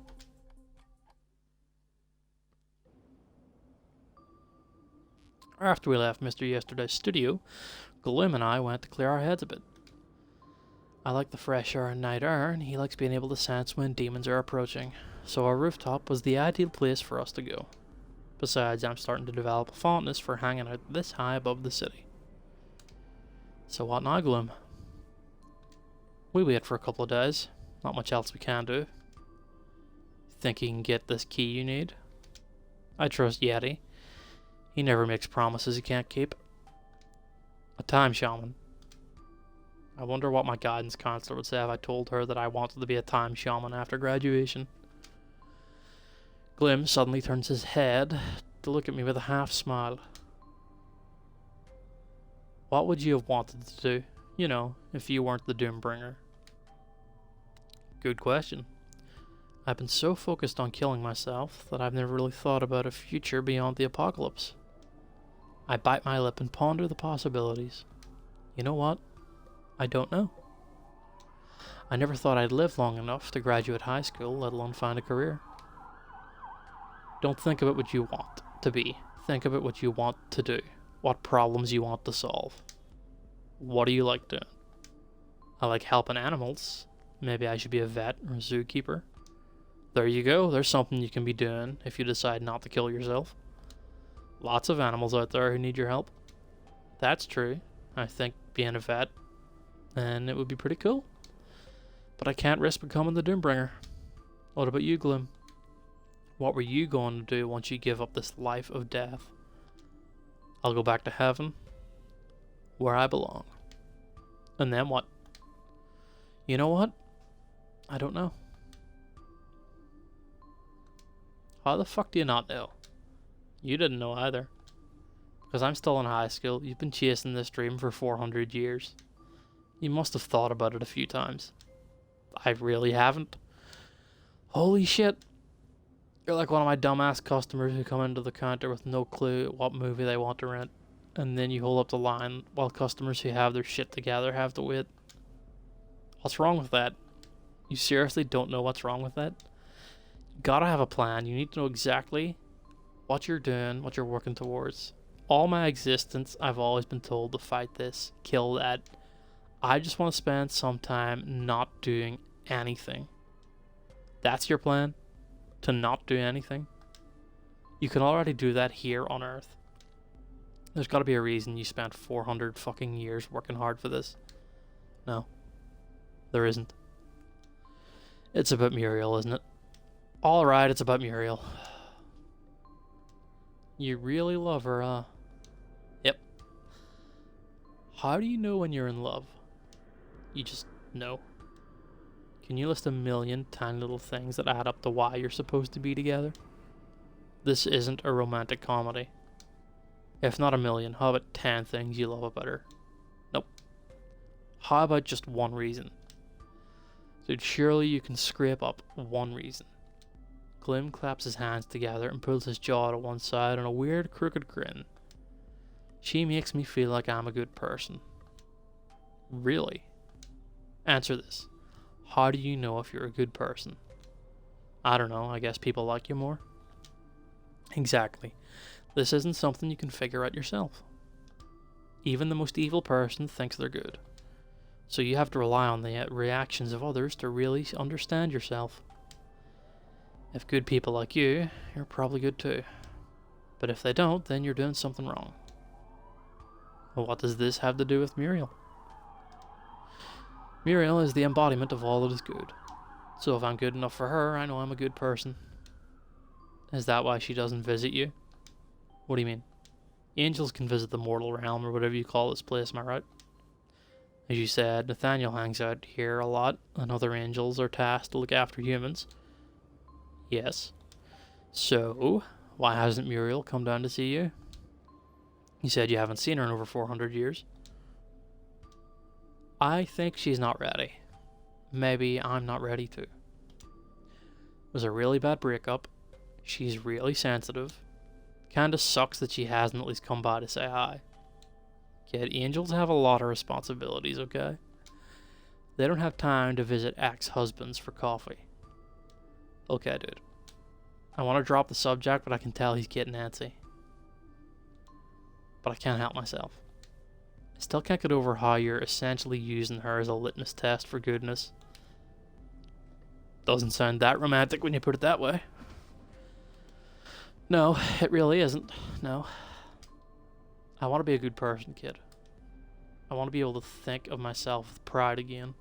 Speaker 1: After we left Mr. Yesterday's studio, Gloom and I went to clear our heads a bit. I like the fresh air and night air, and he likes being able to sense when demons are approaching, so our rooftop was the ideal place for us to go. Besides, I'm starting to develop a fondness for hanging out this high above the city. So what now, Gloom? We wait for a couple of days. Not much else we can do. Think you can get this key you need? I trust Yeti. He never makes promises he can't keep. A time shaman. I wonder what my guidance counselor would say if I told her that I wanted to be a time shaman after graduation. Gloom suddenly turns his head to look at me with a half smile. What would you have wanted to do, you know, if you weren't the Doombringer? Good question. I've been so focused on killing myself that I've never really thought about a future beyond the apocalypse. I bite my lip and ponder the possibilities. You know what? I don't know. I never thought I'd live long enough to graduate high school, let alone find a career. Don't think about what you want to be. Think about what you want to do. What problems you want to solve. What do you like doing? I like helping animals. Maybe I should be a vet or a zookeeper. There you go. There's something you can be doing if you decide not to kill yourself. Lots of animals out there who need your help. That's true. I think being a vet, and it would be pretty cool. But I can't risk becoming the Doombringer. What about you, Gloom? What were you going to do once you give up this life of death? I'll go back to heaven, where I belong. And then what? You know what? I don't know. How the fuck do you not know? You didn't know either. Because I'm still in high school. You've been chasing this dream for 400 years. You must have thought about it a few times. I really haven't. Holy shit! You're like one of my dumbass customers who come into the counter with no clue what movie they want to rent, and then you hold up the line while customers who have their shit together have to wait. What's wrong with that? You seriously don't know what's wrong with that? You gotta have a plan. You need to know exactly what you're doing, what you're working towards. All my existence, I've always been told to fight this, kill that. I just want to spend some time not doing anything. That's your plan? To not do anything? You can already do that here on Earth. There's gotta be a reason you spent 400 fucking years working hard for this. No. There isn't. It's about Muriel, isn't it? Alright, it's about Muriel. You really love her, huh? Yep. How do you know when you're in love? You just know. Can you list a million tiny little things that add up to why you're supposed to be together? This isn't a romantic comedy. If not a million, how about 10 things you love about her? Nope. How about just one reason? Dude, surely you can scrape up one reason. Gloom claps his hands together and pulls his jaw to one side in a weird crooked grin. She makes me feel like I'm a good person. Really? Answer this. How do you know if you're a good person? I don't know, I guess people like you more. Exactly. This isn't something you can figure out yourself. Even the most evil person thinks they're good. So you have to rely on the reactions of others to really understand yourself. If good people like you, you're probably good too. But if they don't, then you're doing something wrong. Well, what does this have to do with Muriel? Muriel is the embodiment of all that is good. So if I'm good enough for her, I know I'm a good person. Is that why she doesn't visit you? What do you mean? Angels can visit the mortal realm or whatever you call this place, am I right? As you said, Nathaniel hangs out here a lot, and other angels are tasked to look after humans. Yes. So, why hasn't Muriel come down to see you? You said you haven't seen her in over 400 years. I think she's not ready. Maybe I'm not ready too. It was a really bad breakup. She's really sensitive. Kinda sucks that she hasn't at least come by to say hi. Kid, angels have a lot of responsibilities, okay? They don't have time to visit ex-husbands for coffee. Okay, dude. I want to drop the subject, but I can tell he's getting antsy. But I can't help myself. I still can't get over how you're essentially using her as a litmus test for goodness. Doesn't sound that romantic when you put it that way. No, it really isn't. No. I want to be a good person, kid. I want to be able to think of myself with pride again.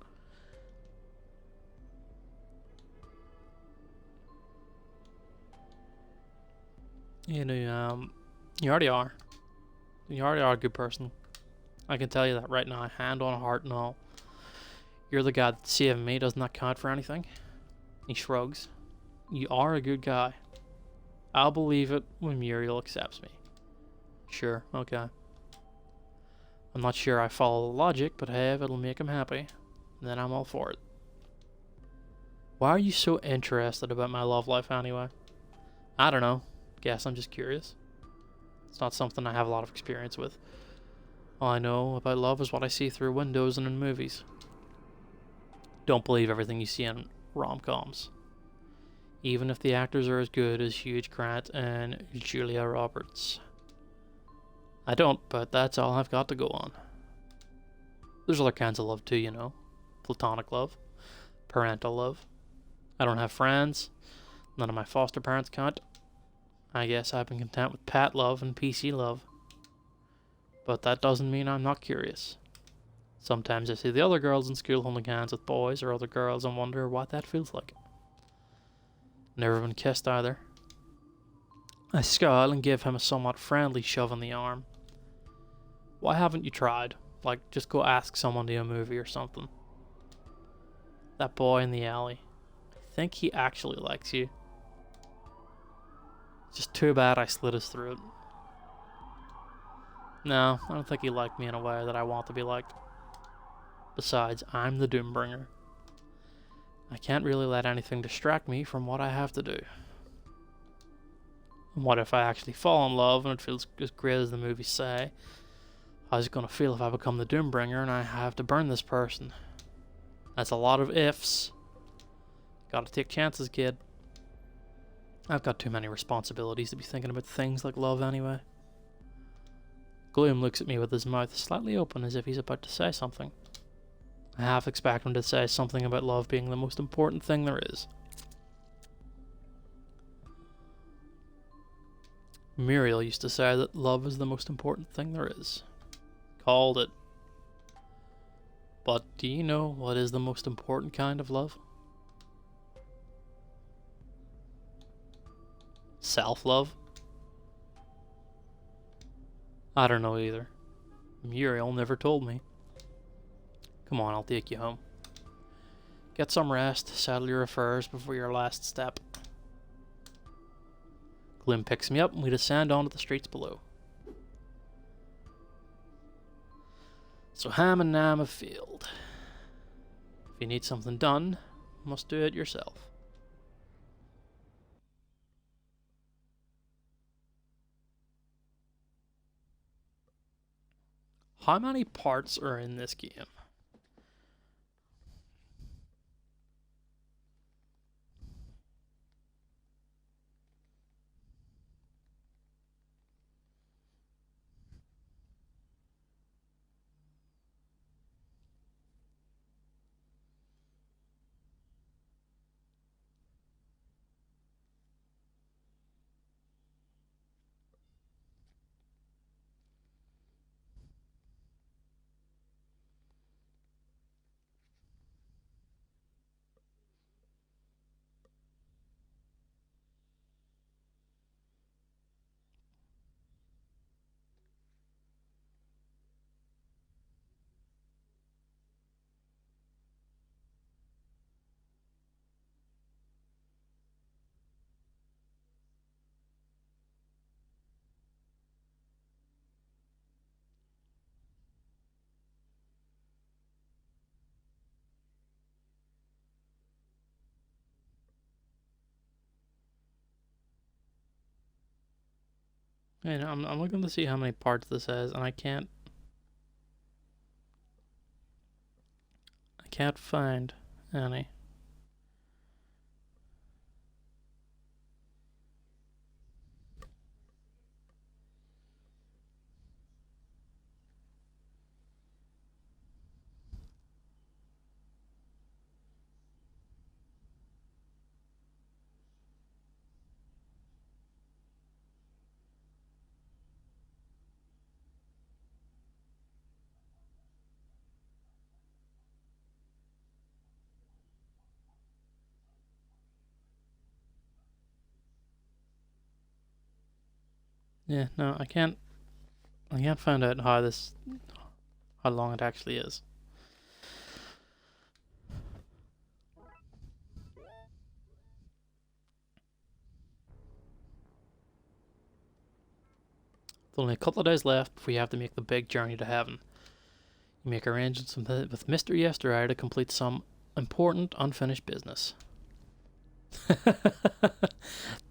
Speaker 1: You know, you already are. You already are a good person. I can tell you that right now, hand on heart and all. You're the guy that saved me, doesn't that count for anything? He shrugs. You are a good guy. I'll believe it when Muriel accepts me. Sure, okay. I'm not sure I follow the logic, but hey, if it'll make him happy, then I'm all for it. Why are you so interested about my love life anyway? I don't know. Guess I'm just curious. It's not something I have a lot of experience with. All I know about love is what I see through windows and in movies. Don't believe everything you see in rom-coms. Even if the actors are as good as Hugh Grant and Julia Roberts. I don't, but that's all I've got to go on. There's other kinds of love too, you know. Platonic love. Parental love. I don't have friends. None of my foster parents count. I guess I've been content with pat love and PC love. But that doesn't mean I'm not curious. Sometimes I see the other girls in school holding hands with boys or other girls and wonder what that feels like. Never been kissed either. I scowl and give him a somewhat friendly shove in the arm. Why haven't you tried? Like, just go ask someone to a movie or something. That boy in the alley. I think he actually likes you. Just too bad I slit his throat. No, I don't think he liked me in a way that I want to be liked. Besides, I'm the Doombringer. I can't really let anything distract me from what I have to do. And what if I actually fall in love and it feels as great as the movies say? How's it gonna feel if I become the Doombringer and I have to burn this person? That's a lot of ifs. Gotta take chances, kid. I've got too many responsibilities to be thinking about things like love anyway. Gloom looks at me with his mouth slightly open as if he's about to say something. I half expect him to say something about love being the most important thing there is. Muriel used to say that love is the most important thing there is. Called it. But do you know what is the most important kind of love? Self-love? I don't know either. Muriel never told me. Come on, I'll take you home. Get some rest, settle your affairs before your last step. Gloom picks me up and we descend onto the streets below. So Ham and Nam have failed. If you need something done, you must do it yourself. How many parts are in this game? And I'm looking to see how many parts this has, and I can't find any. Yeah, no, I can't find out how long it actually is. With only a couple of days left before you have to make the big journey to heaven. You make arrangements with Mr. Yesterday to complete some important unfinished business.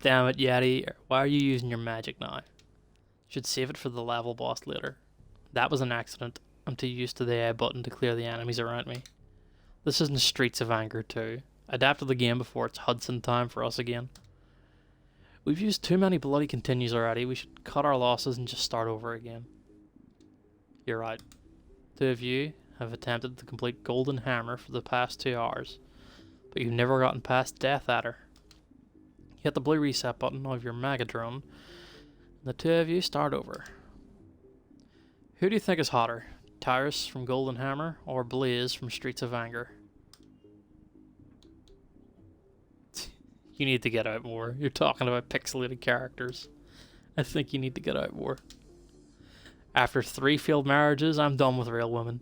Speaker 1: Damn it, Yeti. Why are you using your magic now? Should save it for the level boss later. That was an accident. I'm too used to the A button to clear the enemies around me. This isn't Streets of Anger 2. Adapted the game before it's Hudson time for us again. We've used too many bloody continues already. We should cut our losses and just start over again. You're right. Two of you have attempted to complete Golden Hammer for the past 2 hours, but you've never gotten past Death Adder. Hit the blue reset button of your Megadrone, and the two of you start over. Who do you think is hotter? Tyrus from Golden Hammer or Blaze from Streets of Anger? You need to get out more. You're talking about pixelated characters. I think you need to get out more. After 3 failed marriages, I'm done with real women.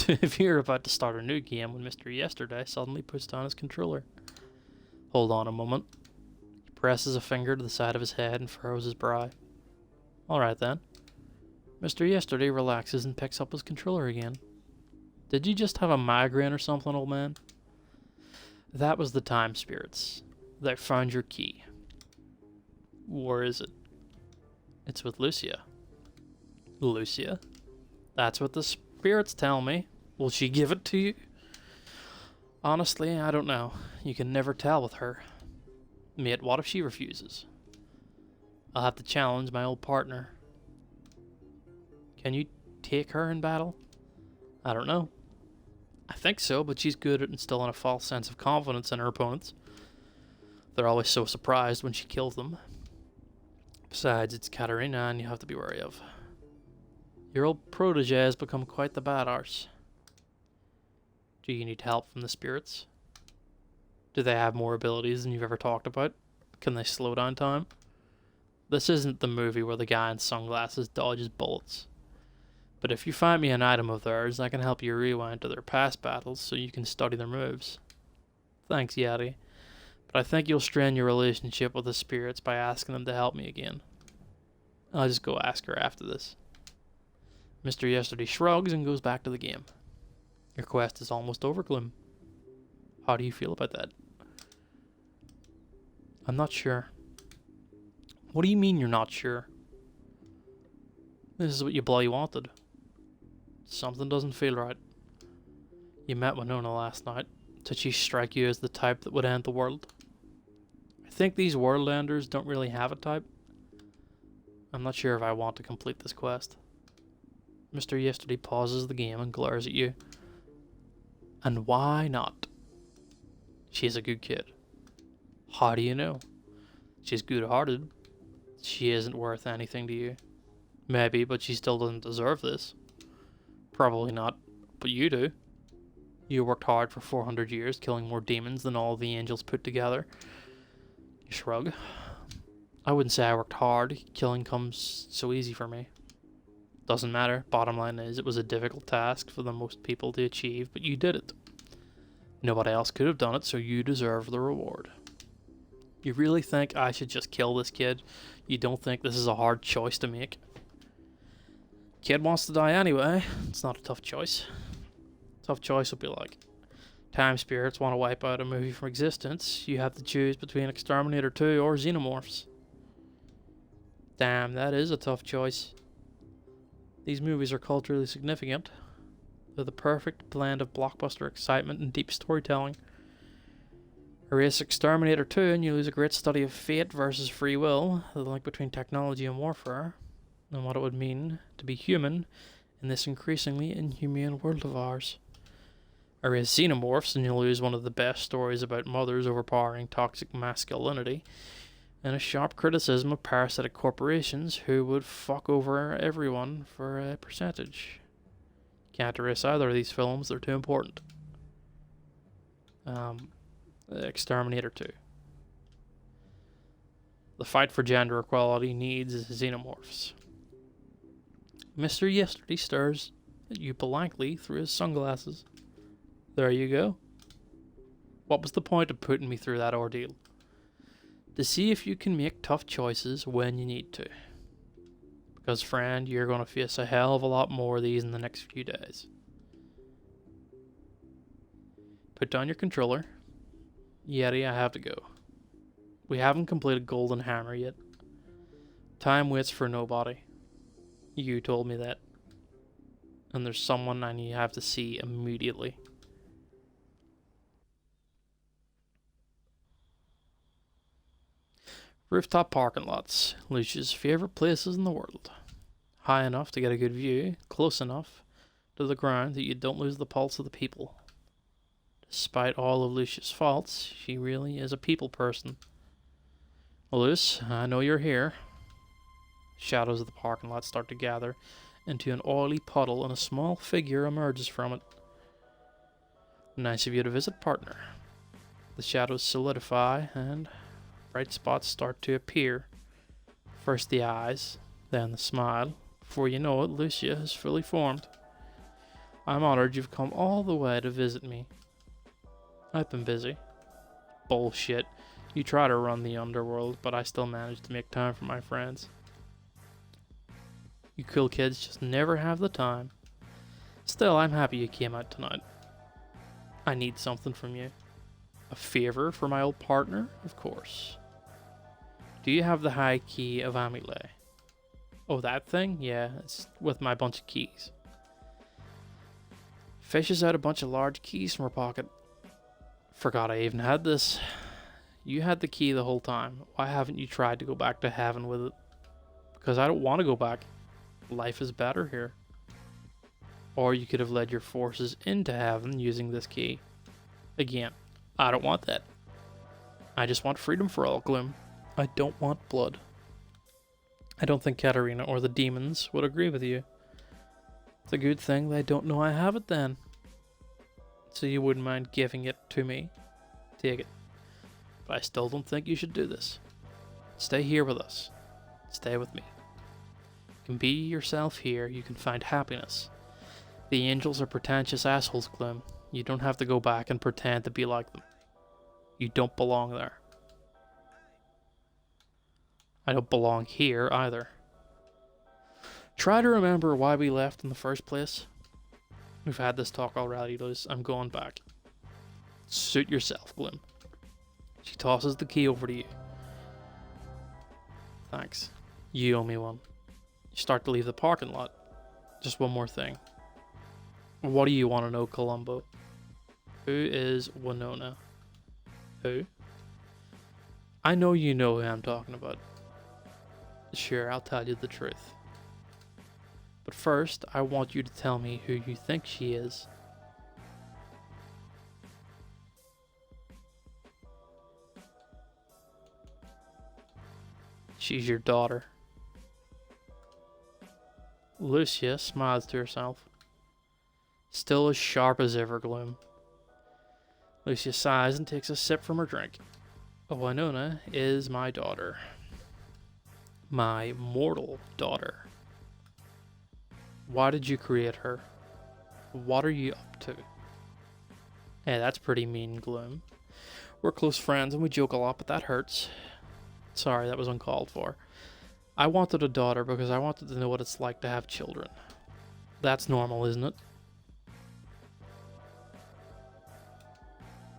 Speaker 1: If you're about to start a new game when Mr. Yesterday suddenly puts down his controller. Hold on a moment. He presses a finger to the side of his head and furrows his brow. Alright then. Mr. Yesterday relaxes and picks up his controller again. Did you just have a migraine or something, old man? That was the time spirits. They found your key. Where is it? It's with Lucia. Lucia? That's what the spirits tell me. Will she give it to you? Honestly, I don't know. You can never tell with her. Yet what if she refuses? I'll have to challenge my old partner. Can you take her in battle? I don't know. I think so, but she's good at instilling a false sense of confidence in her opponents. They're always so surprised when she kills them. Besides, it's Katarina and you have to be wary of. Your old protege has become quite the bad arse. Do you need help from the spirits? Do they have more abilities than you've ever talked about? Can they slow down time? This isn't the movie where the guy in sunglasses dodges bullets. But if you find me an item of theirs, I can help you rewind to their past battles so you can study their moves. Thanks, Yeti. But I think you'll strain your relationship with the spirits by asking them to help me again. I'll just go ask her after this. Mr. Yesterday shrugs and goes back to the game. Your quest is almost over, Gloom. How do you feel about that? I'm not sure. What do you mean you're not sure? This is what you bloody wanted. Something doesn't feel right. You met Winona last night. Did she strike you as the type that would end the world? I think these worldlanders don't really have a type. I'm not sure if I want to complete this quest. Mr. Yesterday pauses the game and glares at you. And why not? She's a good kid. How do you know? She's good-hearted. She isn't worth anything to you. Maybe, but she still doesn't deserve this. Probably not, but you do. You worked hard for 400 years, killing more demons than all the angels put together. You shrug. I wouldn't say I worked hard. Killing comes so easy for me. Doesn't matter. Bottom line is, it was a difficult task for the most people to achieve, but you did it. Nobody else could have done it, so you deserve the reward. You really think I should just kill this kid? You don't think this is a hard choice to make? Kid wants to die anyway. It's not a tough choice. Tough choice would be like, time spirits want to wipe out a movie from existence. You have to choose between Exterminator 2 or Xenomorphs. Damn, that is a tough choice. These movies are culturally significant. They're the perfect blend of blockbuster excitement and deep storytelling. Erase Exterminator 2 and you lose a great study of fate versus free will, the link between technology and warfare, and what it would mean to be human in this increasingly inhumane world of ours. Erase Xenomorphs and you'll lose one of the best stories about mothers overpowering toxic masculinity, and a sharp criticism of parasitic corporations who would fuck over everyone for a percentage. Can't erase either of these films, they're too important. Exterminator 2. The fight for gender equality needs xenomorphs. Mr. Yesterday stares at you blankly through his sunglasses. There you go. What was the point of putting me through that ordeal? To see if you can make tough choices when you need to. Because, friend, you're going to face a hell of a lot more of these in the next few days. Put down your controller. Yeti, I have to go. We haven't completed Golden Hammer yet. Time waits for nobody. You told me that. And there's someone I have to see immediately. Rooftop parking lots. Lucia's favorite places in the world. High enough to get a good view, close enough to the ground that you don't lose the pulse of the people. Despite all of Lucia's faults, she really is a people person. Luce, I know you're here. Shadows of the parking lot start to gather into an oily puddle and a small figure emerges from it. Nice of you to visit, partner. The shadows solidify and bright spots start to appear. First the eyes, then the smile. Before you know it, Lucia has fully formed. I'm honored you've come all the way to visit me. I've been busy. Bullshit. You try to run the underworld, but I still manage to make time for my friends. You cool kids just never have the time. Still, I'm happy you came out tonight. I need something from you. A favor for my old partner? Of course. Do you have the high key of Amile? Oh, that thing? Yeah, it's with my bunch of keys. Fishes out a bunch of large keys from her pocket. Forgot I even had this. You had the key the whole time. Why haven't you tried to go back to heaven with it? Because I don't want to go back. Life is better here. Or you could have led your forces into heaven using this key. Again, I don't want that. I just want freedom for all, Gloom. I don't want blood. I don't think Katarina or the demons would agree with you. It's a good thing they don't know I have it then. So you wouldn't mind giving it to me? Take it. But I still don't think you should do this. Stay here with us. Stay with me. You can be yourself here. You can find happiness. The angels are pretentious assholes, Gloom. You don't have to go back and pretend to be like them. You don't belong there. I don't belong here either. Try to remember why we left in the first place. We've had this talk already, Liz. I'm going back. Suit yourself, Gloom. She tosses the key over to you. Thanks. You owe me one. You start to leave the parking lot. Just one more thing. What do you want to know, Columbo? Who is Winona? Who? I know you know who I'm talking about. Sure, I'll tell you the truth. But first, I want you to tell me who you think she is. She's your daughter. Lucia smiles to herself. Still as sharp as ever, Gloom. Lucia sighs and takes a sip from her drink. Winona is my daughter. My mortal daughter. Why did you create her? What are you up to? Hey, that's pretty mean, Gloom. We're close friends and we joke a lot, but that hurts. Sorry, that was uncalled for. I wanted a daughter because I wanted to know what it's like to have children. That's normal, isn't it?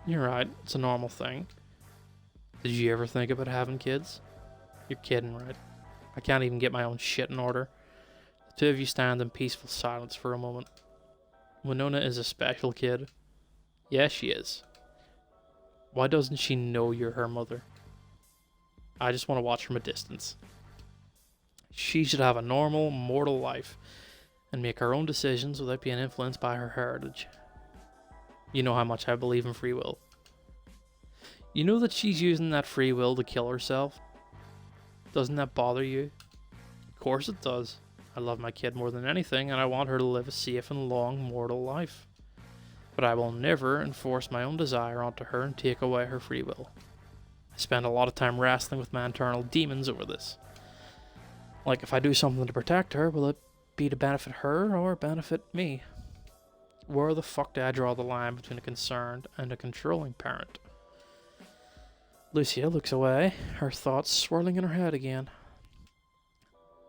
Speaker 1: You're right, it's a normal thing. Did you ever think about having kids? You're kidding, right? I can't even get my own shit in order. The two of you stand in peaceful silence for a moment. Winona is a special kid. Yes, she is. Why doesn't she know you're her mother? I just want to watch from a distance. She should have a normal, mortal life and make her own decisions without being influenced by her heritage. You know how much I believe in free will. You know that she's using that free will to kill herself? Doesn't that bother you? Of course it does. I love my kid more than anything, and I want her to live a safe and long mortal life. But I will never enforce my own desire onto her and take away her free will. I spend a lot of time wrestling with my internal demons over this. Like, if I do something to protect her, will it be to benefit her or benefit me? Where the fuck do I draw the line between a concerned and a controlling parent? Lucia looks away, her thoughts swirling in her head again.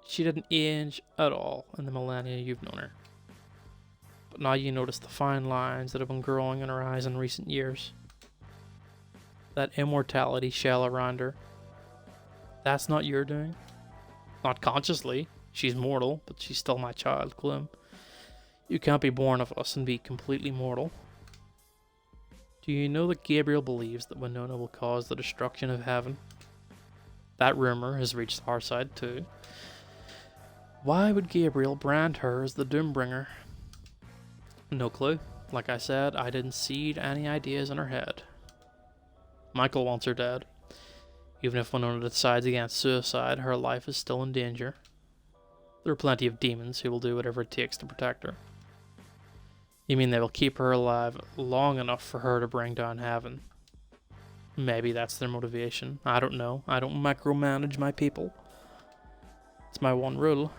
Speaker 1: She didn't age at all in the millennia you've known her. But now you notice the fine lines that have been growing in her eyes in recent years. That immortality shell around her. That's not your doing. Not consciously. She's mortal, but she's still my child, Gloom. You can't be born of us and be completely mortal. Do you know that Gabriel believes that Winona will cause the destruction of heaven? That rumor has reached our side too. Why would Gabriel brand her as the Doombringer? No clue. Like I said, I didn't seed any ideas in her head. Michael wants her dead. Even if Winona decides against suicide, her life is still in danger. There are plenty of demons who will do whatever it takes to protect her. You mean they will keep her alive long enough for her to bring down heaven? Maybe that's their motivation. I don't know. I don't micromanage my people. It's my one rule.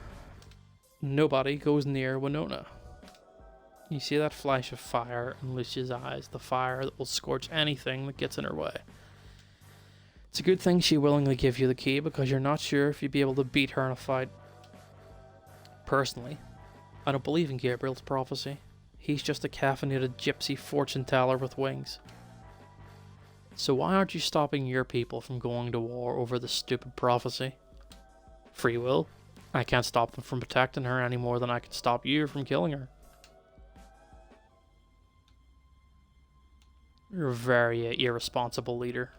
Speaker 1: Nobody goes near Winona. You see that flash of fire in Lucia's eyes, the fire that will scorch anything that gets in her way. It's a good thing she willingly gave you the key, because you're not sure if you'd be able to beat her in a fight. Personally, I don't believe in Gabriel's prophecy. He's just a caffeinated gypsy fortune teller with wings. So why aren't you stopping your people from going to war over this stupid prophecy? Free will? I can't stop them from protecting her any more than I can stop you from killing her. You're a very irresponsible leader.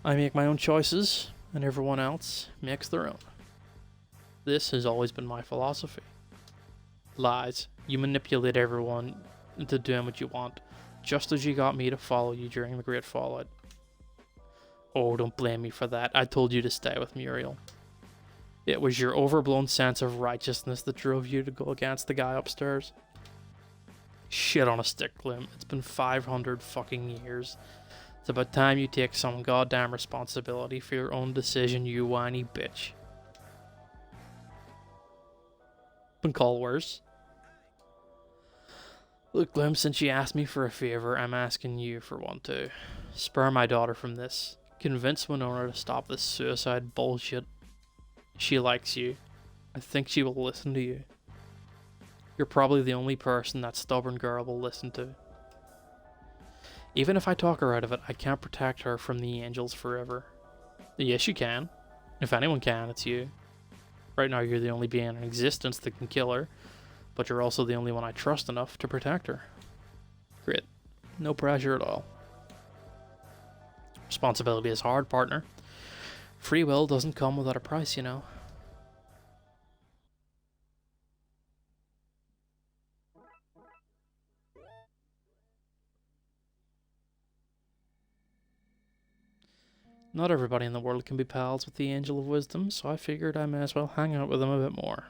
Speaker 1: I make my own choices, and everyone else makes their own. This has always been my philosophy. Lies. You manipulate everyone into doing what you want, just as you got me to follow you during the Great Fallout. Oh, don't blame me for that. I told you to stay with Muriel. It was your overblown sense of righteousness that drove you to go against the guy upstairs. Shit on a stick, Gloom. It's been 500 fucking years. It's about time you take some goddamn responsibility for your own decision, you whiny bitch. Been called worse. Look, Gloom, since you asked me for a favor, I'm asking you for one too. Spare my daughter from this. Convince Winona to stop this suicide bullshit. She likes you. I think she will listen to you. You're probably the only person that stubborn girl will listen to. Even if I talk her out of it, I can't protect her from the angels forever. Yes, you can. If anyone can, it's you. Right now, you're the only being in existence that can kill her, but you're also the only one I trust enough to protect her. Great. No pressure at all. Responsibility is hard, partner. Free will doesn't come without a price, you know. Not everybody in the world can be pals with the Angel of Wisdom, so I figured I may as well hang out with him a bit more.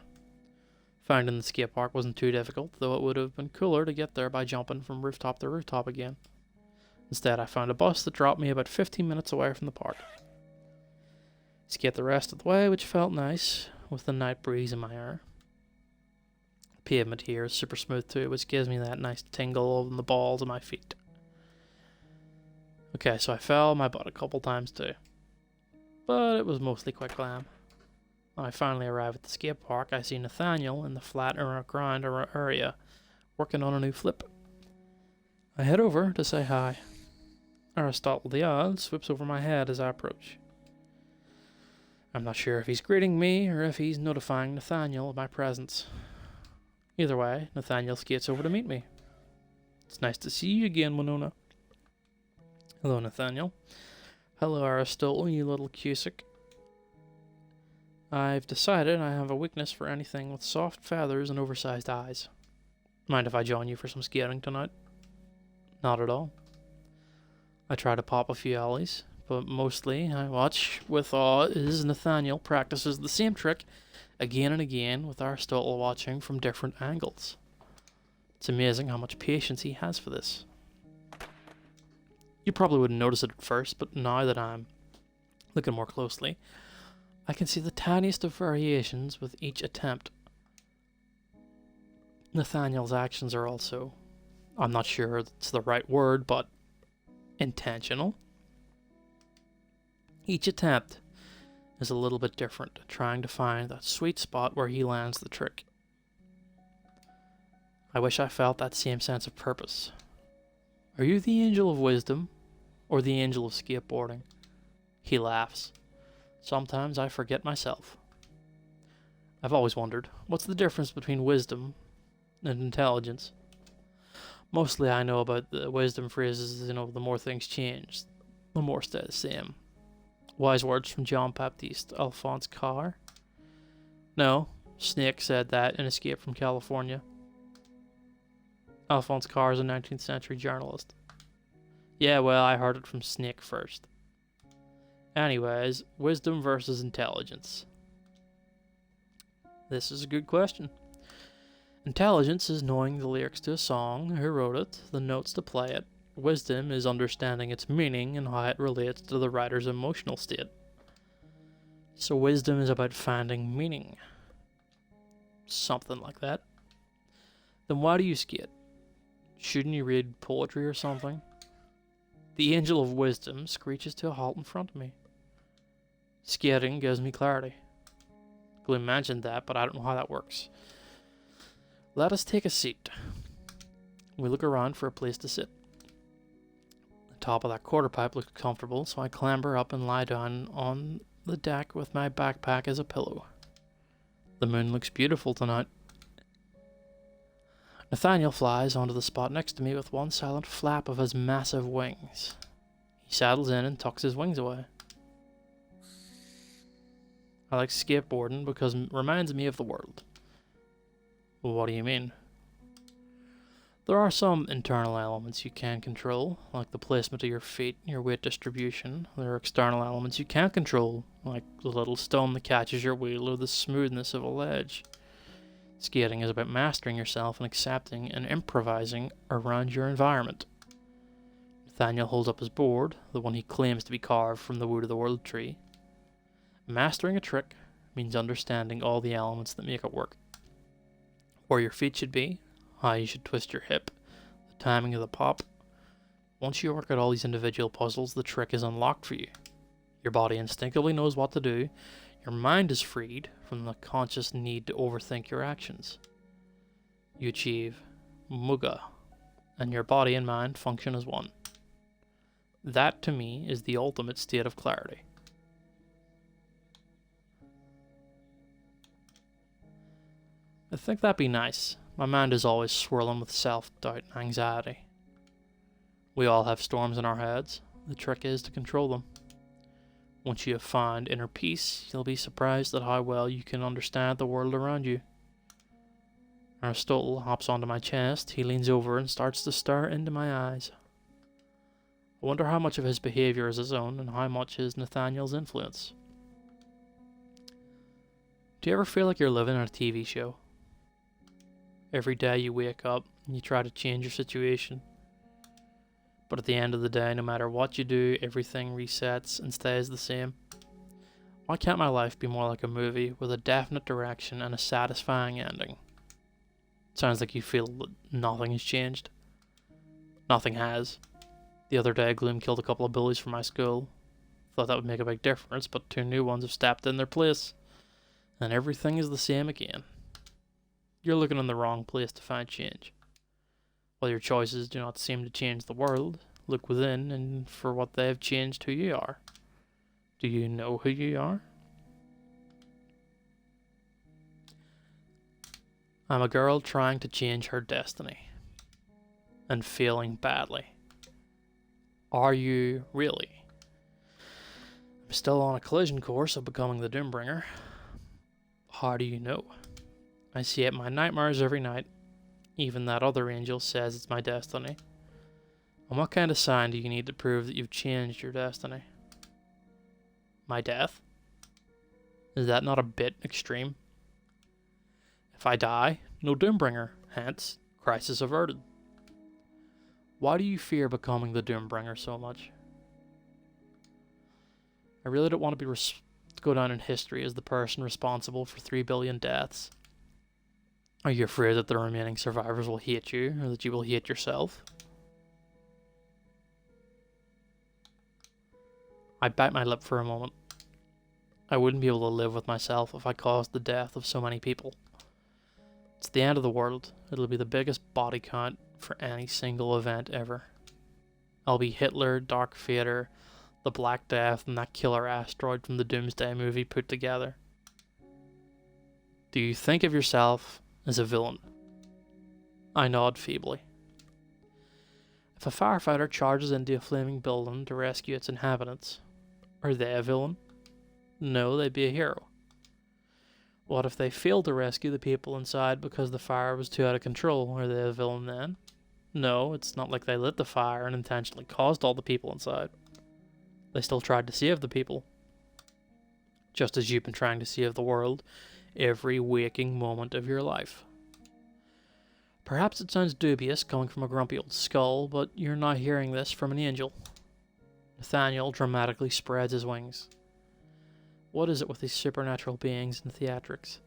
Speaker 1: Finding the skate park wasn't too difficult, though it would have been cooler to get there by jumping from rooftop to rooftop again. Instead, I found a bus that dropped me about 15 minutes away from the park. Skate the rest of the way, which felt nice, with the night breeze in my hair. The pavement here is super smooth too, which gives me that nice tingle on the balls of my feet. Okay, so I fell on my butt a couple times too, but it was mostly quite glam. When I finally arrive at the skate park, I see Nathaniel in the flat ground area, working on a new flip. I head over to say hi. Aristotle the Odd sweeps over my head as I approach. I'm not sure if he's greeting me or if he's notifying Nathaniel of my presence. Either way, Nathaniel skates over to meet me. It's nice to see you again, Winona. Hello, Nathaniel. Hello, Aristotle, you little cusick. I've decided I have a weakness for anything with soft feathers and oversized eyes. Mind if I join you for some skating tonight? Not at all. I try to pop a few ollies, but mostly I watch with awe as Nathaniel practices the same trick again and again with Aristotle watching from different angles. It's amazing how much patience he has for this. You probably wouldn't notice it at first, but now that I'm looking more closely, I can see the tiniest of variations with each attempt. Nathaniel's actions are also, I'm not sure it's the right word, but intentional. Each attempt is a little bit different, trying to find that sweet spot where he lands the trick. I wish I felt that same sense of purpose. Are you the Angel of Wisdom, or the Angel of Skateboarding? He laughs. Sometimes I forget myself. I've always wondered, what's the difference between wisdom and intelligence? Mostly I know about the wisdom phrases, the more things change, the more stay the same. Wise words from John Baptiste Alphonse Carr? No, Snake said that in Escape from California. Alphonse Carr is a 19th century journalist. Yeah, well, I heard it from Snake first. Anyways, wisdom versus intelligence. This is a good question. Intelligence is knowing the lyrics to a song, who wrote it, the notes to play it. Wisdom is understanding its meaning and how it relates to the writer's emotional state. So wisdom is about finding meaning. Something like that. Then why do you skate? Shouldn't you read poetry or something? The Angel of Wisdom screeches to a halt in front of me. Skating gives me clarity. Gloom mentioned that, but I don't know how that works. Let us take a seat. We look around for a place to sit. The top of that quarter pipe looks comfortable, so I clamber up and lie down on the deck with my backpack as a pillow. The moon looks beautiful tonight. Nathaniel flies onto the spot next to me with one silent flap of his massive wings. He saddles in and tucks his wings away. I like skateboarding because it reminds me of the world. Well, what do you mean? There are some internal elements you can control, like the placement of your feet, your weight distribution. There are external elements you can't control, like the little stone that catches your wheel or the smoothness of a ledge. Skating is about mastering yourself and accepting and improvising around your environment. Nathaniel holds up his board, the one he claims to be carved from the wood of the world tree. Mastering a trick means understanding all the elements that make it work. Where your feet should be, how you should twist your hip, the timing of the pop. Once you work out all these individual puzzles, the trick is unlocked for you. Your body instinctively knows what to do. Your mind is freed from the conscious need to overthink your actions. You achieve Muga, and your body and mind function as one. That, to me, is the ultimate state of clarity. I think that'd be nice. My mind is always swirling with self-doubt and anxiety. We all have storms in our heads. The trick is to control them. Once you have found inner peace, you'll be surprised at how well you can understand the world around you. Aristotle hops onto my chest. He leans over and starts to stare into my eyes. I wonder how much of his behavior is his own and how much is Nathaniel's influence. Do you ever feel like you're living in a TV show? Every day you wake up and you try to change your situation. But at the end of the day, no matter what you do, everything resets and stays the same. Why can't my life be more like a movie with a definite direction and a satisfying ending? Sounds like you feel that nothing has changed. Nothing has. The other day, Gloom killed a couple of bullies from my school. Thought that would make a big difference, but 2 new ones have stepped in their place. And everything is the same again. You're looking in the wrong place to find change. While your choices do not seem to change the world, look within and for what they have changed who you are. Do you know who you are? I'm a girl trying to change her destiny. And failing badly. Are you really? I'm still on a collision course of becoming the Doombringer. How do you know? I see it in my nightmares every night. Even that other angel says it's my destiny. And what kind of sign do you need to prove that you've changed your destiny? My death? Is that not a bit extreme? If I die, no Doombringer, hence, crisis averted. Why do you fear becoming the Doombringer so much? I really don't want to be to go down in history as the person responsible for 3 billion deaths. Are you afraid that the remaining survivors will hate you, or that you will hate yourself? I bite my lip for a moment. I wouldn't be able to live with myself if I caused the death of so many people. It's the end of the world. It'll be the biggest body count for any single event ever. I'll be Hitler, Dark Vader, the Black Death, and that killer asteroid from the Doomsday movie put together. Do you think of yourself as a villain? I nod feebly. If a firefighter charges into a flaming building to rescue its inhabitants, are they a villain? No, they'd be a hero. What if they failed to rescue the people inside because the fire was too out of control? Are they a villain then? No, it's not like they lit the fire and intentionally caused all the people inside. They still tried to save the people. Just as you've been trying to save the world every waking moment of your life. Perhaps it sounds dubious coming from a grumpy old skull, but you're not hearing this from an angel. Nathaniel dramatically spreads his wings. What is it with these supernatural beings and theatrics?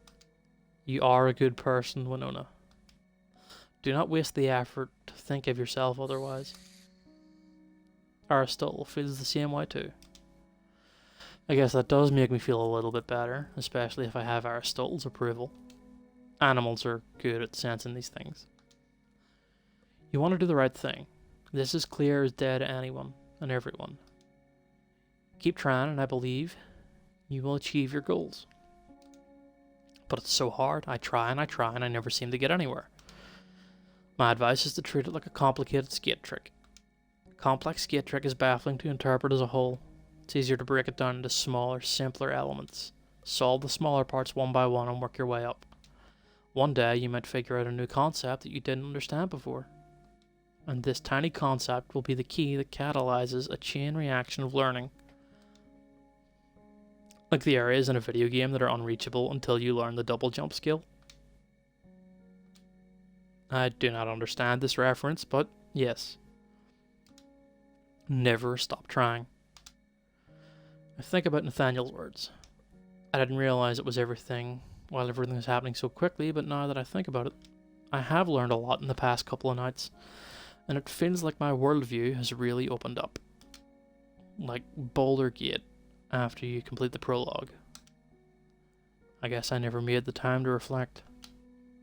Speaker 1: You are a good person, Winona. Do not waste the effort to think of yourself otherwise. Aristotle feels the same way too. I guess that does make me feel a little bit better, especially if I have Aristotle's approval. Animals are good at sensing these things. You want to do the right thing. This is clear as day to anyone. and everyone. Keep trying, and I believe you will achieve your goals. But it's so hard. I try and I try, and I never seem to get anywhere. My advice is to treat it like a complicated skate trick. A complex skate trick is baffling to interpret as a whole. It's easier to break it down into smaller, simpler elements. Solve the smaller parts one by one and work your way up. One day you might figure out a new concept that you didn't understand before. And this tiny concept will be the key that catalyzes a chain reaction of learning. Like the areas in a video game that are unreachable until you learn the double jump skill. I do not understand this reference, but yes. Never stop trying. I think about Nathaniel's words. I didn't realize it was everything while everything was happening so quickly, but now that I think about it, I have learned a lot in the past couple of nights, and it feels like my worldview has really opened up. Like Boulder Gate after you complete the prologue. I guess I never made the time to reflect.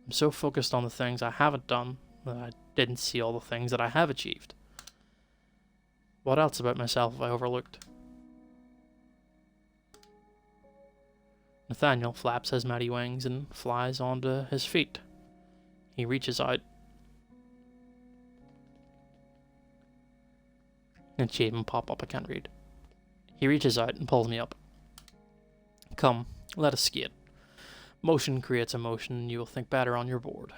Speaker 1: I'm so focused on the things I haven't done that I didn't see all the things that I have achieved. What else about myself have I overlooked? Nathaniel flaps his mighty wings and flies onto his feet. He reaches out. Achievement pop-up, I can't read. He reaches out and pulls me up. Come, let us skate. Motion creates emotion, and you will think better on your board.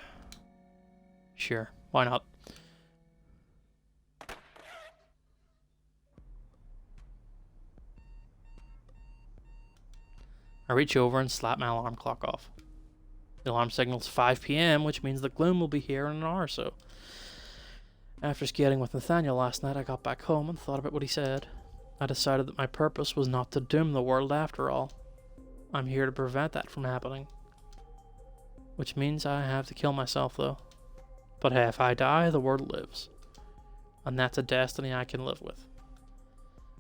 Speaker 1: Sure, why not? I reach over and slap my alarm clock off. The alarm signals 5 p.m., which means that Gloom will be here in an hour or so. After skating with Nathaniel last night, I got back home and thought about what he said. I decided that my purpose was not to doom the world after all. I'm here to prevent that from happening. Which means I have to kill myself, though. But hey, if I die, the world lives. And that's a destiny I can live with.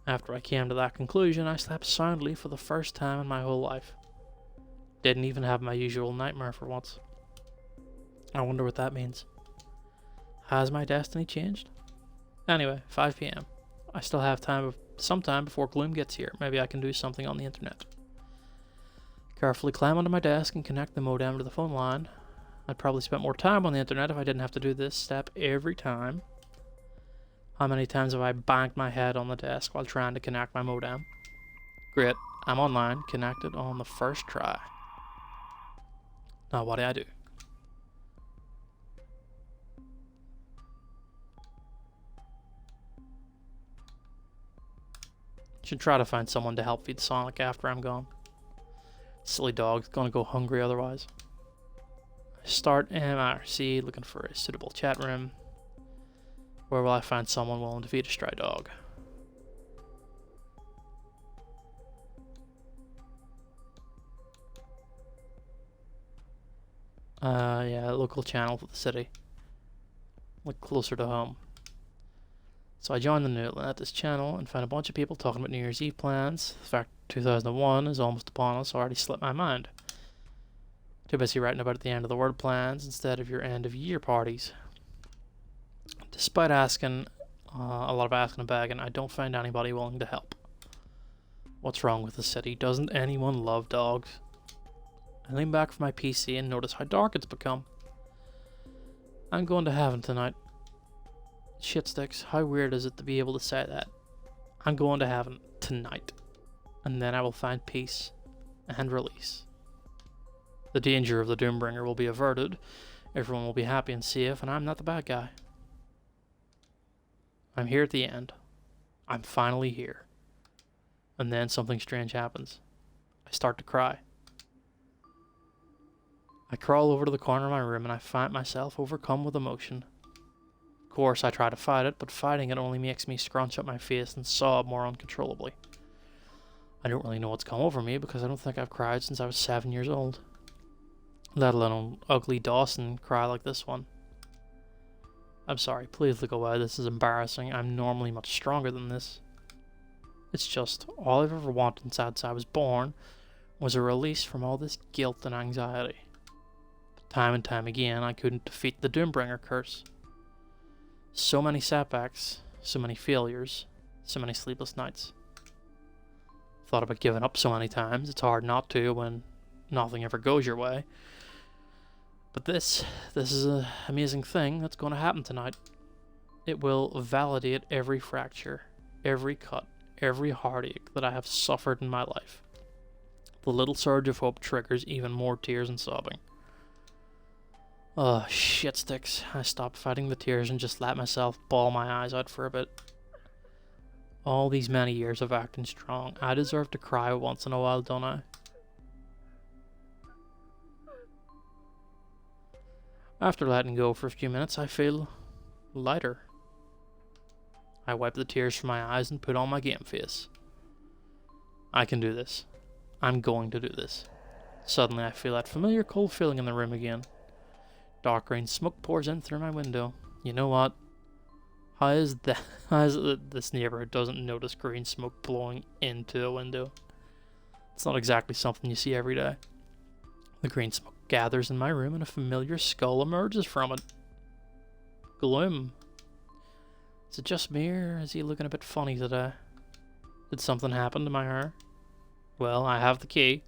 Speaker 1: After I came to that conclusion, I slept soundly for the first time in my whole life. Didn't even have my usual nightmare for once. I wonder what that means. Has my destiny changed? Anyway, 5 p.m. I still have some time before Gloom gets here. Maybe I can do something on the internet. Carefully climb onto my desk and connect the modem to the phone line. I'd probably spend more time on the internet if I didn't have to do this step every time. How many times have I banged my head on the desk while trying to connect my modem? Great, I'm online, connected on the first try. Now what do? Should try to find someone to help feed Sonic after I'm gone. Silly dog's gonna go hungry otherwise. Start MRC, looking for a suitable chat room. Where will I find someone willing to feed a stray dog? Yeah, local channel for the city. Look closer to home. So I joined the Newtland at this channel and found a bunch of people talking about New Year's Eve plans. The fact 2001 is almost upon us already slipped my mind. Too busy writing about the end of the world plans instead of your end of year parties. Despite asking, a lot of asking and begging, I don't find anybody willing to help. What's wrong with the city? Doesn't anyone love dogs? I lean back from my PC and notice how dark it's become. I'm going to heaven tonight. Shit sticks, how weird is it to be able to say that? I'm going to heaven tonight. And then I will find peace and release. The danger of the Doombringer will be averted. Everyone will be happy and safe, and I'm not the bad guy. I'm here at the end. I'm finally here. And then something strange happens. I start to cry. I crawl over to the corner of my room and I find myself overcome with emotion. Of course, I try to fight it, but fighting it only makes me scrunch up my face and sob more uncontrollably. I don't really know what's come over me because I don't think I've cried since I was 7 years old. Let alone ugly Dawson cry like this one. I'm sorry, please look away, this is embarrassing. I'm normally much stronger than this. It's just, all I've ever wanted since I was born was a release from all this guilt and anxiety. But time and time again, I couldn't defeat the Doombringer curse. So many setbacks, so many failures, So many sleepless nights. Thought about giving up so many times. It's hard not to when nothing ever goes your way. But this is an amazing thing that's going to happen tonight. It will validate every fracture, every cut, every heartache that I have suffered in my life. The little surge of hope triggers even more tears and sobbing. Oh, shit sticks. I stopped fighting the tears and just let myself bawl my eyes out for a bit. All these many years of acting strong, I deserve to cry once in a while, don't I? After letting go for a few minutes, I feel lighter. I wipe the tears from my eyes and put on my game face. I can do this. I'm going to do this. Suddenly I feel that familiar cold feeling in the room again. Dark green smoke pours in through my window. You know what? How is it that this neighborhood doesn't notice green smoke blowing into a window? It's not exactly something you see every day. The green smoke gathers in my room and a familiar skull emerges from it. Gloom. Is it just me, or is he looking a bit funny today? Did something happen to my hair? Well, I have the key.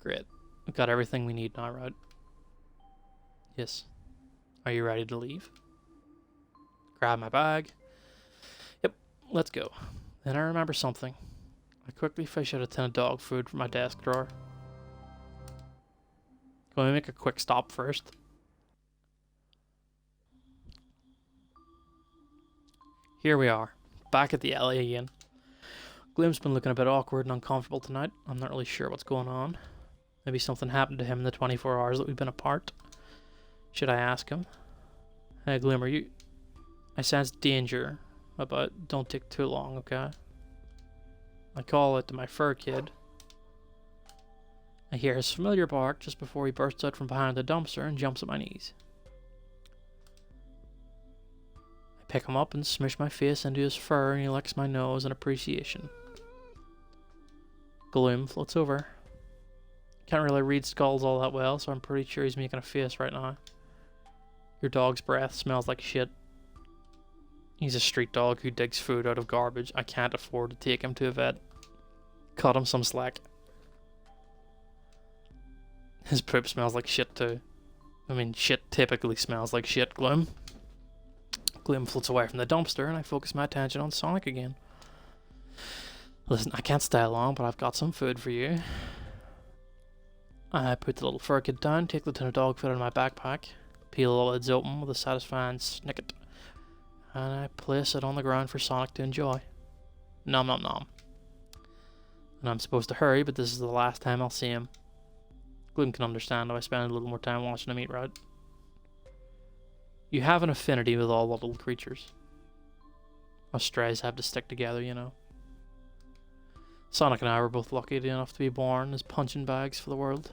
Speaker 1: Great. We've got everything we need now, right? Yes. Are you ready to leave? Grab my bag. Yep, let's go. Then I remember something. I quickly fish out a tin of dog food from my desk drawer. Can we make a quick stop first? Here we are, back at the alley again. Gloom's been looking a bit awkward and uncomfortable tonight. I'm not really sure what's going on. Maybe something happened to him in the 24 hours that we've been apart. Should I ask him? Hey Gloom, I sense danger, but don't take too long, okay? I call out to my fur kid. I hear his familiar bark just before he bursts out from behind the dumpster and jumps at my knees. I pick him up and smush my face into his fur, and he licks my nose in appreciation. Gloom floats over. Can't really read skulls all that well, so I'm pretty sure he's making a face right now. Your dog's breath smells like shit. He's a street dog who digs food out of garbage. I can't afford to take him to a vet. Cut him some slack. His poop smells like shit too. I mean, shit typically smells like shit, Gloom. Gloom floats away from the dumpster and I focus my attention on Sonic again. Listen, I can't stay long, but I've got some food for you. I put the little fur kid down, take the tin of dog food out of my backpack, peel the lids open with a satisfying snicket, and I place it on the ground for Sonic to enjoy. Nom nom nom. And I'm supposed to hurry, but this is the last time I'll see him. Gloom can understand if I spend a little more time watching him eat, right? You have an affinity with all the little creatures. Us strays have to stick together, you know. Sonic and I were both lucky enough to be born as punching bags for the world.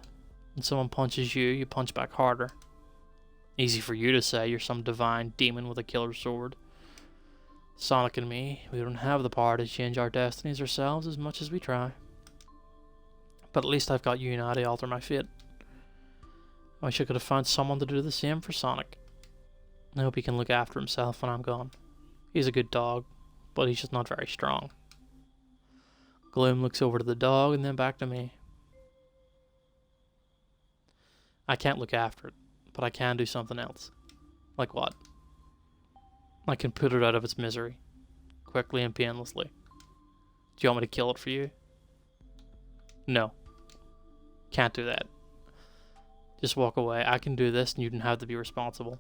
Speaker 1: When someone punches you, you punch back harder. Easy for you to say you're some divine demon with a killer sword. Sonic and me, we don't have the power to change our destinies ourselves as much as we try. But at least I've got you now to alter my fate. I wish I could have found someone to do the same for Sonic. I hope he can look after himself when I'm gone. He's a good dog, but he's just not very strong. Gloom looks over to the dog and then back to me. I can't look after it, but I can do something else. Like what? I can put it out of its misery, quickly and painlessly. Do you want me to kill it for you? No. Can't do that. Just walk away. I can do this and you don't have to be responsible.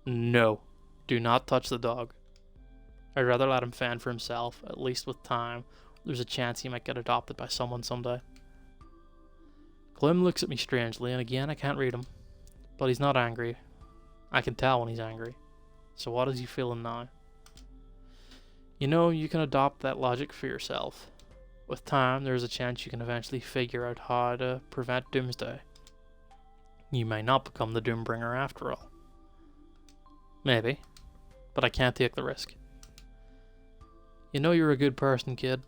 Speaker 1: No. Do not touch the dog. I'd rather let him fend for himself. At least with time, there's a chance he might get adopted by someone someday. Gloom looks at me strangely, and again I can't read him. But he's not angry. I can tell when he's angry. So what is he feeling now? You know, you can adopt that logic for yourself. With time, there's a chance you can eventually figure out how to prevent doomsday. You may not become the Doombringer after all. Maybe. But I can't take the risk. You know you're a good person, kid.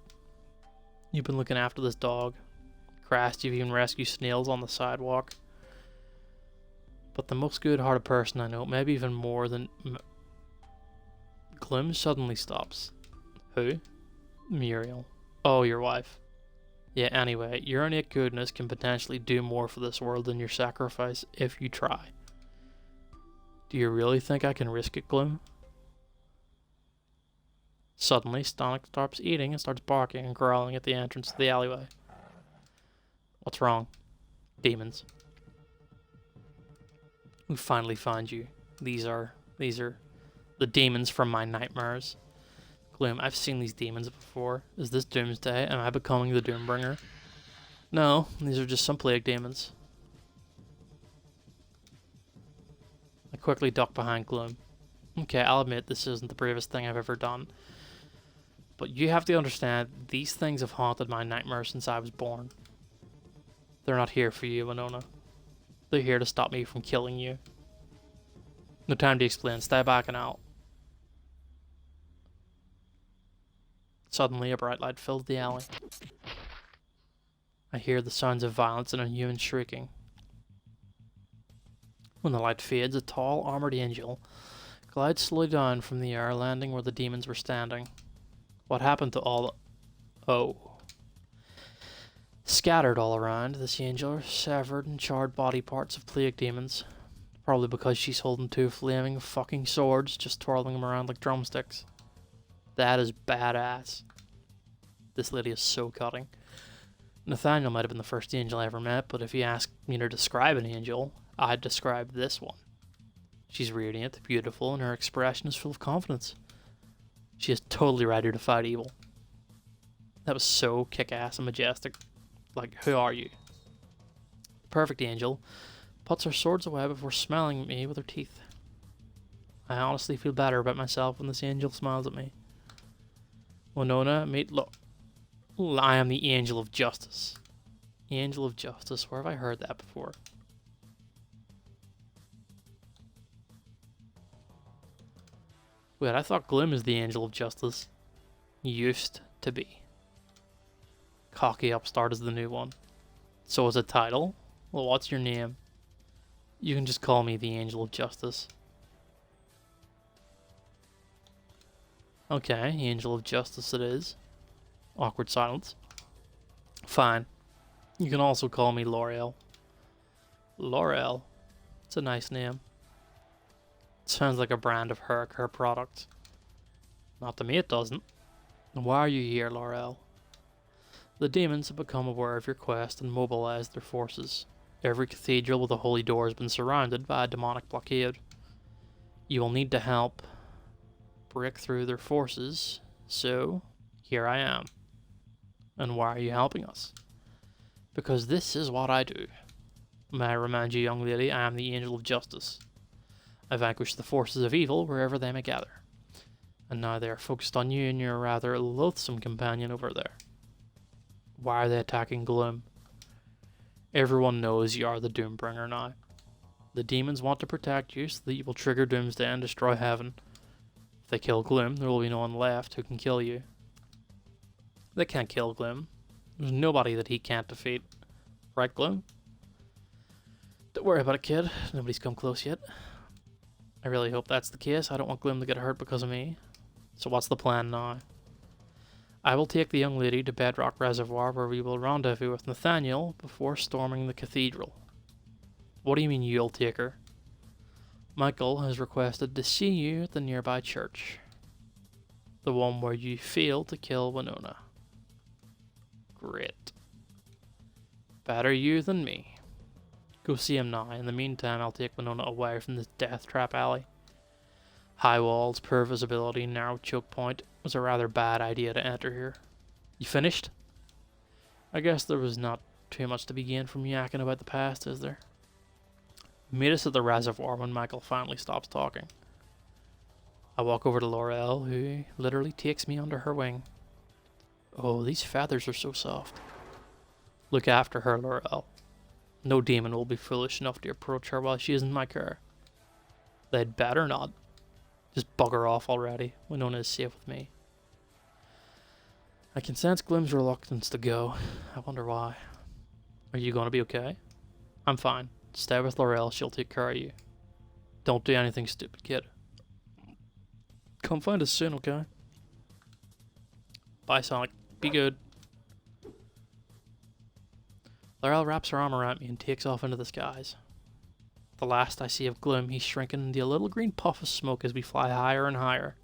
Speaker 1: You've been looking after this dog. Christ, you've even rescued snails on the sidewalk. But the most good-hearted person I know, maybe even more than... Gloom suddenly stops. Who? Muriel. Oh, your wife. Yeah, anyway, your innate goodness can potentially do more for this world than your sacrifice if you try. Do you really think I can risk it, Gloom? Suddenly, Stonic stops eating and starts barking and growling at the entrance to the alleyway. What's wrong? Demons. We finally find you. These are the demons from my nightmares. Gloom, I've seen these demons before. Is this Doomsday? Am I becoming the Doombringer? No, these are just some plague demons. I quickly duck behind Gloom. Okay, I'll admit this isn't the bravest thing I've ever done. But you have to understand, these things have haunted my nightmares since I was born. They're not here for you, Winona. They're here to stop me from killing you. No time to explain. Stay back and out. Suddenly, a bright light fills the alley. I hear the sounds of violence and inhuman shrieking. When the light fades, a tall, armored angel glides slowly down from the air, landing where the demons were standing. What happened to all the... Oh. Scattered all around, this angel are severed and charred body parts of plague demons. Probably because she's holding two flaming fucking swords, just twirling them around like drumsticks. That is badass. This lady is so cutting. Nathaniel might have been the first angel I ever met, but if you asked me to describe an angel, I'd describe this one. She's radiant, beautiful, and her expression is full of confidence. She is totally ready to fight evil. That was so kick-ass and majestic. Like, who are you? The perfect angel puts her swords away before smiling at me with her teeth. I honestly feel better about myself when this angel smiles at me. Winona, meet look. I am the Angel of Justice. The Angel of Justice, where have I heard that before? Wait, I thought Gloom is the Angel of Justice. Used to be. Cocky upstart is the new one. So as a title? Well, what's your name? You can just call me the Angel of Justice. Okay, Angel of Justice it is. Awkward silence. Fine. You can also call me L'Oreal. L'Oreal. It's a nice name. It sounds like a brand of hair care product. Not to me it doesn't. Why are you here, L'Oreal? The demons have become aware of your quest and mobilized their forces. Every cathedral with a holy door has been surrounded by a demonic blockade. You will need to help break through their forces, so here I am. And why are you helping us? Because this is what I do. May I remind you, young lady, I am the Angel of Justice. I vanquish the forces of evil wherever they may gather. And now they are focused on you and your rather loathsome companion over there. Why are they attacking Gloom? Everyone knows you are the Doombringer now. The demons want to protect you so that you will trigger Doomsday and destroy heaven. If they kill Gloom, there will be no one left who can kill you. They can't kill Gloom. There's nobody that he can't defeat. Right, Gloom? Don't worry about it, kid. Nobody's come close yet. I really hope that's the case. I don't want Gloom to get hurt because of me. So what's the plan now? I will take the young lady to Bedrock Reservoir where we will rendezvous with Nathaniel before storming the cathedral. What do you mean you'll take her? Michael has requested to see you at the nearby church. The one where you failed to kill Winona. Great. Better you than me. Go see him now. In the meantime, I'll take Winona away from this death trap alley. High walls, poor visibility, narrow choke point. It was a rather bad idea to enter here. You finished? I guess there was not too much to be gained from yakking about the past, is there? We made us at the reservoir when Michael finally stops talking. I walk over to L'Oreal, who literally takes me under her wing. Oh, these feathers are so soft. Look after her, L'Oreal. No demon will be foolish enough to approach her while she is in my care. They'd better not. Just bugger off already. Winona is safe with me. I can sense Gloom's reluctance to go. I wonder why. Are you going to be okay? I'm fine. Stay with L'Oreal. She'll take care of you. Don't do anything stupid, kid. Come find us soon, okay? Bye, Sonic. Be good. Laurel wraps her arm around me and takes off into the skies. The last I see of Gloom, he's shrinking into a little green puff of smoke as we fly higher and higher.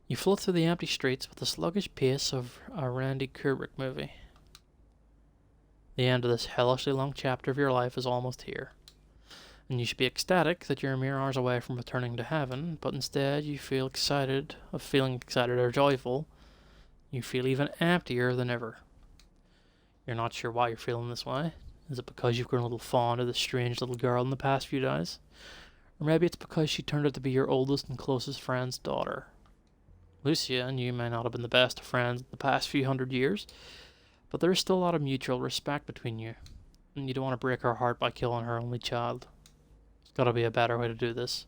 Speaker 1: You float through the empty streets with the sluggish pace of a Randy Kubrick movie. The end of this hellishly long chapter of your life is almost here. And you should be ecstatic that you're mere hours away from returning to heaven, but instead you feel excited, of feeling excited or joyful, you feel even emptier than ever. You're not sure why you're feeling this way. Is it because you've grown a little fond of this strange little girl in the past few days? Or maybe it's because she turned out to be your oldest and closest friend's daughter. Lucia and you may not have been the best of friends in the past few hundred years, but there is still a lot of mutual respect between you, and you don't want to break her heart by killing her only child. There's got to be a better way to do this.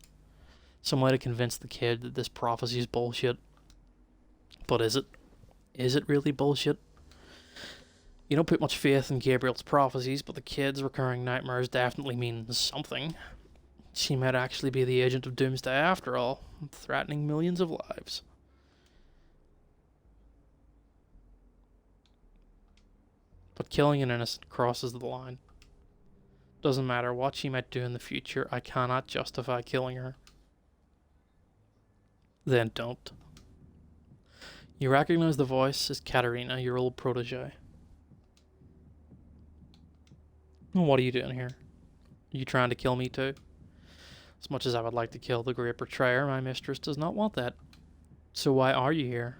Speaker 1: Some way to convince the kid that this prophecy is bullshit. But is it? Is it really bullshit? You don't put much faith in Gabriel's prophecies, but the kid's recurring nightmares definitely mean something. She might actually be the agent of Doomsday after all, threatening millions of lives. But killing an innocent crosses the line. Doesn't matter what she might do in the future, I cannot justify killing her. Then don't. You recognize the voice as Katerina, your old protege. What are you doing here? Are you trying to kill me too? As much as I would like to kill the great betrayer, my mistress does not want that. So why are you here?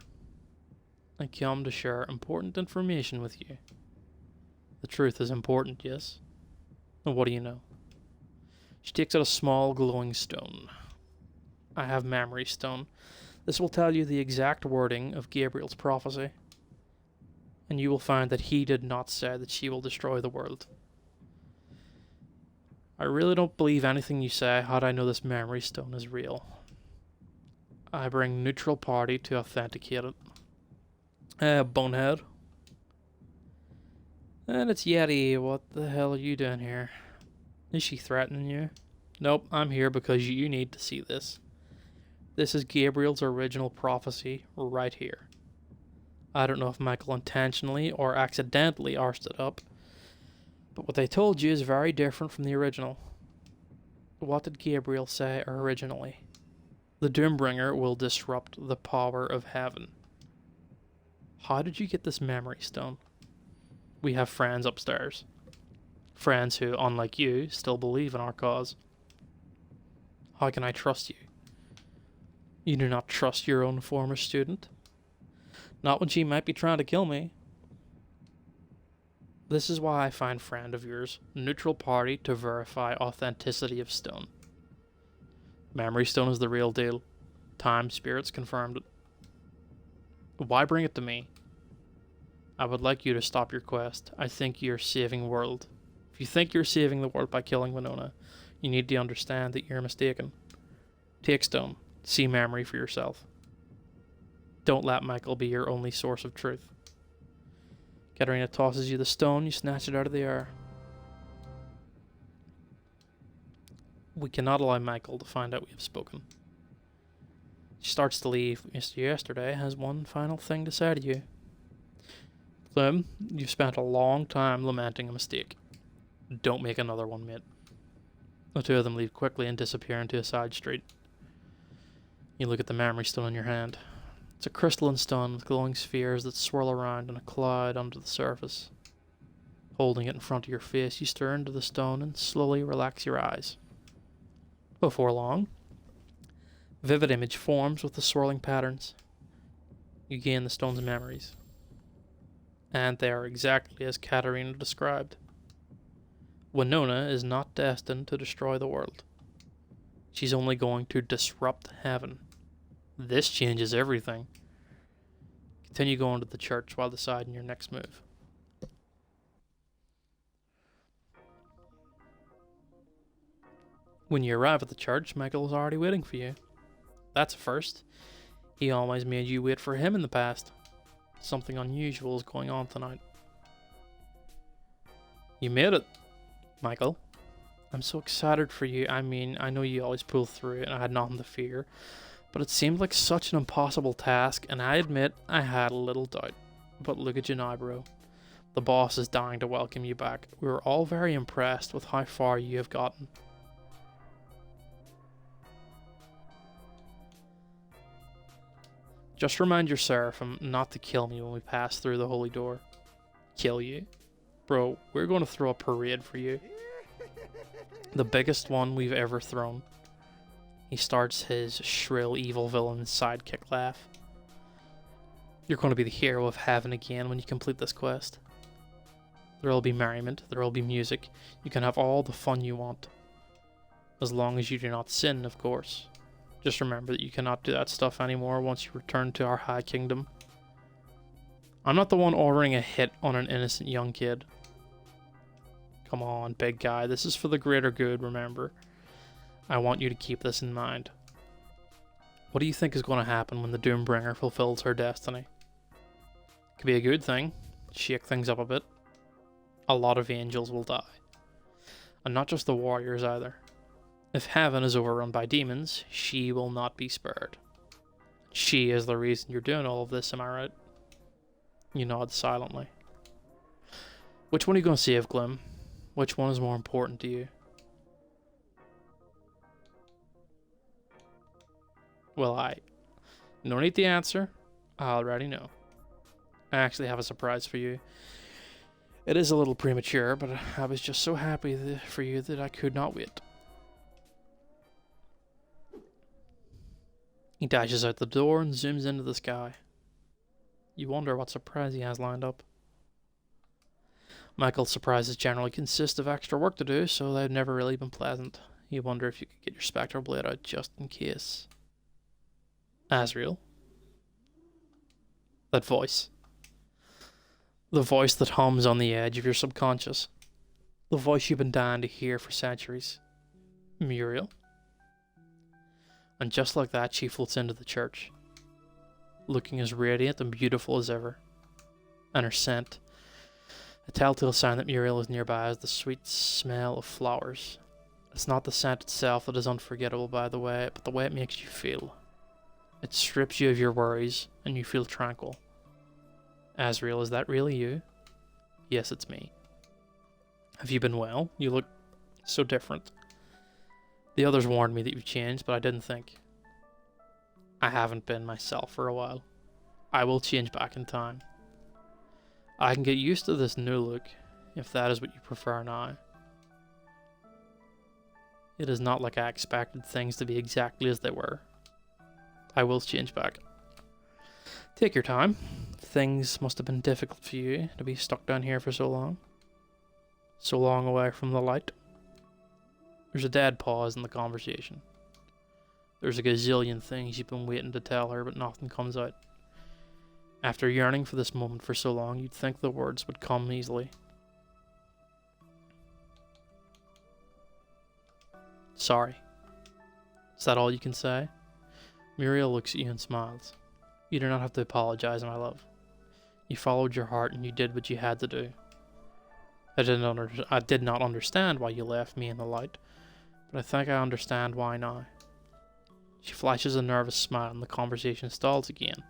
Speaker 1: I come to share important information with you. The truth is important, yes? And what do you know? She takes out a small glowing stone. I have memory stone. This will tell you the exact wording of Gabriel's prophecy. And you will find that he did not say that she will destroy the world. I really don't believe anything you say. How do I know this memory stone is real? I bring neutral party to authenticate it. Bonehead. And it's Yeti. What the hell are you doing here? Is she threatening you? Nope, I'm here because you need to see this. This is Gabriel's original prophecy right here. I don't know if Michael intentionally or accidentally arsed it up, but what they told you is very different from the original. What did Gabriel say originally? The Doombringer will disrupt the power of heaven. How did you get this memory stone? We have friends upstairs. Friends who, unlike you, still believe in our cause. How can I trust you? You do not trust your own former student? Not when she might be trying to kill me. This is why I find friend of yours, neutral party to verify authenticity of stone. Memory stone is the real deal. Time spirits confirmed it. Why bring it to me? I would like you to stop your quest. I think you're saving the world. If you think you're saving the world by killing Winona, you need to understand that you're mistaken. Take stone. See memory for yourself. Don't let Michael be your only source of truth. Katerina tosses you the stone, you snatch it out of the air. We cannot allow Michael to find out we have spoken. She starts to leave, but Mr. Yesterday has one final thing to say to you. Gloom, you've spent a long time lamenting a mistake. Don't make another one, mate. The two of them leave quickly and disappear into a side street. You look at the memory stone in your hand. It's a crystalline stone with glowing spheres that swirl around in a cloud under the surface. Holding it in front of your face, you stare into the stone and slowly relax your eyes. Before long, a vivid image forms with the swirling patterns. You gain the stone's memories. And they are exactly as Katerina described. Winona is not destined to destroy the world. She's only going to disrupt heaven. This changes everything. Continue going to the church while deciding your next move. When you arrive at the church, Michael is already waiting for you. That's a first. He always made you wait for him in the past. Something unusual is going on tonight. You made it, Michael. I'm so excited for you. I mean, I know you always pull through and I had nothing to fear, but it seemed like such an impossible task, and I admit I had a little doubt. But look at you now, bro. The boss is dying to welcome you back. We were all very impressed with how far you have gotten. Just remind your Seraphim not to kill me when we pass through the holy door. Kill you? Bro, we're going to throw a parade for you. The biggest one we've ever thrown. He starts his shrill evil villain sidekick laugh. You're going to be the hero of heaven again when you complete this quest. There will be merriment, there will be music. You can have all the fun you want. As long as you do not sin, of course. Just remember that you cannot do that stuff anymore once you return to our high kingdom. I'm not the one ordering a hit on an innocent young kid. Come on, big guy. This is for the greater good, remember. I want you to keep this in mind. What do you think is going to happen when the Doombringer fulfills her destiny? Could be a good thing. Shake things up a bit. A lot of angels will die. And not just the warriors either. If heaven is overrun by demons, she will not be spared. She is the reason you're doing all of this, am I right? You nod silently. Which one are you going to save, Gloom? Which one is more important to you? Well, no need to answer. I already know. I actually have a surprise for you. It is a little premature, but I was just so happy for you that I could not wait. He dashes out the door and zooms into the sky. You wonder what surprise he has lined up. Michael's surprises generally consist of extra work to do, so they've never really been pleasant. You wonder if you could get your spectral blade out just in case. Asriel. That voice. The voice that hums on the edge of your subconscious. The voice you've been dying to hear for centuries. Muriel. And just like that, she floats into the church, looking as radiant and beautiful as ever. And her scent, a telltale sign that Muriel is nearby, is the sweet smell of flowers. It's not the scent itself that is unforgettable, by the way, but the way it makes you feel. It strips you of your worries, and you feel tranquil. Asriel, is that really you? Yes, it's me. Have you been well? You look so different. The others warned me that you've changed, but I didn't think. I haven't been myself for a while. I will change back in time. I can get used to this new look, if that is what you prefer now. It is not like I expected things to be exactly as they were. I will change back. Take your time. Things must have been difficult for you to be stuck down here for so long. So long away from the light. There's a dead pause in the conversation. There's a gazillion things you've been waiting to tell her, but nothing comes out. After yearning for this moment for so long, you'd think the words would come easily. Sorry. Is that all you can say? Muriel looks at you and smiles. You do not have to apologize, my love. You followed your heart and you did what you had to do. I did not understand why you left me in the light, but I think I understand why now. She flashes a nervous smile and the conversation stalls again.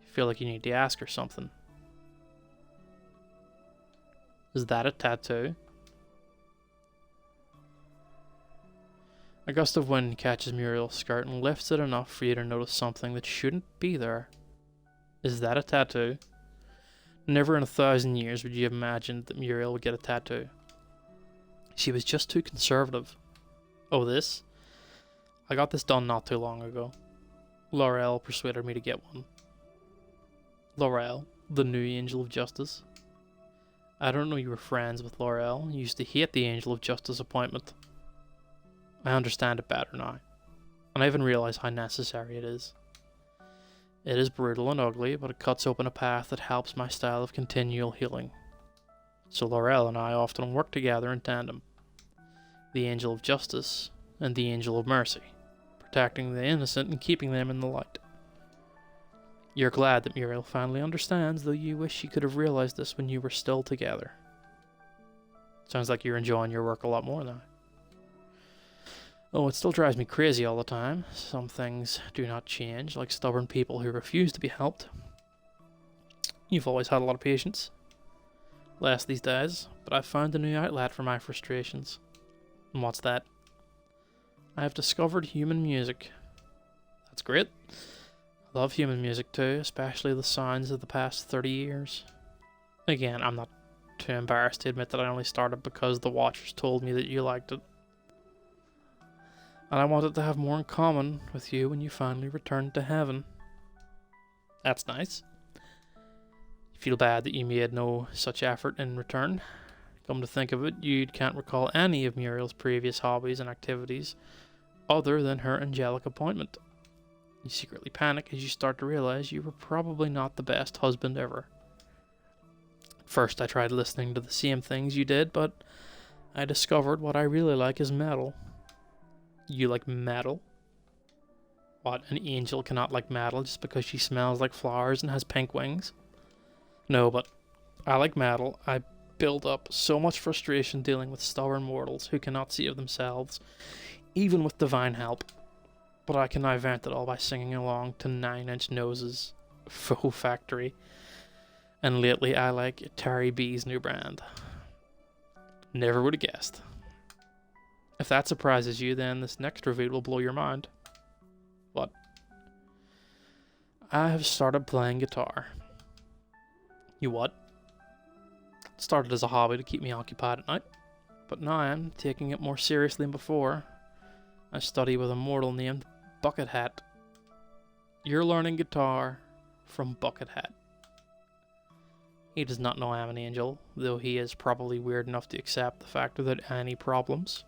Speaker 1: You feel like you need to ask her something. Is that a tattoo? A gust of wind catches Muriel's skirt and lifts it enough for you to notice something that shouldn't be there. Is that a tattoo? Never in 1,000 years would you have imagined that Muriel would get a tattoo. She was just too conservative. Oh, this? I got this done not too long ago. Laurel persuaded me to get one. Laurel, the new Angel of Justice. I don't know you were friends with Laurel. You used to hate the Angel of Justice appointment. I understand it better now, and I even realize how necessary it is. It is brutal and ugly, but it cuts open a path that helps my style of continual healing. So Laurel and I often work together in tandem. The Angel of Justice and the Angel of Mercy, protecting the innocent and keeping them in the light. You're glad that Muriel finally understands, though you wish you could have realized this when you were still together. Sounds like you're enjoying your work a lot more now. Oh, it still drives me crazy all the time. Some things do not change, like stubborn people who refuse to be helped. You've always had a lot of patience. Less these days, but I've found a new outlet for my frustrations. And what's that? I have discovered human music. That's great. I love human music too, especially the sounds of the past 30 years. Again, I'm not too embarrassed to admit that I only started because the Watchers told me that you liked it. And I wanted to have more in common with you when you finally returned to heaven. That's nice. You feel bad that you made no such effort in return. Come to think of it, you can't recall any of Muriel's previous hobbies and activities other than her angelic appointment. You secretly panic as you start to realize you were probably not the best husband ever. First, I tried listening to the same things you did, but I discovered what I really like is metal. You like metal? What, an angel cannot like metal just because she smells like flowers and has pink wings? No, but I like metal. I build up so much frustration dealing with stubborn mortals who cannot see of themselves, even with divine help. But I can now vent it all by singing along to 9 Inch Noses, Faux Factory, and lately I like Terry B's new brand. Never would have guessed. If that surprises you, then this next reveal will blow your mind. What? I have started playing guitar. You what? It started as a hobby to keep me occupied at night, but now I'm taking it more seriously than before. I study with a mortal named Buckethead. You're learning guitar from Buckethead. He does not know I'm an angel, though he is probably weird enough to accept the fact without any problems.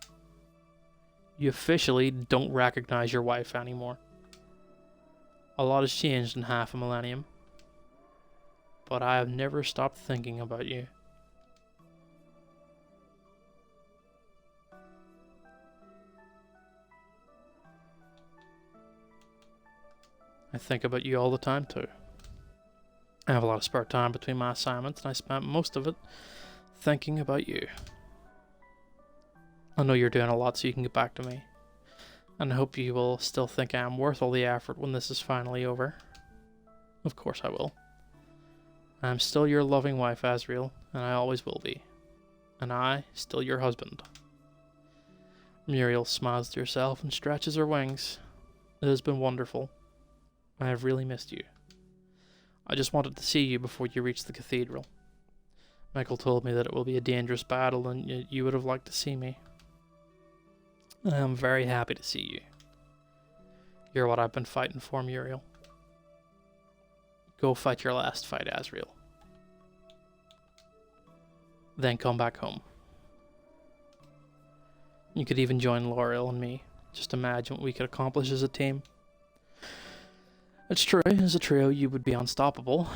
Speaker 1: You officially don't recognize your wife anymore. A lot has changed in half a millennium, but I have never stopped thinking about you. I think about you all the time too. I have a lot of spare time between my assignments, and I spent most of it thinking about you. I know you're doing a lot so you can get back to me, and I hope you will still think I am worth all the effort when this is finally over. Of course I will. I am still your loving wife, Azrael, and I always will be. And I, still your husband. Muriel smiles to herself and stretches her wings. It has been wonderful. I have really missed you. I just wanted to see you before you reach the cathedral. Michael told me that it will be a dangerous battle and you would have liked to see me. I am very happy to see you. You're what I've been fighting for, Muriel. Go fight your last fight, Azrael. Then come back home. You could even join L'Oreal and me. Just imagine what we could accomplish as a team. It's true, as a trio you would be unstoppable.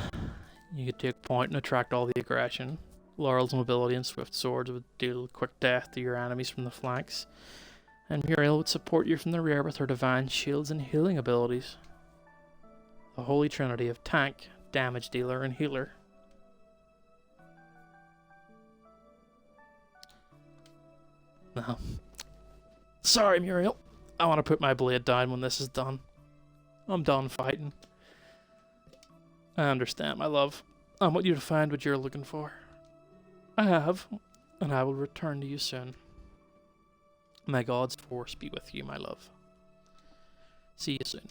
Speaker 1: You could take point and attract all the aggression. Laurel's mobility and swift swords would deal quick death to your enemies from the flanks, and Muriel would support you from the rear with her divine shields and healing abilities. The holy trinity of tank, damage dealer, and healer. No. Sorry, Muriel. I want to put my blade down when this is done. I'm done fighting. I understand, my love. I want you to find what you're looking for. I have, and I will return to you soon. May God's force be with you, my love. See you soon.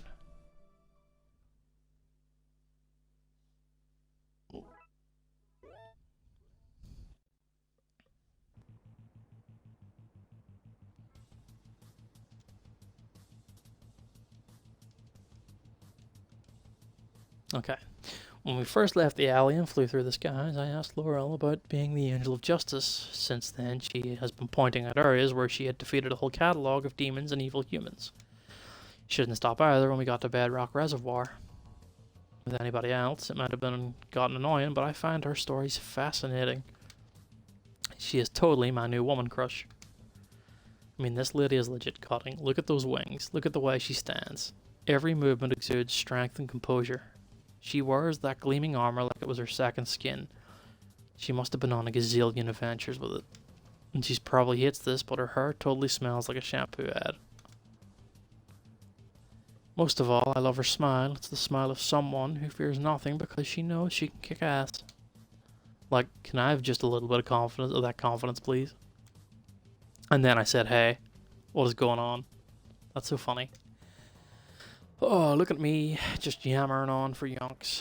Speaker 1: Okay. When we first left the alley and flew through the skies, I asked Laurel about being the Angel of Justice. Since then, she has been pointing out areas where she had defeated a whole catalogue of demons and evil humans. She didn't stop either when we got to Bedrock Reservoir. With anybody else, it might have gotten annoying, but I find her stories fascinating. She is totally my new woman crush. I mean, this lady is legit cutting. Look at those wings. Look at the way she stands. Every movement exudes strength and composure. She wears that gleaming armor like it was her second skin. She must have been on a gazillion adventures with it. And she probably hates this, but her hair totally smells like a shampoo ad. Most of all, I love her smile. It's the smile of someone who fears nothing because she knows she can kick ass. Like, can I have just a little bit of that confidence, please? And then I said, hey, what is going on? That's so funny. Oh, look at me, just yammering on for yonks.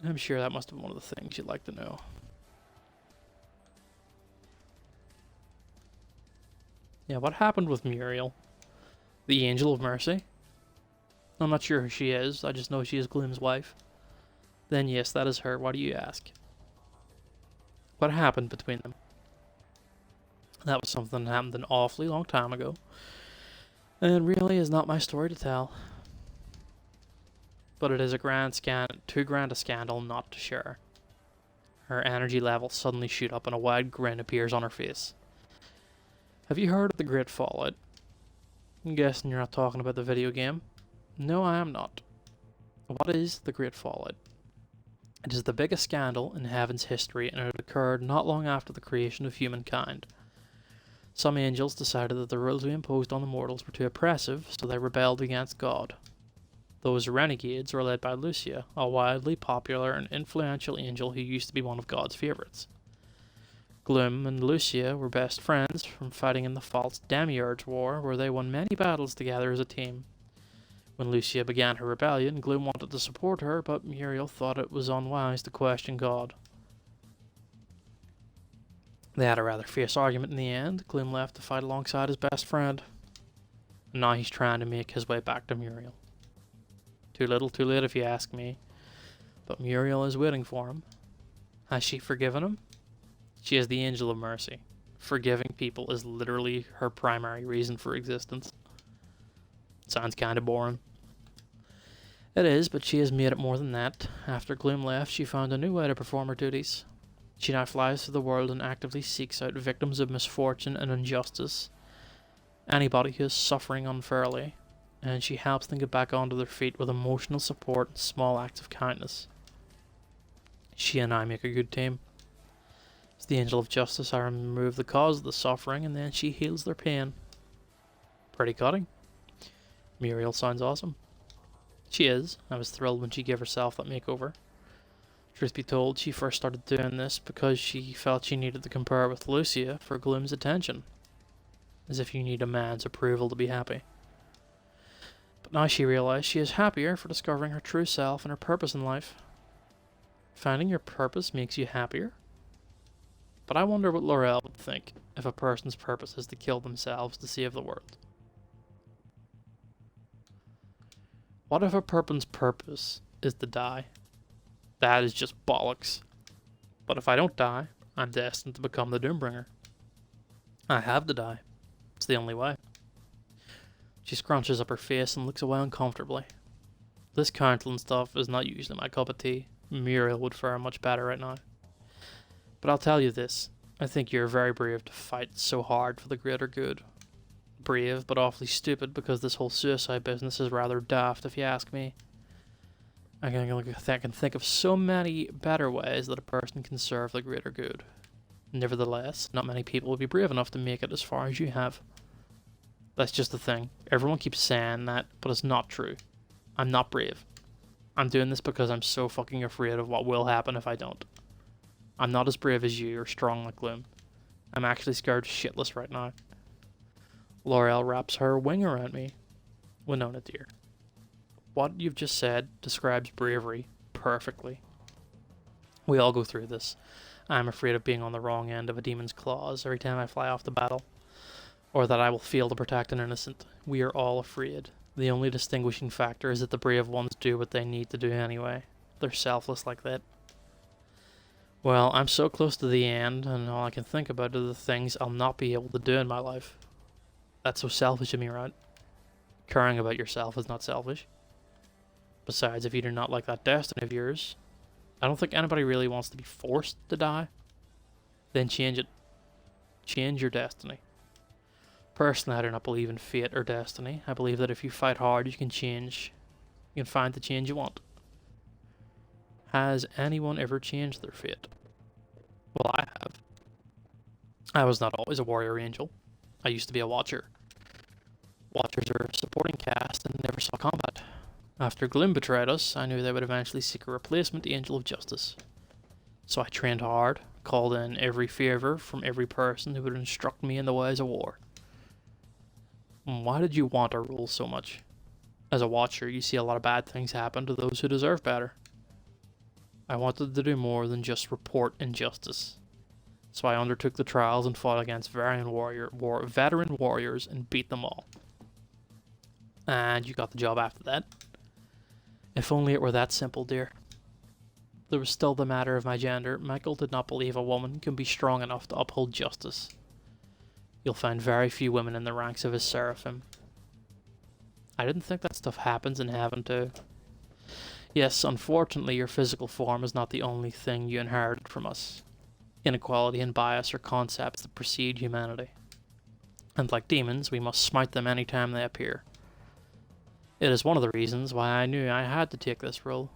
Speaker 1: I'm sure that must have been one of the things you'd like to know. Yeah, what happened with Muriel? The Angel of Mercy? I'm not sure who she is, I just know she is Gloom's wife. Then yes, that is her, why do you ask? What happened between them? That was something that happened an awfully long time ago. And really is not my story to tell. But it is too grand a scandal not to share. Her energy levels suddenly shoot up and a wide grin appears on her face. Have you heard of the Great Fallout? I'm guessing you're not talking about the video game. No, I am not. What is the Great Fallout? It is the biggest scandal in Heaven's history, and it occurred not long after the creation of humankind. Some angels decided that the rules we imposed on the mortals were too oppressive, so they rebelled against God. Those renegades were led by Lucia, a wildly popular and influential angel who used to be one of God's favorites. Gloom and Lucia were best friends from fighting in the false Demiurge War, where they won many battles together as a team. When Lucia began her rebellion, Gloom wanted to support her, but Muriel thought it was unwise to question God. They had a rather fierce argument in the end. Gloom left to fight alongside his best friend. And now he's trying to make his way back to Muriel. Too little, too late if you ask me. But Muriel is waiting for him. Has she forgiven him? She is the Angel of Mercy. Forgiving people is literally her primary reason for existence. Sounds kinda boring. It is, but she has made it more than that. After Gloom left, she found a new way to perform her duties. She now flies through the world and actively seeks out victims of misfortune and injustice. Anybody who is suffering unfairly, and she helps them get back onto their feet with emotional support and small acts of kindness. She and I make a good team. As the Angel of Justice, I remove the cause of the suffering, and then she heals their pain. Pretty cutting. Muriel sounds awesome. She is. I was thrilled when she gave herself that makeover. Truth be told, she first started doing this because she felt she needed to compare with Lucia for Gloom's attention. As if you need a man's approval to be happy. But now she realized she is happier for discovering her true self and her purpose in life. Finding your purpose makes you happier? But I wonder what Laurel would think if a person's purpose is to kill themselves to save the world. What if a person's purpose is to die? That is just bollocks. But if I don't die, I'm destined to become the Doombringer. I have to die. It's the only way. She scrunches up her face and looks away uncomfortably. This counseling stuff is not usually my cup of tea. Muriel would fare much better right now. But I'll tell you this. I think you're very brave to fight so hard for the greater good. Brave, but awfully stupid, because this whole suicide business is rather daft if you ask me. I can think of so many better ways that a person can serve the greater good. Nevertheless, not many people will be brave enough to make it as far as you have. That's just the thing. Everyone keeps saying that, but it's not true. I'm not brave. I'm doing this because I'm so fucking afraid of what will happen if I don't. I'm not as brave as you or strong like Gloom. I'm actually scared shitless right now. Laurel wraps her wing around me. Winona dear. What you've just said describes bravery perfectly. We all go through this. I'm afraid of being on the wrong end of a demon's claws every time I fly off the battle. Or that I will fail to protect an innocent. We are all afraid. The only distinguishing factor is that the brave ones do what they need to do anyway. They're selfless like that. Well, I'm so close to the end, and all I can think about are the things I'll not be able to do in my life. That's so selfish of me, right? Caring about yourself is not selfish. Besides, if you do not like that destiny of yours, I don't think anybody really wants to be forced to die. Then change it. Change your destiny. Personally, I do not believe in fate or destiny. I believe that if you fight hard, you can change. You can find the change you want. Has anyone ever changed their fate? Well, I have. I was not always a warrior angel. I used to be a watcher. Watchers are a supporting cast and never saw combat. After Gloom betrayed us, I knew they would eventually seek a replacement, the Angel of Justice. So I trained hard, called in every favour from every person who would instruct me in the ways of war. Why did you want our rules so much? As a watcher, you see a lot of bad things happen to those who deserve better. I wanted to do more than just report injustice. So I undertook the trials and fought against veteran warriors and beat them all. And you got the job after that. If only it were that simple, dear. There was still the matter of my gender. Michael did not believe a woman can be strong enough to uphold justice. You'll find very few women in the ranks of his seraphim. I didn't think that stuff happens in heaven too. Yes, unfortunately your physical form is not the only thing you inherited from us. Inequality and bias are concepts that precede humanity. And like demons, we must smite them any time they appear. It is one of the reasons why I knew I had to take this role.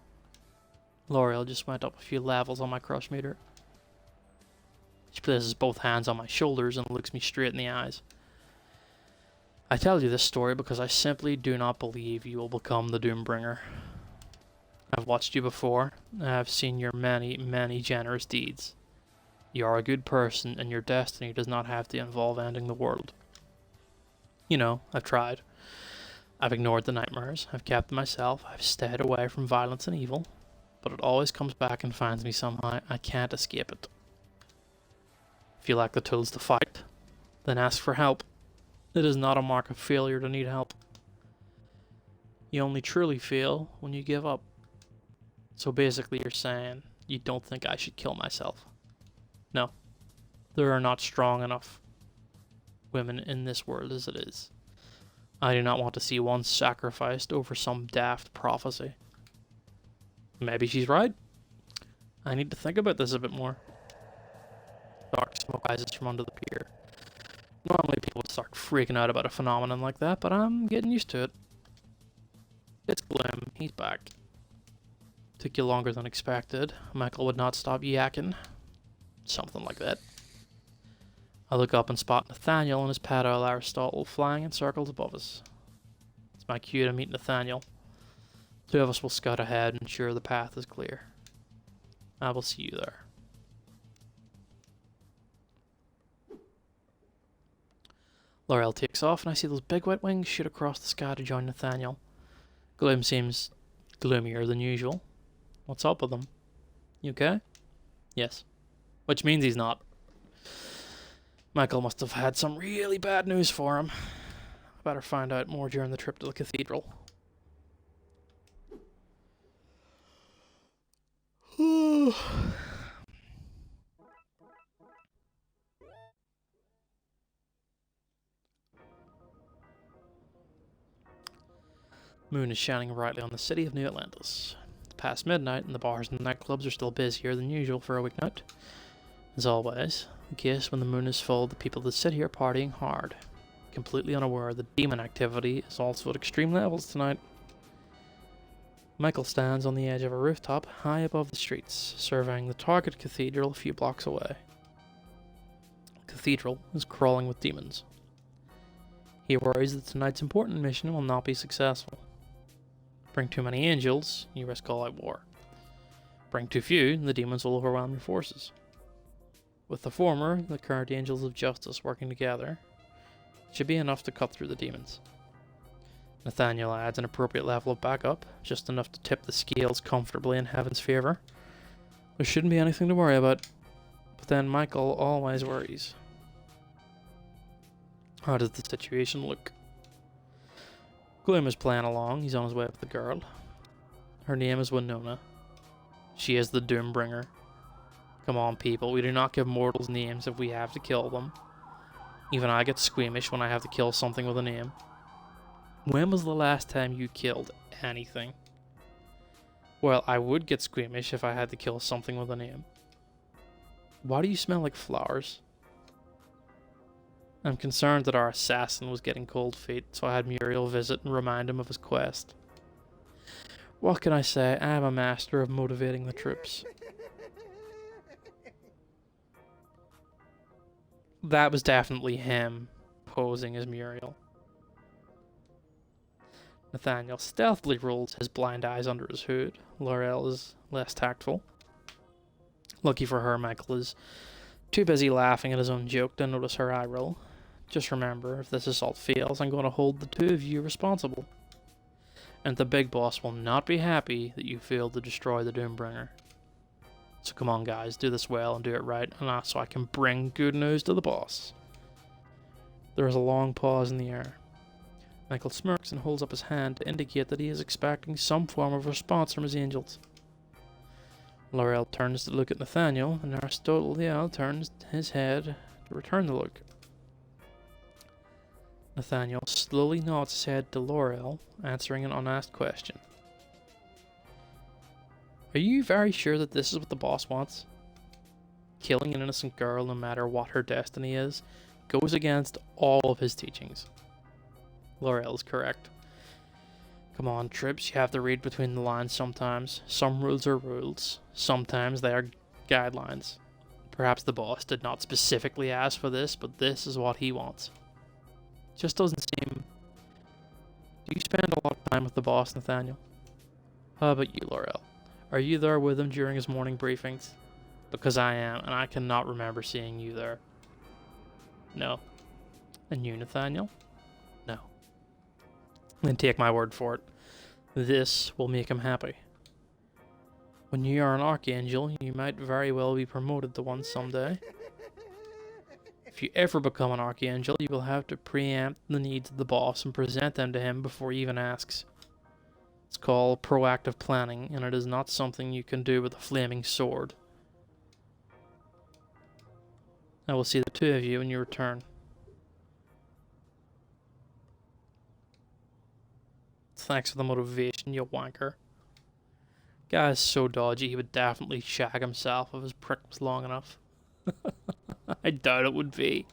Speaker 1: L'Oreal just went up a few levels on my crush meter. She places both hands on my shoulders and looks me straight in the eyes. I tell you this story because I simply do not believe you will become the Doombringer. I've watched you before, and I've seen your many, many generous deeds. You are a good person, and your destiny does not have to involve ending the world. You know, I've tried. I've ignored the nightmares, I've kept to myself, I've stayed away from violence and evil, but it always comes back and finds me somehow. I can't escape it. If you lack the tools to fight, then ask for help. It is not a mark of failure to need help. You only truly fail when you give up. So basically you're saying you don't think I should kill myself. No. There are not strong enough women in this world as it is. I do not want to see one sacrificed over some daft prophecy. Maybe she's right. I need to think about this a bit more. Dark smoke rises from under the pier. Normally people would start freaking out about a phenomenon like that, but I'm getting used to it. It's Gloom. He's back. Took you longer than expected. Michael would not stop yakking. Something like that. I look up and spot Nathaniel and his pet owl Aristotle flying in circles above us. It's my cue to meet Nathaniel. Two of us will scout ahead and ensure the path is clear. I will see you there. L'Oreal takes off and I see those big white wings shoot across the sky to join Nathaniel. Gloom seems gloomier than usual. What's up with him? You okay? Yes. Which means he's not. Michael must have had some really bad news for him. I better find out more during the trip to the cathedral. Moon is shining brightly on the city of New Atlantis. It's past midnight and the bars and nightclubs are still busier than usual for a weeknight. As always, the case when the moon is full, the people that sit here are partying hard, completely unaware that demon activity is also at extreme levels tonight. Michael stands on the edge of a rooftop high above the streets, surveying the target cathedral a few blocks away. The cathedral is crawling with demons. He worries that tonight's important mission will not be successful. Bring too many angels, you risk all-out war. Bring too few, the demons will overwhelm your forces. With the former, the current angels of justice working together, it should be enough to cut through the demons. Nathaniel adds an appropriate level of backup, just enough to tip the scales comfortably in heaven's favour. There shouldn't be anything to worry about, but then Michael always worries. How does the situation look? Gloom is playing along. He's on his way with the girl. Her name is Winona. She is the Doombringer. Come on, people. We do not give mortals names if we have to kill them. Even I get squeamish when I have to kill something with a name. When was the last time you killed anything? Well, I would get squeamish if I had to kill something with a name. Why do you smell like flowers? I'm concerned that our assassin was getting cold feet, so I had Muriel visit and remind him of his quest. What can I say? I am a master of motivating the troops. That was definitely him posing as Muriel. Nathaniel stealthily rolls his blind eyes under his hood. Laurel is less tactful. Lucky for her, Michael is too busy laughing at his own joke to notice her eye roll. Just remember, if this assault fails, I'm going to hold the two of you responsible. And the big boss will not be happy that you failed to destroy the Doombringer. So come on guys, do this well and do it right, and so I can bring good news to the boss. There is a long pause in the air. Michael smirks and holds up his hand to indicate that he is expecting some form of response from his angels. Laurel turns to look at Nathaniel, and Aristotle turns his head to return the look. Nathaniel slowly nods his head to Laurel, answering an unasked question. Are you very sure that this is what the boss wants? Killing an innocent girl, no matter what her destiny is, goes against all of his teachings. Laurel is correct. Come on, Trips, you have to read between the lines sometimes. Some rules are rules. Sometimes they are guidelines. Perhaps the boss did not specifically ask for this, but this is what he wants. Just doesn't seem... Do you spend a lot of time with the boss, Nathaniel? How about you, Laurel? Are you there with him during his morning briefings? Because I am, and I cannot remember seeing you there. No. And you, Nathaniel? No. Then take my word for it. This will make him happy. When you are an archangel, you might very well be promoted to one someday. If you ever become an archangel, you will have to preempt the needs of the boss and present them to him before he even asks. It's called proactive planning, and it is not something you can do with a flaming sword. I will see the two of you when you return. Thanks for the motivation, you wanker. Guy's so dodgy he would definitely shag himself if his prick was long enough. I doubt it would be.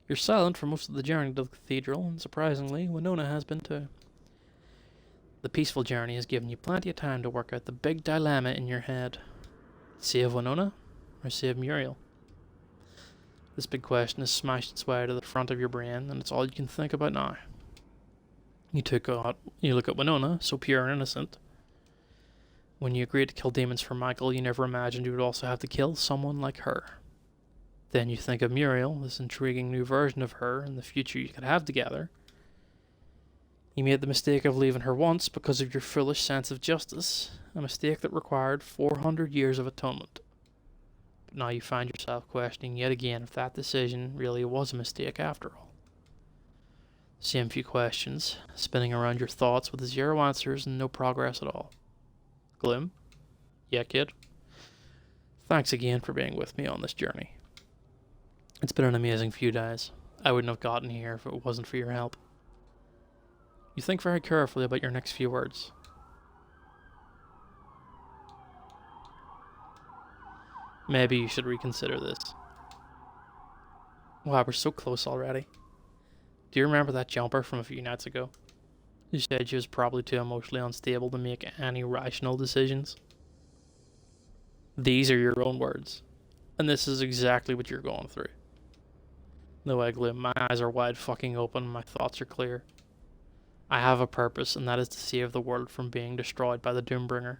Speaker 1: You're silent for most of the journey to the cathedral, and surprisingly, Winona has been too. The peaceful journey has given you plenty of time to work out the big dilemma in your head. Save Winona, or save Muriel? This big question has smashed its way to the front of your brain, and it's all you can think about now. You look at Winona, so pure and innocent. When you agreed to kill demons for Michael, you never imagined you would also have to kill someone like her. Then you think of Muriel, this intriguing new version of her, and the future you could have together. You made the mistake of leaving her once because of your foolish sense of justice, a mistake that required 400 years of atonement. But now you find yourself questioning yet again if that decision really was a mistake after all. Same few questions, spinning around your thoughts with zero answers and no progress at all. Gloom? Yeah, kid? Thanks again for being with me on this journey. It's been an amazing few days. I wouldn't have gotten here if it wasn't for your help. You think very carefully about your next few words. Maybe you should reconsider this. Wow, we're so close already. Do you remember that jumper from a few nights ago? You said she was probably too emotionally unstable to make any rational decisions. These are your own words. And this is exactly what you're going through. No, I Gloom, my eyes are wide fucking open and my thoughts are clear. I have a purpose, and that is to save the world from being destroyed by the Doombringer.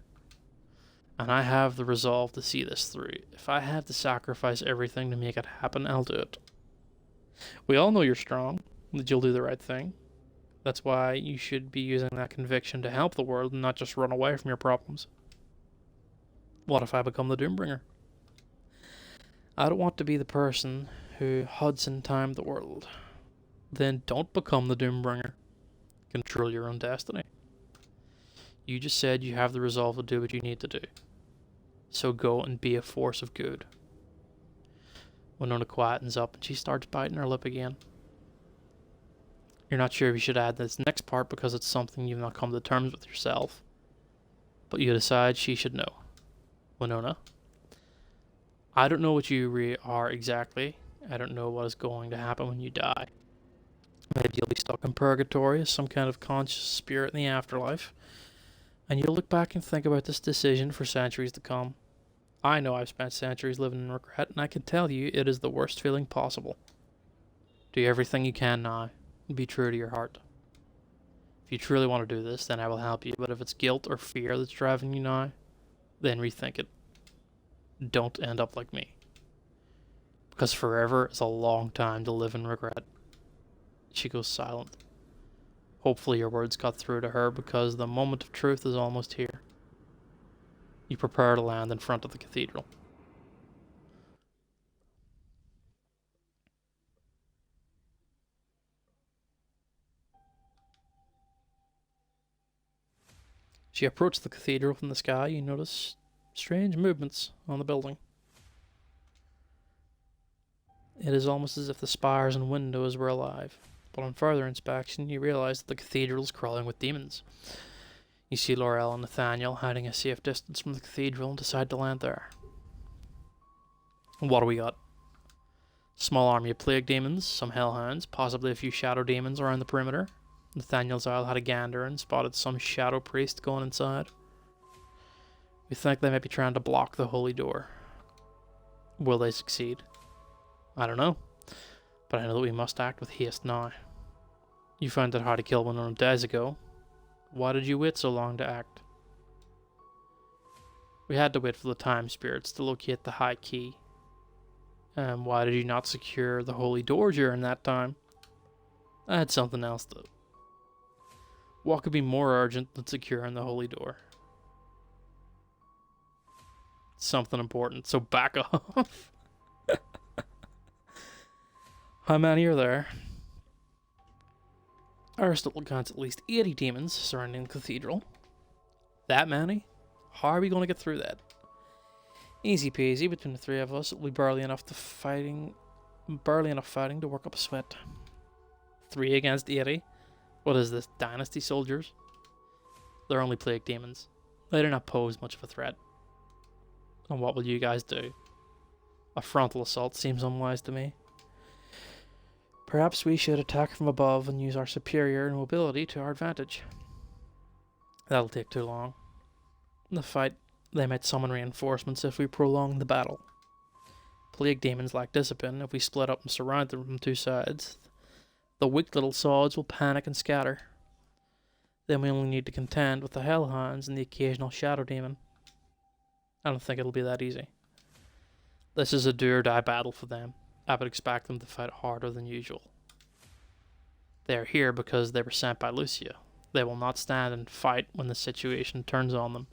Speaker 1: And I have the resolve to see this through. If I have to sacrifice everything to make it happen, I'll do it. We all know you're strong, that you'll do the right thing. That's why you should be using that conviction to help the world and not just run away from your problems. What if I become the Doombringer? I don't want to be the person who Hudson timed the world. Then don't become the Doombringer. Control your own destiny. You just said you have the resolve to do what you need to do. So go and be a force of good. Winona quietens up and she starts biting her lip again. You're not sure if you should add this next part because it's something you've not come to terms with yourself. But you decide she should know. Winona, I don't know what you are exactly. I don't know what is going to happen when you die. Maybe you'll be stuck in purgatory as some kind of conscious spirit in the afterlife, and you'll look back and think about this decision for centuries to come. I know I've spent centuries living in regret, and I can tell you it is the worst feeling possible. Do everything you can now, and be true to your heart. If you truly want to do this, then I will help you, but if it's guilt or fear that's driving you now, then rethink it. Don't end up like me. Because forever is a long time to live in regret. She goes silent. Hopefully your words got through to her, because the moment of truth is almost here. You prepare to land in front of the cathedral. As you approach the cathedral from the sky, you notice strange movements on the building. It is almost as if the spires and windows were alive, but on further inspection you realize that the cathedral is crawling with demons. You see Laurel and Nathaniel hiding a safe distance from the cathedral and decide to land there. What do we got? Small army of plague demons, some hellhounds, possibly a few shadow demons around the perimeter. Nathaniel's owl had a gander and spotted some shadow priest going inside. We think they might be trying to block the holy door. Will they succeed? I don't know, but I know that we must act with haste now. You found out how to kill one of them days ago. Why did you wait so long to act? We had to wait for the time spirits to locate the high key. Why did you not secure the holy door during that time? I had something else though. What could be more urgent than securing the holy door? Something important, so back off. How many are there? Aristotle counts at least 80 demons surrounding the cathedral. That many? How are we going to get through that? Easy peasy, between the three of us, it'll be barely enough fighting to work up a sweat. 3 against 80? What is this, dynasty soldiers? They're only plague demons. They do not pose much of a threat. And what will you guys do? A frontal assault seems unwise to me. Perhaps we should attack from above and use our superior mobility to our advantage. That'll take too long. In the fight, they might summon reinforcements if we prolong the battle. Plague demons lack discipline. If we split up and surround them from 2 sides, the weak little sods will panic and scatter. Then we only need to contend with the hellhounds and the occasional shadow demon. I don't think it'll be that easy. This is a do-or-die battle for them. I would expect them to fight harder than usual. They are here because they were sent by Lucia. They will not stand and fight when the situation turns on them.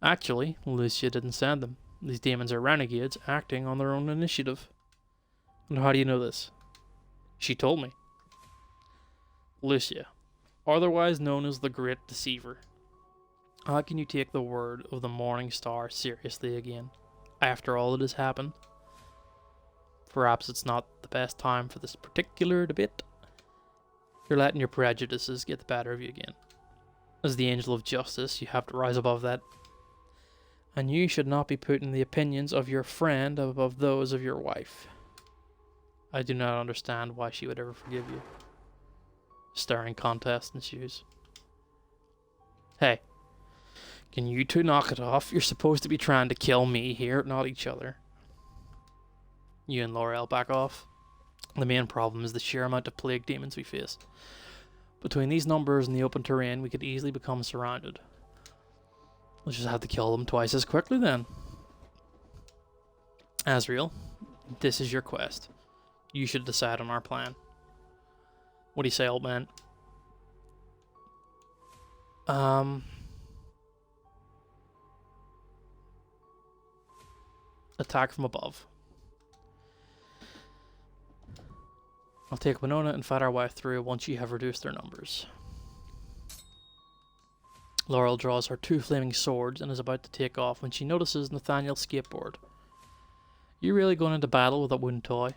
Speaker 1: Actually, Lucia didn't send them. These demons are renegades acting on their own initiative. And how do you know this? She told me. Lucia, otherwise known as the Great Deceiver. How can you take the word of the Morning Star seriously again, after all that has happened? Perhaps it's not the best time for this particular debate. You're letting your prejudices get the better of you again. As the angel of justice, you have to rise above that. And you should not be putting the opinions of your friend above those of your wife. I do not understand why she would ever forgive you. Staring contest ensues. Hey, can you two knock it off? You're supposed to be trying to kill me here, not each other. You and Laurel back off. The main problem is the sheer amount of plague demons we face. Between these numbers and the open terrain, we could easily become surrounded. We'll just have to kill them twice as quickly then. Asriel, this is your quest. You should decide on our plan. What do you say, old man? Attack from above. I'll take Winona and fight our way through once you have reduced their numbers. Laurel draws her 2 flaming swords and is about to take off when she notices Nathaniel's skateboard. You really going into battle with a wooden toy?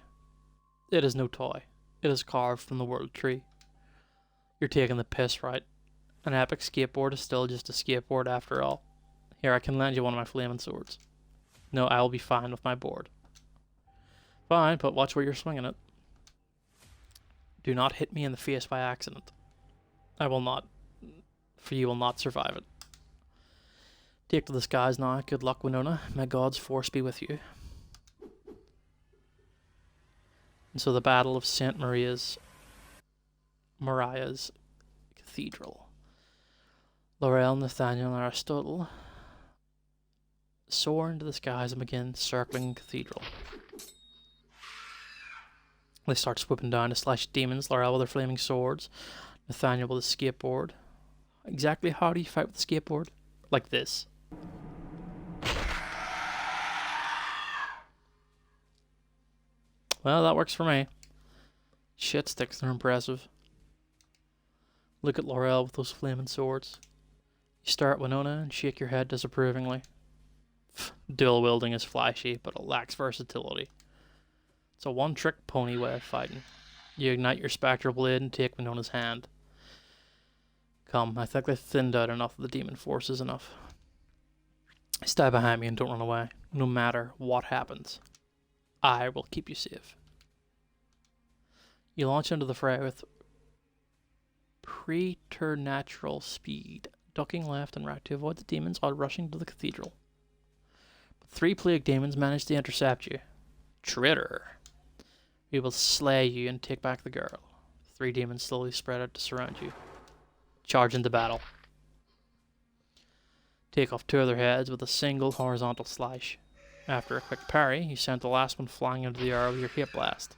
Speaker 1: It is no toy. It is carved from the world tree. You're taking the piss, right? An epic skateboard is still just a skateboard after all. Here, I can lend you one of my flaming swords. No, I will be fine with my board. Fine, but watch where you're swinging it. Do not hit me in the face by accident. I will not, for you will not survive it. Take to the skies now. Good luck, Winona. May God's force be with you. And so the Battle of St. Maria's Cathedral. Laurel, Nathaniel, and Aristotle soar into the skies and begin circling the cathedral. They start swooping down to slash demons, Laurel with their flaming swords, Nathaniel with a skateboard. Exactly how do you fight with a skateboard? Like this. Well, that works for me. Shit sticks, they're impressive. Look at Laurel with those flaming swords. You stare at Winona and shake your head disapprovingly. Dual wielding is flashy, but it lacks versatility. It's a one-trick pony way of fighting. You ignite your spectral blade and take Winona's hand. Come, I think they've thinned out enough of the demon forces enough. Stay behind me and don't run away. No matter what happens, I will keep you safe. You launch into the fray with preternatural speed, ducking left and right to avoid the demons while rushing to the cathedral. But 3 plague demons manage to intercept you. Traitor! We will slay you and take back the girl. 3 demons slowly spread out to surround you. Charge into battle. Take off 2 of their heads with a single horizontal slash. After a quick parry, you send the last one flying into the air with your hip blast,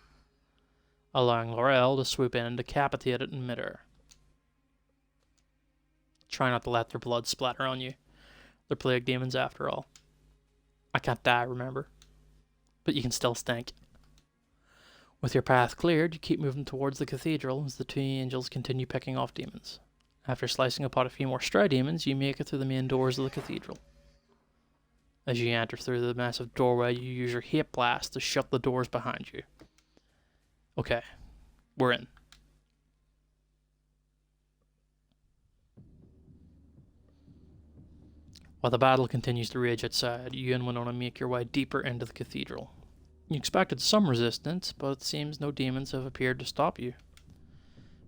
Speaker 1: allowing Laurel to swoop in and decapitate it in midair. Try not to let their blood splatter on you. They're plague demons after all. I can't die, remember? But you can still stink. With your path cleared, you keep moving towards the cathedral as the 2 angels continue picking off demons. After slicing apart a few more stray demons, you make it through the main doors of the cathedral. As you enter through the massive doorway, you use your hip blast to shut the doors behind you. Okay, we're in. While the battle continues to rage outside, you and Winona make your way deeper into the cathedral. You expected some resistance, but it seems no demons have appeared to stop you.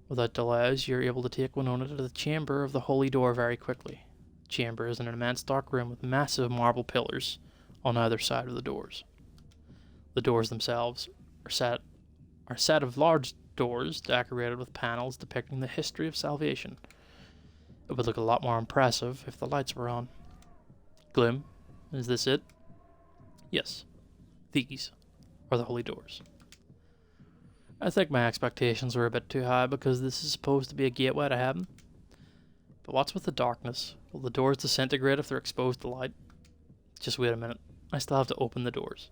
Speaker 1: Without delays, you're able to take Winona to the chamber of the Holy Door very quickly. The chamber is an immense dark room with massive marble pillars on either side of the doors. The doors themselves are a set of large doors decorated with panels depicting the history of salvation. It would look a lot more impressive if the lights were on. Gloom, is this it? Yes, these are the holy doors. I think my expectations were a bit too high because this is supposed to be a gateway to heaven. But what's with the darkness? Will the doors disintegrate if they're exposed to light? Just wait a minute, I still have to open the doors.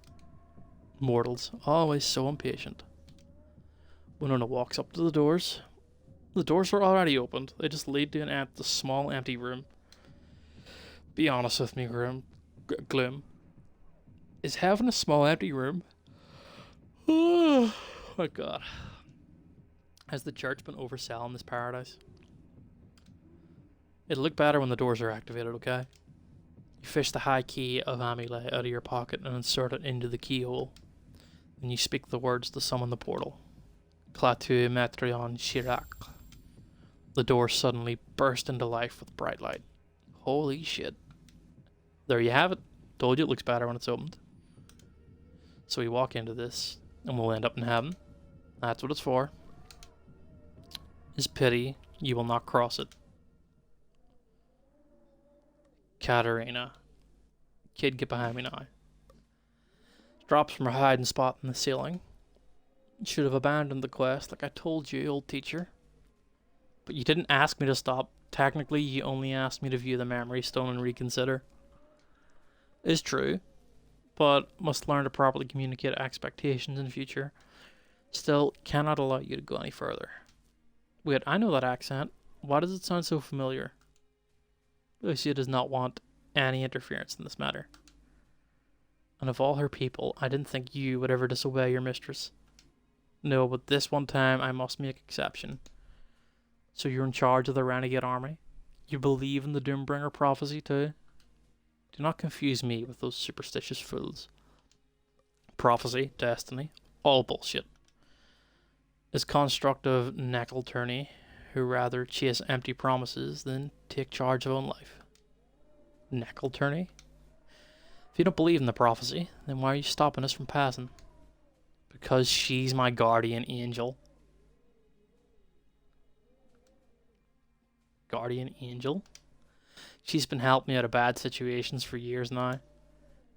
Speaker 1: Mortals, always so impatient. Winona walks up to the doors. The doors are already opened, they just lead to a small empty room. Be honest with me, Gloom. Is heaven a small empty room? Oh my god. Has the church been overselling this paradise? It'll look better when the doors are activated, okay? You fish the high key of Amulet out of your pocket and insert it into the keyhole. Then you speak the words to summon the portal. Clatu Metrion Chirac. The door suddenly burst into life with bright light. Holy shit. There you have it. Told you it looks better when it's opened. So we walk into this, and we'll end up in heaven. That's what it's for. Is pity, you will not cross it. Katerina. Kid, get behind me now. Drops from her hiding spot in the ceiling. Should have abandoned the quest like I told you, old teacher. But you didn't ask me to stop. Technically, you only asked me to view the memory stone and reconsider. It's true, but must learn to properly communicate expectations in future. Still, cannot allow you to go any further. Wait, I know that accent. Why does it sound so familiar? Lucia does not want any interference in this matter. And of all her people, I didn't think you would ever disobey your mistress. No, but this one time I must make exception. So you're in charge of the renegade army? You believe in the Doombringer prophecy too? Do not confuse me with those superstitious fools. Prophecy, destiny, all bullshit. is constructive knuckle tourney who rather chase empty promises than take charge of own life. Knuckle tourney? If you don't believe in the prophecy, then why are you stopping us from passing? Because she's my guardian angel. Guardian angel? She's been helping me out of bad situations for years now.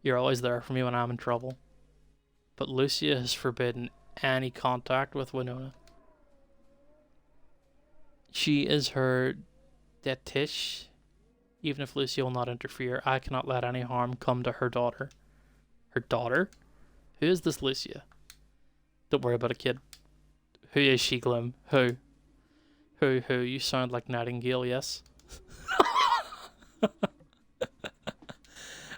Speaker 1: You're always there for me when I'm in trouble. But Lucia has forbidden any contact with Winona. She is her detiche. Even if Lucia will not interfere, I cannot let any harm come to her daughter. Her daughter? Who is this Lucia? Don't worry about it, kid. Who is she, Gloom? Who? Who? You sound like Nightingale, yes?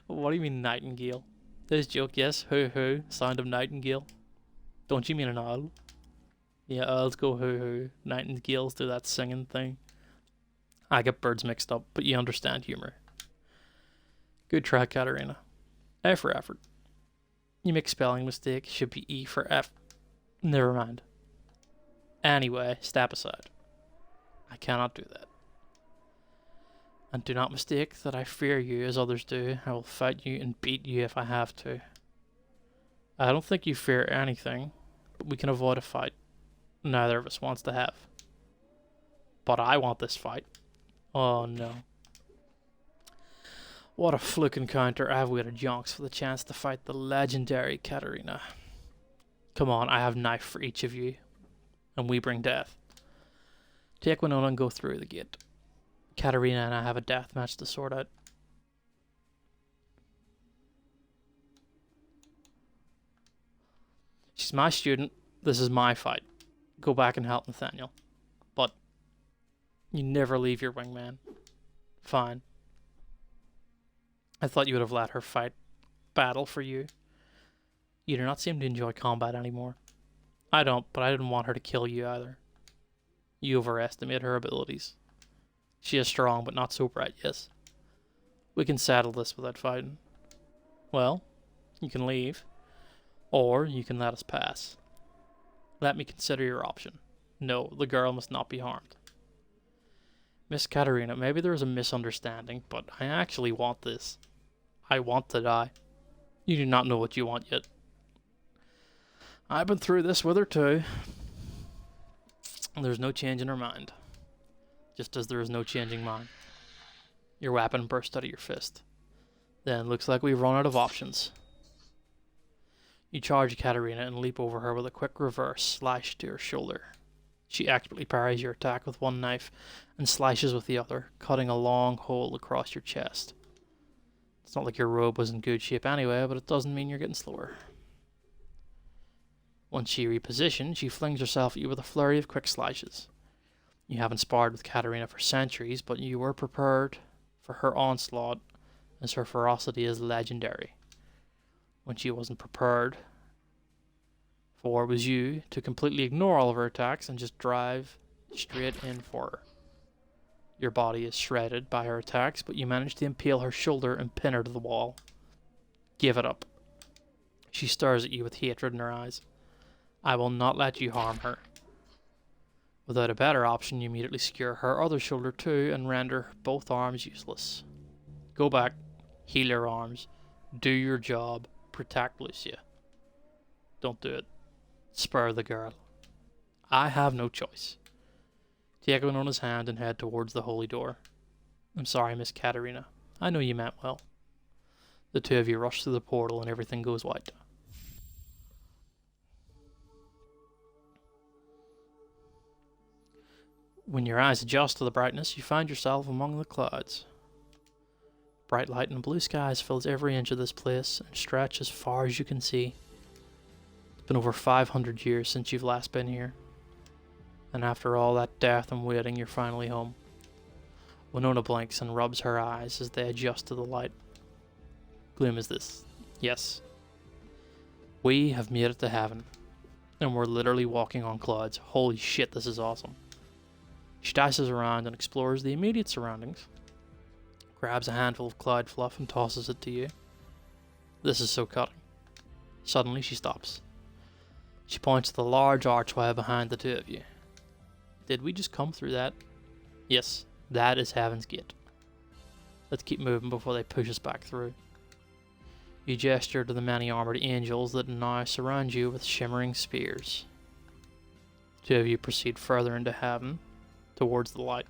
Speaker 1: What do you mean, Nightingale? This joke, yes. Who? Sound of Nightingale. Don't you mean an owl? Yeah, owls go who. Nightingales do that singing thing. I get birds mixed up, but you understand humor. Good try, Katarina. A for effort. You make spelling mistake. Should be E for F. Never mind. Anyway, step aside. I cannot do that. And do not mistake that I fear you as others do. I will fight you and beat you if I have to. I don't think you fear anything, but we can avoid a fight neither of us wants to have. But I want this fight. Oh no. What a fluke encounter I've waited yonks for the chance to fight the legendary Katarina. Come on, I have knife for each of you. And we bring death. Take Winona and go through the gate. Katarina and I have a death match to sort out. She's my student. This is my fight. Go back and help Nathaniel. But you never leave your wingman. Fine. I thought you would have let her fight battle for you. You do not seem to enjoy combat anymore. I don't, but I didn't want her to kill you either. You overestimate her abilities. She is strong, but not so bright, yes. We can settle this without fighting. Well, you can leave. Or you can let us pass. Let me consider your option. No, the girl must not be harmed. Miss Katarina, maybe there is a misunderstanding, but I actually want this. I want to die. You do not know what you want yet. I've been through this with her too. There's no change in her mind. Just as there is no changing mine. Your weapon burst out of your fist. Then looks like we've run out of options. You charge Katarina and leap over her with a quick reverse slash to her shoulder. She accurately parries your attack with one knife and slashes with the other, cutting a long hole across your chest. It's not like your robe was in good shape anyway, but it doesn't mean you're getting slower. Once she repositions, she flings herself at you with a flurry of quick slashes. You haven't sparred with Katarina for centuries, but you were prepared for her onslaught, as her ferocity is legendary. When she wasn't prepared for was you to completely ignore all of her attacks and just drive straight in for her. Your body is shredded by her attacks, but you manage to impale her shoulder and pin her to the wall. Give it up. She stares at you with hatred in her eyes. I will not let you harm her. Without a better option, you immediately skewer her other shoulder too and render both arms useless. Go back, heal your arms, do your job, protect Lucia. Don't do it. Spare the girl. I have no choice. Take Winona's hand and head towards the holy door. I'm sorry, Miss Katarina. I know you meant well. The two of you rush through the portal and everything goes white. When your eyes adjust to the brightness, you find yourself among the clouds. Bright light and blue skies fills every inch of this place and stretch as far as you can see. It's been over 500 years since you've last been here. And after all that death and waiting, you're finally home. Winona blinks and rubs her eyes as they adjust to the light. Gloom is this. Yes. We have made it to heaven. And we're literally walking on clouds. Holy shit, this is awesome. She dices around and explores the immediate surroundings. Grabs a handful of cloud fluff and tosses it to you. This is so cutting. Suddenly she stops. She She points to the large archway behind the two of you. Did we just come through that? Yes, that is Heaven's Gate. Let's keep moving before they push us back through. You gesture to the many armored angels that now surround you with shimmering spears. The two of you proceed further into heaven, towards the light.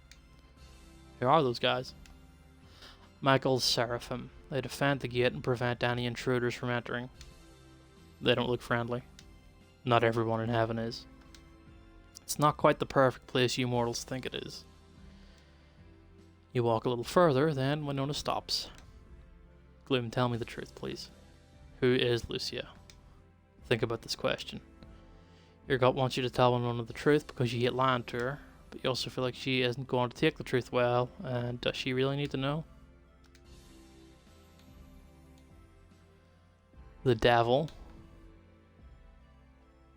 Speaker 1: Who are those guys? Michael's Seraphim. They defend the gate and prevent any intruders from entering. They don't look friendly. Not everyone in heaven is. It's not quite the perfect place you mortals think it is. You walk a little further, then Winona stops. Gloom, tell me the truth, please. Who is Lucia? Think about this question. Your gut wants you to tell Winona the truth because you hate lying to her, but you also feel like she isn't going to take the truth well, and does she really need to know? The devil.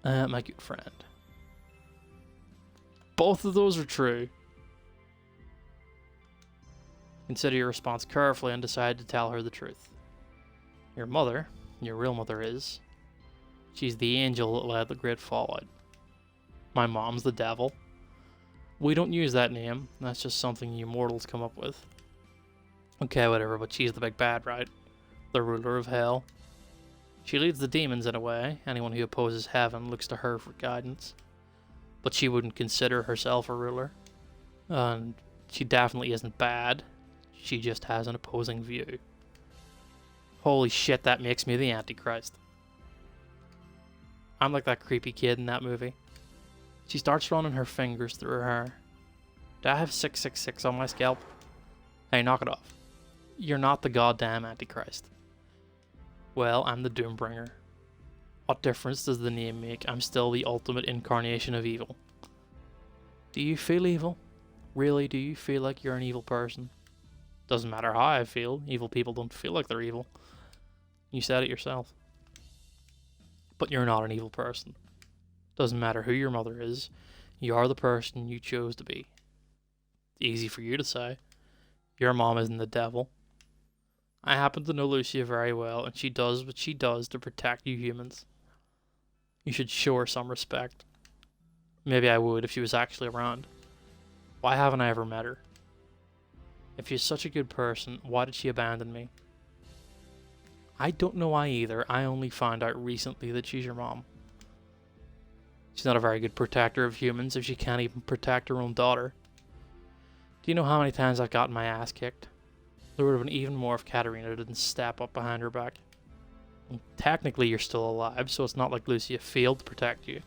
Speaker 1: My good friend. Both of those are true. Consider your response carefully and decide to tell her the truth. Your mother, your real mother is, she's the angel that led the great fallout. My mom's the devil. We don't use that name, that's just something you mortals come up with. Okay, whatever, but she's the big bad, right? The ruler of hell. She leads the demons in a way. Anyone who opposes heaven looks to her for guidance. But she wouldn't consider herself a ruler. And she definitely isn't bad. She just has an opposing view. Holy shit, that makes me the Antichrist. I'm like that creepy kid in that movie. She starts running her fingers through her hair. Do I have 666 on my scalp? Hey, knock it off. You're not the goddamn Antichrist. Well, I'm the Doombringer. What difference does the name make? I'm still the ultimate incarnation of evil. Do you feel evil? Really, do you feel like you're an evil person? Doesn't matter how I feel. Evil people don't feel like they're evil. You said it yourself. But you're not an evil person. Doesn't matter who your mother is. You are the person you chose to be. Easy for you to say. Your mom isn't the devil. I happen to know Lucia very well, and she does what she does to protect you humans. You should show her some respect. Maybe I would if she was actually around. Why haven't I ever met her? If she's such a good person, why did she abandon me? I don't know why either. I only found out recently that she's your mom. She's not a very good protector of humans if she can't even protect her own daughter. Do you know how many times I've gotten my ass kicked? There would have been even more if Katerina didn't step up behind her back. And technically you're still alive, so it's not like Lucia failed to protect you.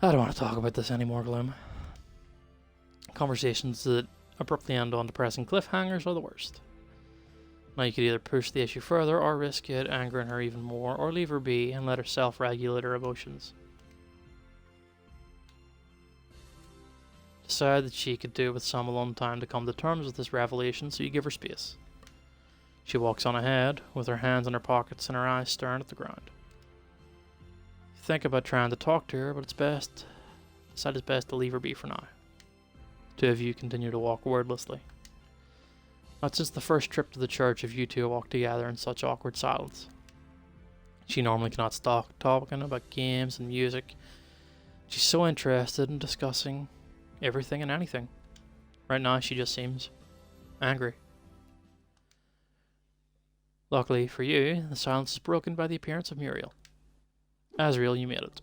Speaker 1: I don't want to talk about this anymore, Gloom. Conversations that abruptly end on depressing cliffhangers are the worst. Now you could either push the issue further or risk it angering her even more, or leave her be and let her self-regulate her emotions. Decide that she could do with some alone time to come to terms with this revelation, so you give her space. She walks on ahead, with her hands in her pockets and her eyes staring at the ground. You think about trying to talk to her, but decide it's best to leave her be for now. Two of you continue to walk wordlessly. Not since the first trip to the church have you two walked together in such awkward silence. She normally cannot stop talking about games and music. She's so interested in discussing everything and anything. Right now she just seems angry. Luckily for you, the silence is broken by the appearance of Muriel. Azrael, you made it.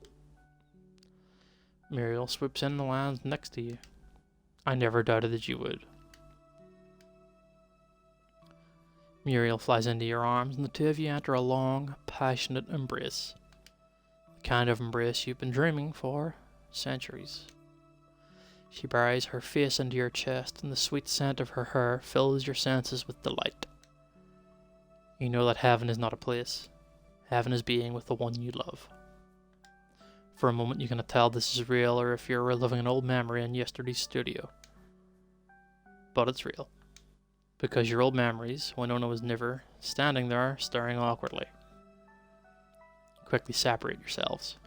Speaker 1: Muriel swoops in and lands next to you. I never doubted that you would. Muriel flies into your arms and the two of you enter a long, passionate embrace. The kind of embrace you've been dreaming for centuries. She buries her face into your chest and the sweet scent of her hair fills your senses with delight. You know that heaven is not a place. Heaven is being with the one you love. For a moment you cannot tell this is real or if you're reliving an old memory in yesterday's studio. But it's real. Because your old memories, Winona was never standing there staring awkwardly. Quickly separate yourselves.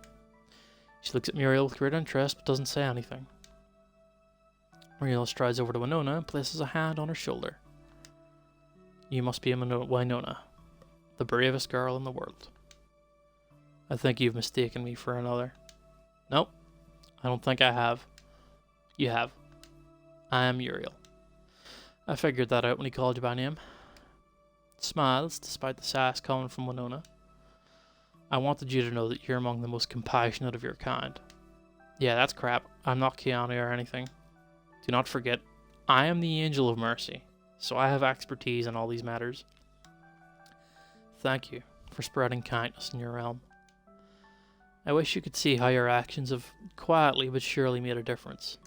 Speaker 1: She looks at Muriel with great interest but doesn't say anything. Muriel strides over to Winona and places a hand on her shoulder. You must be Winona, the bravest girl in the world. I think you've mistaken me for another. Nope, I don't think I have. You have. I am Uriel. I figured that out when he called you by name. Smiles, despite the sass coming from Winona. I wanted you to know that you're among the most compassionate of your kind. Yeah, that's crap. I'm not Keanu or anything. Do not forget, I am the Angel of Mercy, so I have expertise in all these matters. Thank you for spreading kindness in your realm. I wish you could see how your actions have quietly but surely made a difference.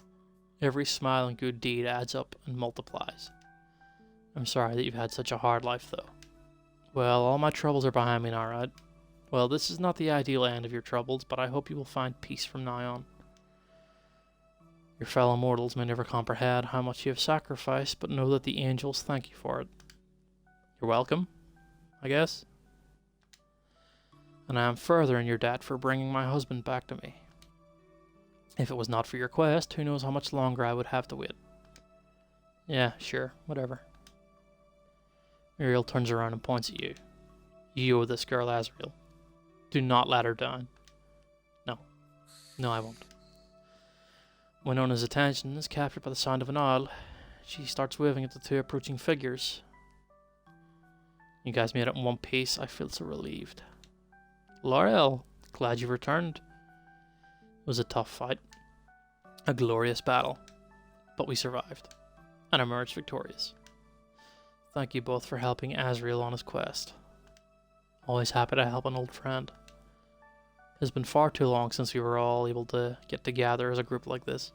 Speaker 1: Every smile and good deed adds up and multiplies. I'm sorry that you've had such a hard life, though. Well, all my troubles are behind me now, right? Well, this is not the ideal end of your troubles, but I hope you will find peace from now on. Your fellow mortals may never comprehend how much you have sacrificed, but know that the angels thank you for it. You're welcome, I guess. And I am further in your debt for bringing my husband back to me. If it was not for your quest, who knows how much longer I would have to wait. Yeah, sure, whatever. Muriel turns around and points at you. You owe this girl Azrael. Do not let her down. No. No, I won't. Winona's attention is captured by the sound of an owl. She starts waving at the two approaching figures. You guys made it in one piece. I feel so relieved. Laurel, glad you returned. It was a tough fight. A glorious battle. But we survived. And emerged victorious. Thank you both for helping Azrael on his quest. Always happy to help an old friend. It has been far too long since we were all able to get together as a group like this.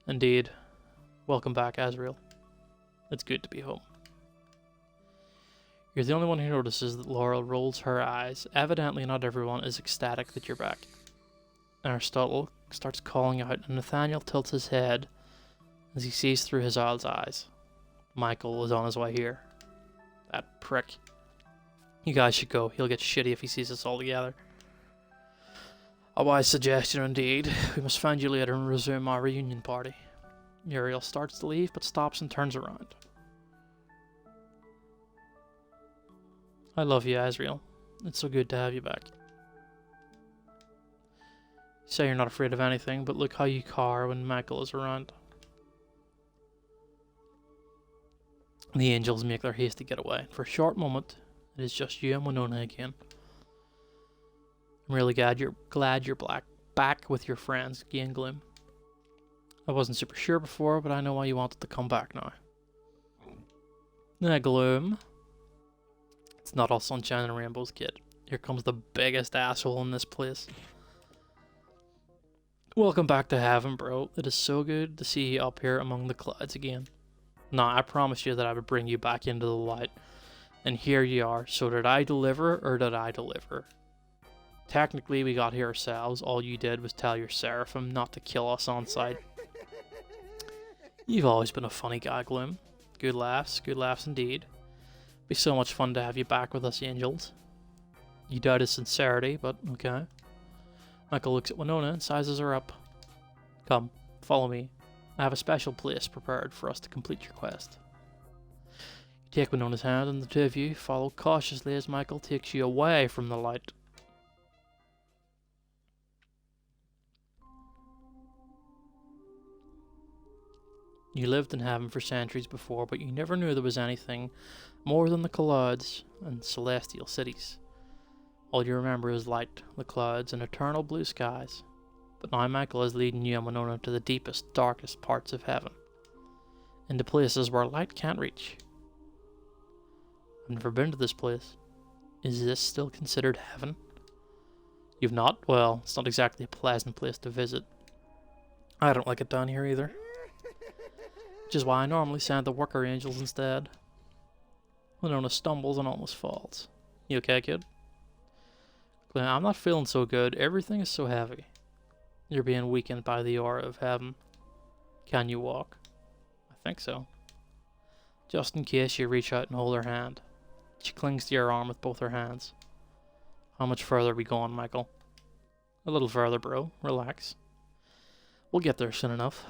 Speaker 1: Indeed. Welcome back, Azrael. It's good to be home. You're the only one who notices that Laurel rolls her eyes. Evidently not everyone is ecstatic that you're back. Aristotle starts calling out, and Nathaniel tilts his head as he sees through his owl's eyes. Michael is on his way here. That prick. You guys should go. He'll get shitty if he sees us all together. A wise suggestion indeed. We must find you later and resume our reunion party. Uriel starts to leave, but stops and turns around. I love you, Azrael. It's so good to have you back. You say you're not afraid of anything, but look how you cower when Michael is around. The angels make their hasty getaway. For a short moment, it is just you and Winona again. I'm really glad you're back with your friends, Guy and Gloom. I wasn't super sure before, but I know why you wanted to come back now. Gloom. It's not all sunshine and rainbows, kid. Here comes the biggest asshole in this place. Welcome back to heaven, bro. It is so good to see you up here among the clouds again. Nah, I promised you that I would bring you back into the light. And here you are. So did I deliver, or did I deliver? Technically, we got here ourselves. All you did was tell your seraphim not to kill us on sight. You've always been a funny guy, Gloom. Good laughs indeed. Be so much fun to have you back with us, angels. You doubt his sincerity, but okay. Michael looks at Winona and sizes her up. Come, follow me. I have a special place prepared for us to complete your quest. You take Winona's hand and the two of you follow cautiously as Michael takes you away from the light. You lived in heaven for centuries before, but you never knew there was anything more than the clouds and celestial cities. All you remember is light, the clouds, and eternal blue skies. But now Michael is leading you and Winona to the deepest, darkest parts of heaven. Into places where light can't reach. I've never been to this place. Is this still considered heaven? You've not? Well, it's not exactly a pleasant place to visit. I don't like it down here either. Which is why I normally send the worker angels instead. Winona stumbles and almost falls. You okay, kid? I'm not feeling so good. Everything is so heavy. You're being weakened by the aura of heaven. Can you walk? I think so. Just in case, you reach out and hold her hand. She clings to your arm with both her hands. How much further are we going, Michael? A little further, bro. Relax. We'll get there soon enough.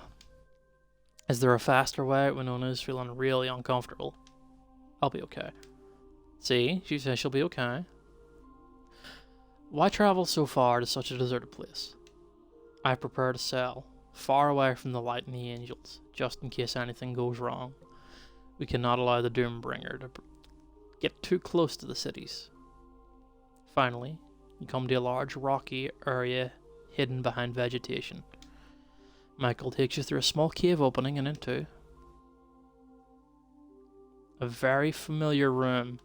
Speaker 1: Is there a faster way? Winona is feeling really uncomfortable. I'll be okay. See? She says she'll be okay. Why travel so far to such a deserted place? I prepared a cell, far away from the light and the angels, just in case anything goes wrong. We cannot allow the Doombringer to get too close to the cities. Finally, you come to a large rocky area hidden behind vegetation. Michael takes you through a small cave opening and into a very familiar room.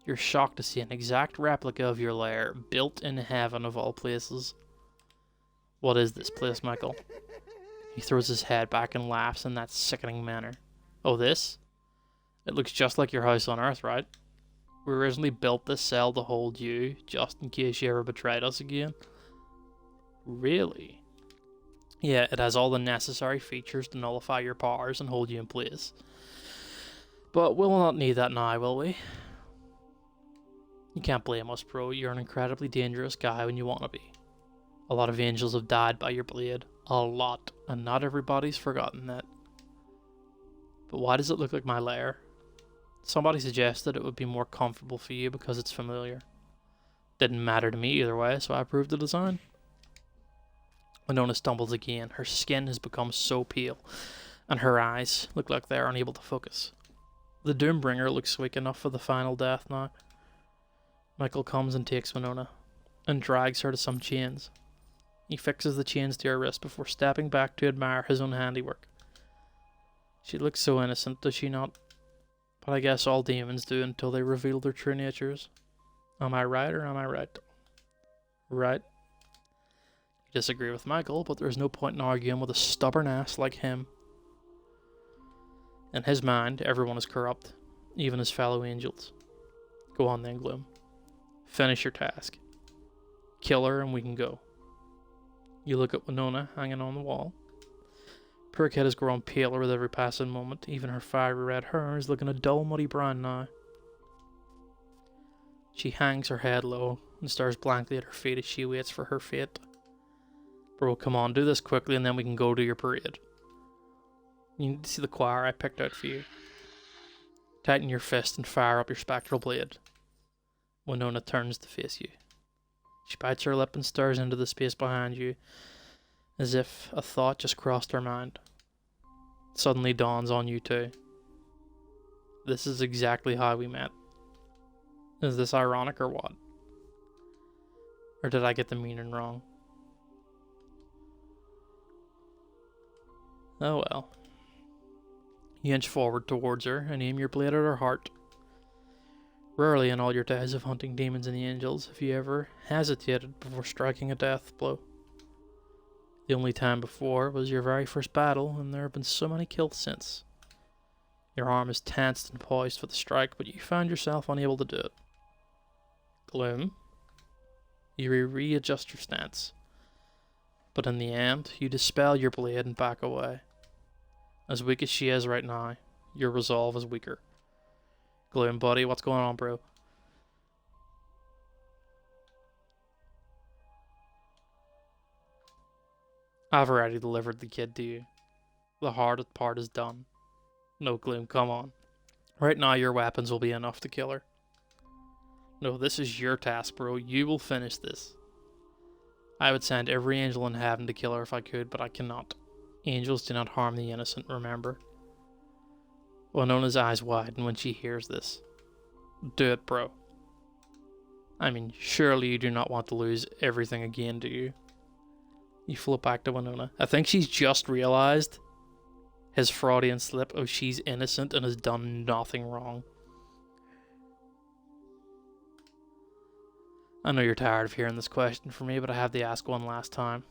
Speaker 1: You're shocked to see an exact replica of your lair, built in heaven of all places. What is this place, Michael? He throws his head back and laughs in that sickening manner. Oh, this? It looks just like your house on Earth, right? We originally built this cell to hold you, just in case you ever betrayed us again. Really? Yeah, it has all the necessary features to nullify your powers and hold you in place. But we'll not need that now, will we? You can't blame us, bro. You're an incredibly dangerous guy when you want to be. A lot of angels have died by your blade. A lot. And not everybody's forgotten that. But why does it look like my lair? Somebody suggested it would be more comfortable for you because it's familiar. Didn't matter to me either way, so I approved the design. Winona stumbles again. Her skin has become so pale, and her eyes look like they are unable to focus. The Doombringer looks weak enough for the final death now. Michael comes and takes Winona, and drags her to some chains. He fixes the chains to her wrist before stepping back to admire his own handiwork. She looks so innocent, does she not? But I guess all demons do until they reveal their true natures. Am I right or am I right? Right. You disagree with Michael, but there's no point in arguing with a stubborn ass like him. In his mind, everyone is corrupt, even his fellow angels. Go on then, Gloom. Finish your task. Kill her and we can go. You look at Winona hanging on the wall. Poor kid has grown paler with every passing moment. Even her fiery red hair is looking a dull, muddy brown now. She hangs her head low and stares blankly at her feet as she waits for her fate. Bro, come on, do this quickly and then we can go to your parade. You need to see the choir I picked out for you. Tighten your fist and fire up your spectral blade. Winona turns to face you. She bites her lip and stares into the space behind you, as if a thought just crossed her mind. It suddenly dawns on you too. This is exactly how we met. Is this ironic or what? Or did I get the meaning wrong? Oh well. You inch forward towards her and aim your blade at her heart. Rarely in all your days of hunting demons and the angels have you ever hesitated before striking a death blow. The only time before was your very first battle, and there have been so many kills since. Your arm is tensed and poised for the strike, but you found yourself unable to do it. Gloom. You readjust your stance. But in the end, you dispel your blade and back away. As weak as she is right now, your resolve is weaker. Gloom, buddy, what's going on, bro? I've already delivered the kid to you. The hardest part is done. No, Gloom, come on. Right now your weapons will be enough to kill her. No, this is your task, bro. You will finish this. I would send every angel in heaven to kill her if I could, but I cannot. Angels do not harm the innocent, remember? Winona's eyes widen when she hears this. Do it, bro. I mean, surely you do not want to lose everything again, do you? You flip back to Winona. I think she's just realized his Freudian slip of she's innocent and has done nothing wrong. I know you're tired of hearing this question from me, but I have to ask one last time.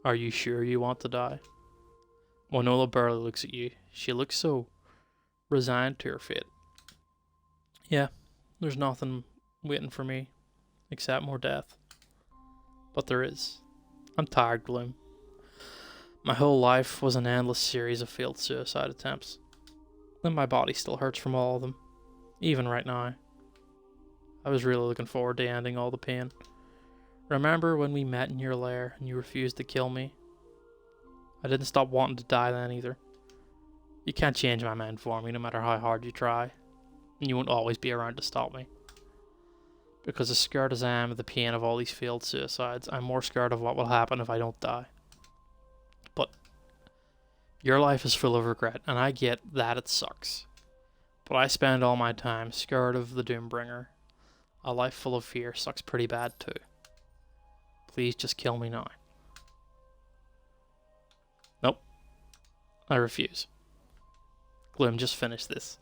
Speaker 1: Are you sure you want to die? Winona barely looks at you. She looks so resigned to her fate. Yeah, there's nothing waiting for me except more death. But there is. I'm tired, Gloom. My whole life was an endless series of failed suicide attempts. And my body still hurts from all of them. Even right now. I was really looking forward to ending all the pain. Remember when we met in your lair and you refused to kill me? I didn't stop wanting to die then either. You can't change my mind for me no matter how hard you try. And you won't always be around to stop me. Because as scared as I am of the pain of all these failed suicides, I'm more scared of what will happen if I don't die. But your life is full of regret, and I get that it sucks. But I spend all my time scared of the Doombringer. A life full of fear sucks pretty bad too. Please just kill me now. Nope. I refuse. Gloom, just finish this.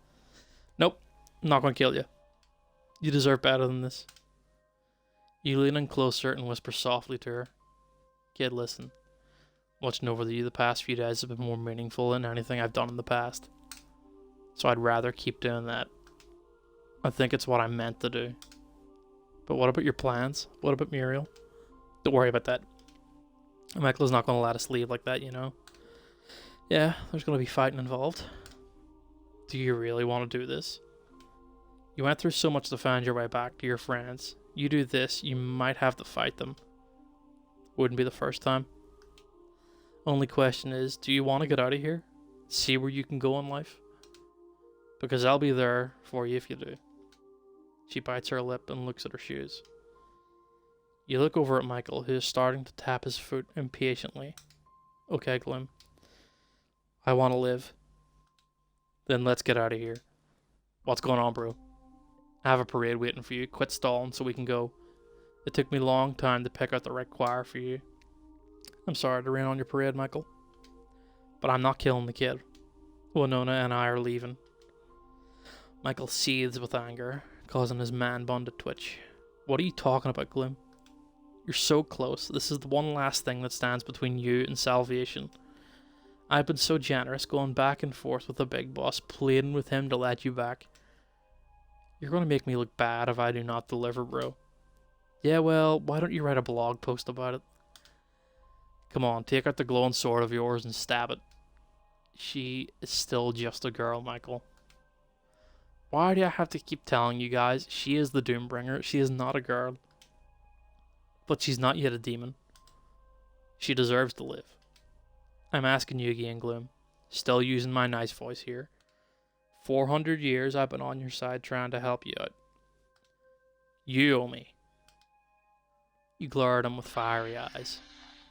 Speaker 1: Nope. I'm not gonna kill you. You deserve better than this. You lean in closer and whisper softly to her. Kid, listen. Watching over you the past few days have been more meaningful than anything I've done in the past. So I'd rather keep doing that. I think it's what I'm meant to do. But what about your plans? What about Muriel? Don't worry about that. Michael's not going to let us leave like that, you know? Yeah, there's going to be fighting involved. Do you really want to do this? You went through so much to find your way back to your friends. You do this, you might have to fight them. Wouldn't be the first time. Only question is, do you want to get out of here? See where you can go in life? Because I'll be there for you if you do. She bites her lip and looks at her shoes. You look over at Michael, who is starting to tap his foot impatiently. Okay, Gloom. I want to live. Then let's get out of here. What's going on, bro? I have a parade waiting for you. Quit stalling so we can go. It took me a long time to pick out the right choir for you. I'm sorry to rain on your parade, Michael. But I'm not killing the kid. Winona and I are leaving. Michael seethes with anger, causing his man bun to twitch. What are you talking about, Gloom? You're so close. This is the one last thing that stands between you and salvation. I've been so generous, going back and forth with the big boss, pleading with him to let you back. You're going to make me look bad if I do not deliver, bro. Yeah, well, why don't you write a blog post about it? Come on, take out the glowing sword of yours and stab it. She is still just a girl, Michael. Why do I have to keep telling you guys? She is the Doombringer. She is not a girl. But she's not yet a demon. She deserves to live. I'm asking you again, Gloom. Still using my nice voice here. 400 years I've been on your side trying to help you out. You owe me. You glare at him with fiery eyes.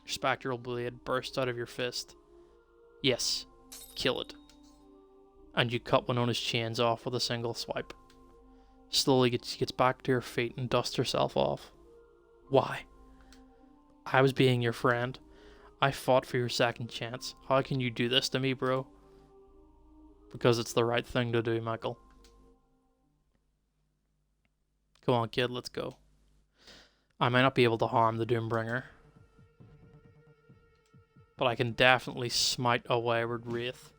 Speaker 1: Your spectral blade bursts out of your fist. Yes, kill it. And you cut Winona's chains off with a single swipe. Slowly she gets back to her feet and dusts herself off. Why? I was being your friend. I fought for your second chance. How can you do this to me, bro? Because it's the right thing to do, Michael. Come on, kid, let's go. I might not be able to harm the Doombringer, but I can definitely smite a wayward wraith.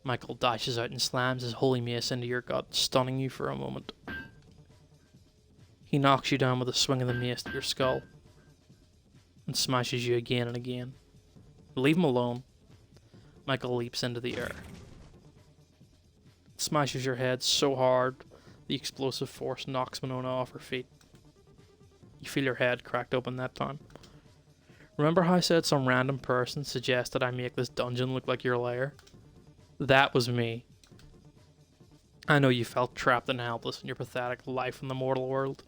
Speaker 1: Michael dashes out and slams his holy mace into your gut, stunning you for a moment. He knocks you down with a swing of the mace to your skull, and smashes you again and again. Leave him alone. Michael leaps into the air. Smashes your head so hard, the explosive force knocks Winona off her feet. You feel your head cracked open that time. Remember how I said some random person suggested I make this dungeon look like your lair? That was me. I know you felt trapped and helpless in your pathetic life in the mortal world,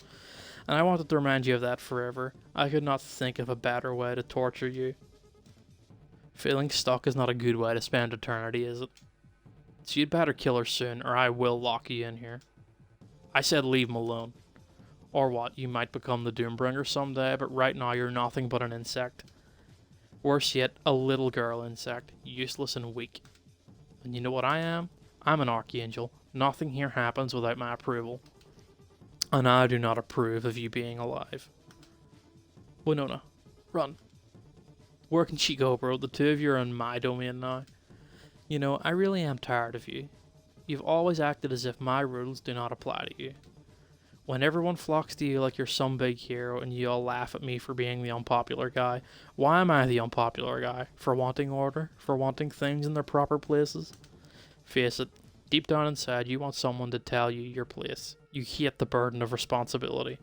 Speaker 1: and I wanted to remind you of that forever. I could not think of a better way to torture you. Feeling stuck is not a good way to spend eternity, is it? So you'd better kill her soon, or I will lock you in here. I said leave him alone. Or what, you might become the Doombringer someday, but right now you're nothing but an insect. Worse yet, a little girl insect, useless and weak. And you know what I am? I'm an archangel. Nothing here happens without my approval. And I do not approve of you being alive. Winona, run. Where can she go, bro? The two of you are in my domain now. You know, I really am tired of you. You've always acted as if my rules do not apply to you. When everyone flocks to you like you're some big hero and you all laugh at me for being the unpopular guy, why am I the unpopular guy? For wanting order? For wanting things in their proper places? Face it, deep down inside you want someone to tell you your place. You hate the burden of responsibility.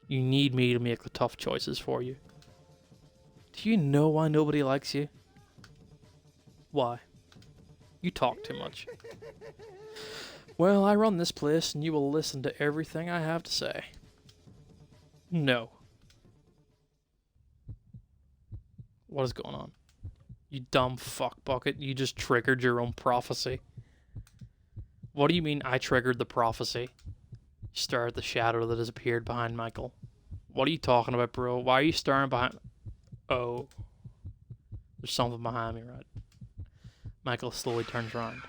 Speaker 1: You need me to make the tough choices for you. Do you know why nobody likes you? Why? You talk too much. Well, I run this place, and you will listen to everything I have to say. No. What is going on? You dumb fuck bucket, you just triggered your own prophecy. What do you mean I triggered the prophecy? You stare at the shadow that has appeared behind Michael. What are you talking about, bro? Why are you staring behind... Oh. There's something behind me, right? Michael slowly turns around.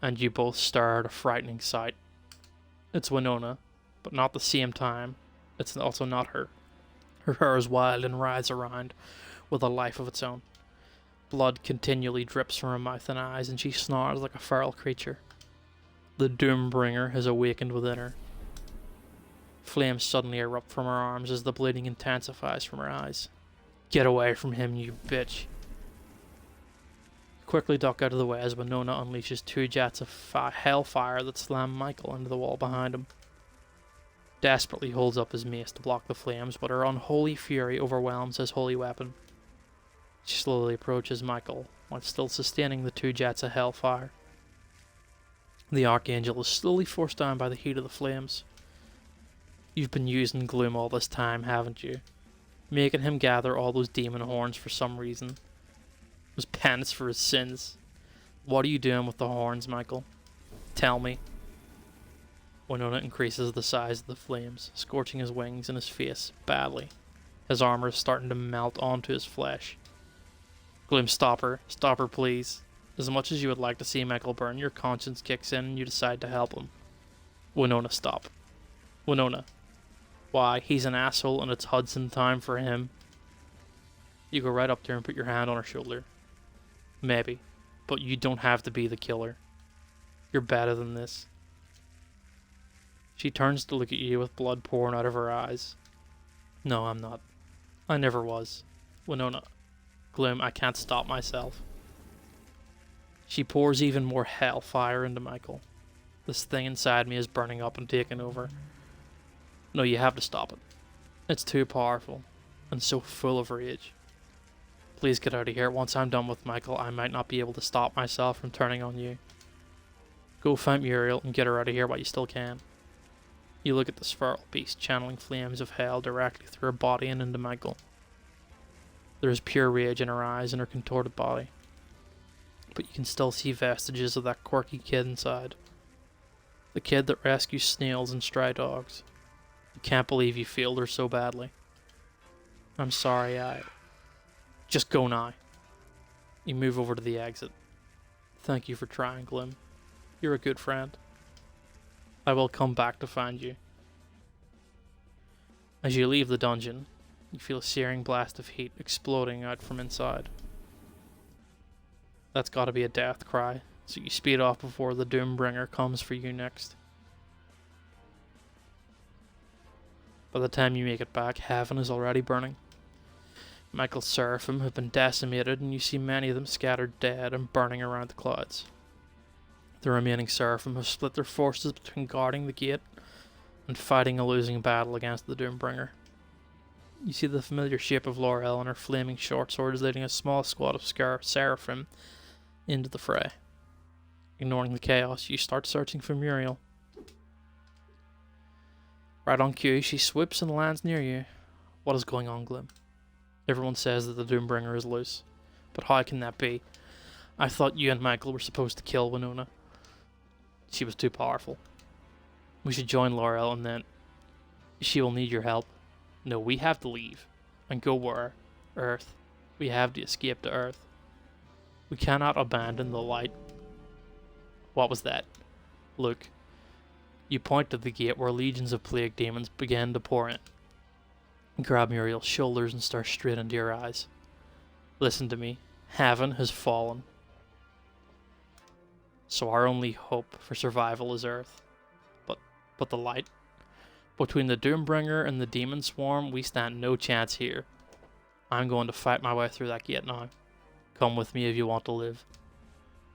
Speaker 1: And you both stare at a frightening sight. It's Winona, but not at the same time. It's also not her. Her hair is wild and writhes around with a life of its own. Blood continually drips from her mouth and eyes, and she snarls like a feral creature. The Doombringer has awakened within her. Flames suddenly erupt from her arms as the bleeding intensifies from her eyes. Get away from him, you bitch. Quickly duck out of the way as Winona unleashes 2 jets of hellfire that slam Michael into the wall behind him. Desperately holds up his mace to block the flames, but her unholy fury overwhelms his holy weapon. She slowly approaches Michael, while still sustaining the 2 jets of hellfire. The Archangel is slowly forced down by the heat of the flames. You've been using Gloom all this time, haven't you? Making him gather all those demon horns for some reason. It was penance for his sins. What are you doing with the horns, Michael? Tell me. Winona increases the size of the flames, scorching his wings and his face badly. His armor is starting to melt onto his flesh. Gloom, stop her. Stop her, please. As much as you would like to see Michael burn, your conscience kicks in and you decide to help him. Winona, stop. Winona. Why, he's an asshole and it's Hudson time for him. You go right up there and put your hand on her shoulder. Maybe. But you don't have to be the killer. You're better than this. She turns to look at you with blood pouring out of her eyes. No, I'm not. I never was. Winona. Gloom, I can't stop myself. She pours even more hellfire into Michael. This thing inside me is burning up and taking over. No, you have to stop it. It's too powerful, and so full of rage. Please get out of here. Once I'm done with Michael, I might not be able to stop myself from turning on you. Go find Muriel and get her out of here while you still can. You look at the feral beast channeling flames of hell directly through her body and into Michael. There is pure rage in her eyes and her contorted body. But you can still see vestiges of that quirky kid inside. The kid that rescues snails and stray dogs. I can't believe you failed her so badly. I'm sorry, Just go now. You move over to the exit. Thank you for trying, Gloom. You're a good friend. I will come back to find you. As you leave the dungeon, you feel a searing blast of heat exploding out from inside. That's gotta be a death cry, so you speed off before the Doombringer comes for you next. By the time you make it back, heaven is already burning. Michael's seraphim have been decimated, and you see many of them scattered dead and burning around the clouds. The remaining seraphim have split their forces between guarding the gate and fighting a losing battle against the Doombringer. You see the familiar shape of Laurel and her flaming short swords leading a small squad of seraphim into the fray. Ignoring the chaos, you start searching for Muriel. Right on cue, she swoops and lands near you. What is going on, Gloom? Everyone says that the Doombringer is loose. But how can that be? I thought you and Michael were supposed to kill Winona. She was too powerful. We should join Laurel and then... She will need your help. No, we have to leave. And go where? Earth. We have to escape to Earth. We cannot abandon the light. What was that? Look. You point to the gate where legions of plague demons began to pour in. Grab Muriel's shoulders and stare straight into your eyes. Listen to me. Heaven has fallen. So our only hope for survival is Earth. But the light? Between the Doombringer and the demon swarm, we stand no chance here. I'm going to fight my way through that gate now. Come with me if you want to live.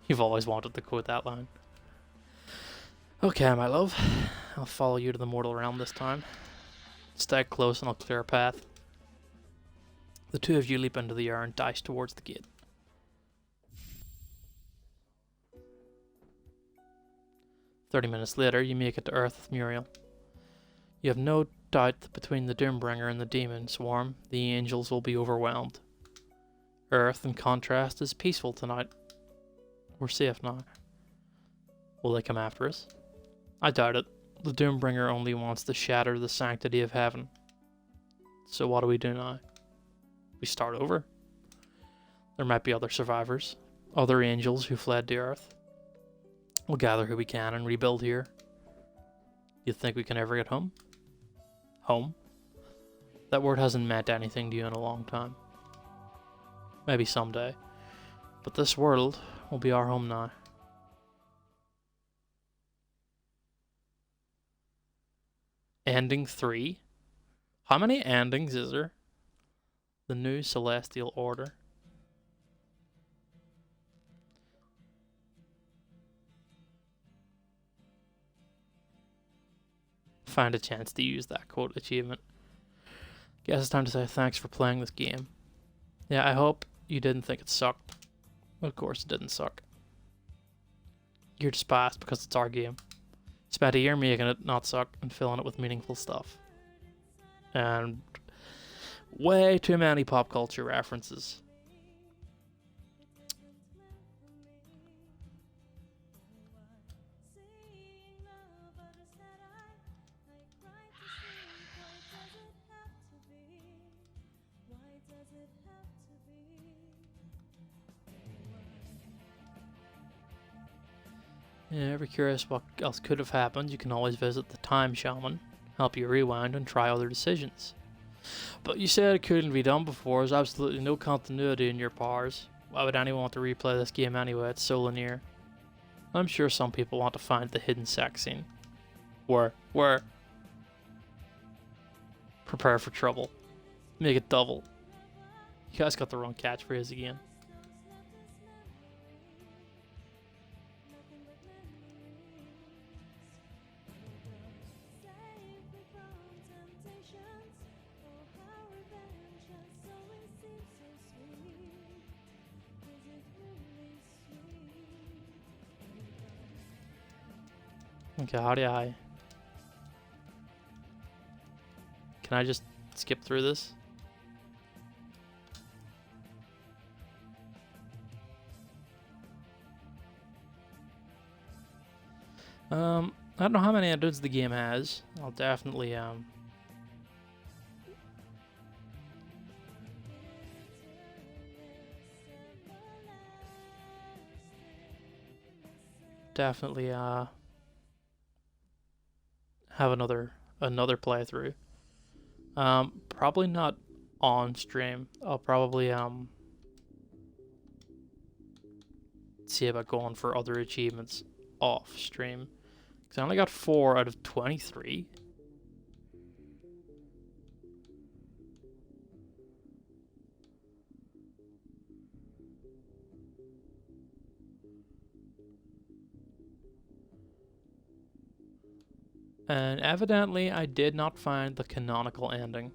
Speaker 1: You've always wanted to quote that line. Okay, my love. I'll follow you to the mortal realm this time. Stay close and I'll clear a path. The two of you leap into the air and dash towards the gate. 30 minutes later, you make it to Earth with Muriel. You have no doubt that between the Doombringer and the demon swarm, the angels will be overwhelmed. Earth, in contrast, is peaceful tonight. We're safe now. Will they come after us? I doubt it. The Doombringer only wants to shatter the sanctity of heaven. So what do we do now? We start over. There might be other survivors, other angels who fled to Earth. We'll gather who we can and rebuild here. You think we can ever get home? Home? That word hasn't meant anything to you in a long time. Maybe someday. But this world will be our home now. Ending 3? How many endings is there? The new celestial order. Find a chance to use that quote achievement. Guess it's time to say thanks for playing this game. Yeah, I hope you didn't think it sucked. Of course it didn't suck. You're just biased because it's our game. Spent a year making it not suck and filling it with meaningful stuff. And way too many pop culture references. Yeah, ever curious what else could have happened, you can always visit the Time Shaman, help you rewind and try other decisions. But you said it couldn't be done before, there's absolutely no continuity in your powers. Why would anyone want to replay this game anyway, it's so linear. I'm sure some people want to find the hidden sex scene. Where? Prepare for trouble. Make it double. You guys got the wrong catchphrase again. Okay, how do I... Can I just skip through this? I don't know how many endings the game has. I'll definitely, have another playthrough. Probably not on stream. I'll probably see about going for other achievements off stream. Because I only got 4 out of 23. And evidently I did not find the canonical ending.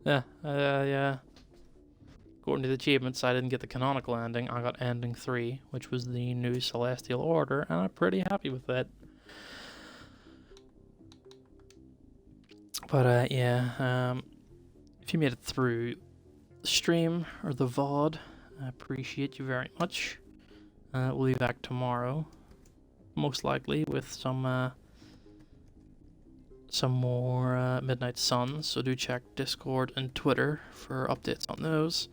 Speaker 1: Yeah. According to the achievements, I didn't get the canonical ending. I got ending 3, which was the new celestial order, and I'm pretty happy with that. But yeah, if you made it through the stream or the VOD, I appreciate you very much. We'll be back tomorrow, most likely with some more Midnight Suns, so do check Discord and Twitter for updates on those,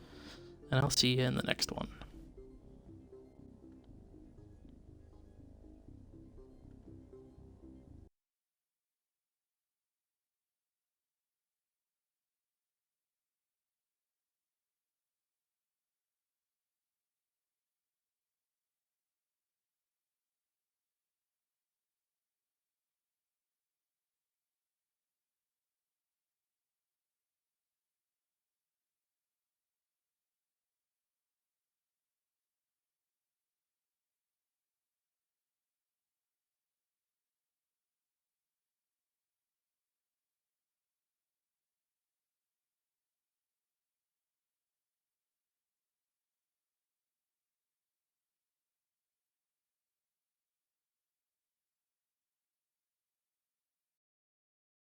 Speaker 1: and I'll see you in the next one.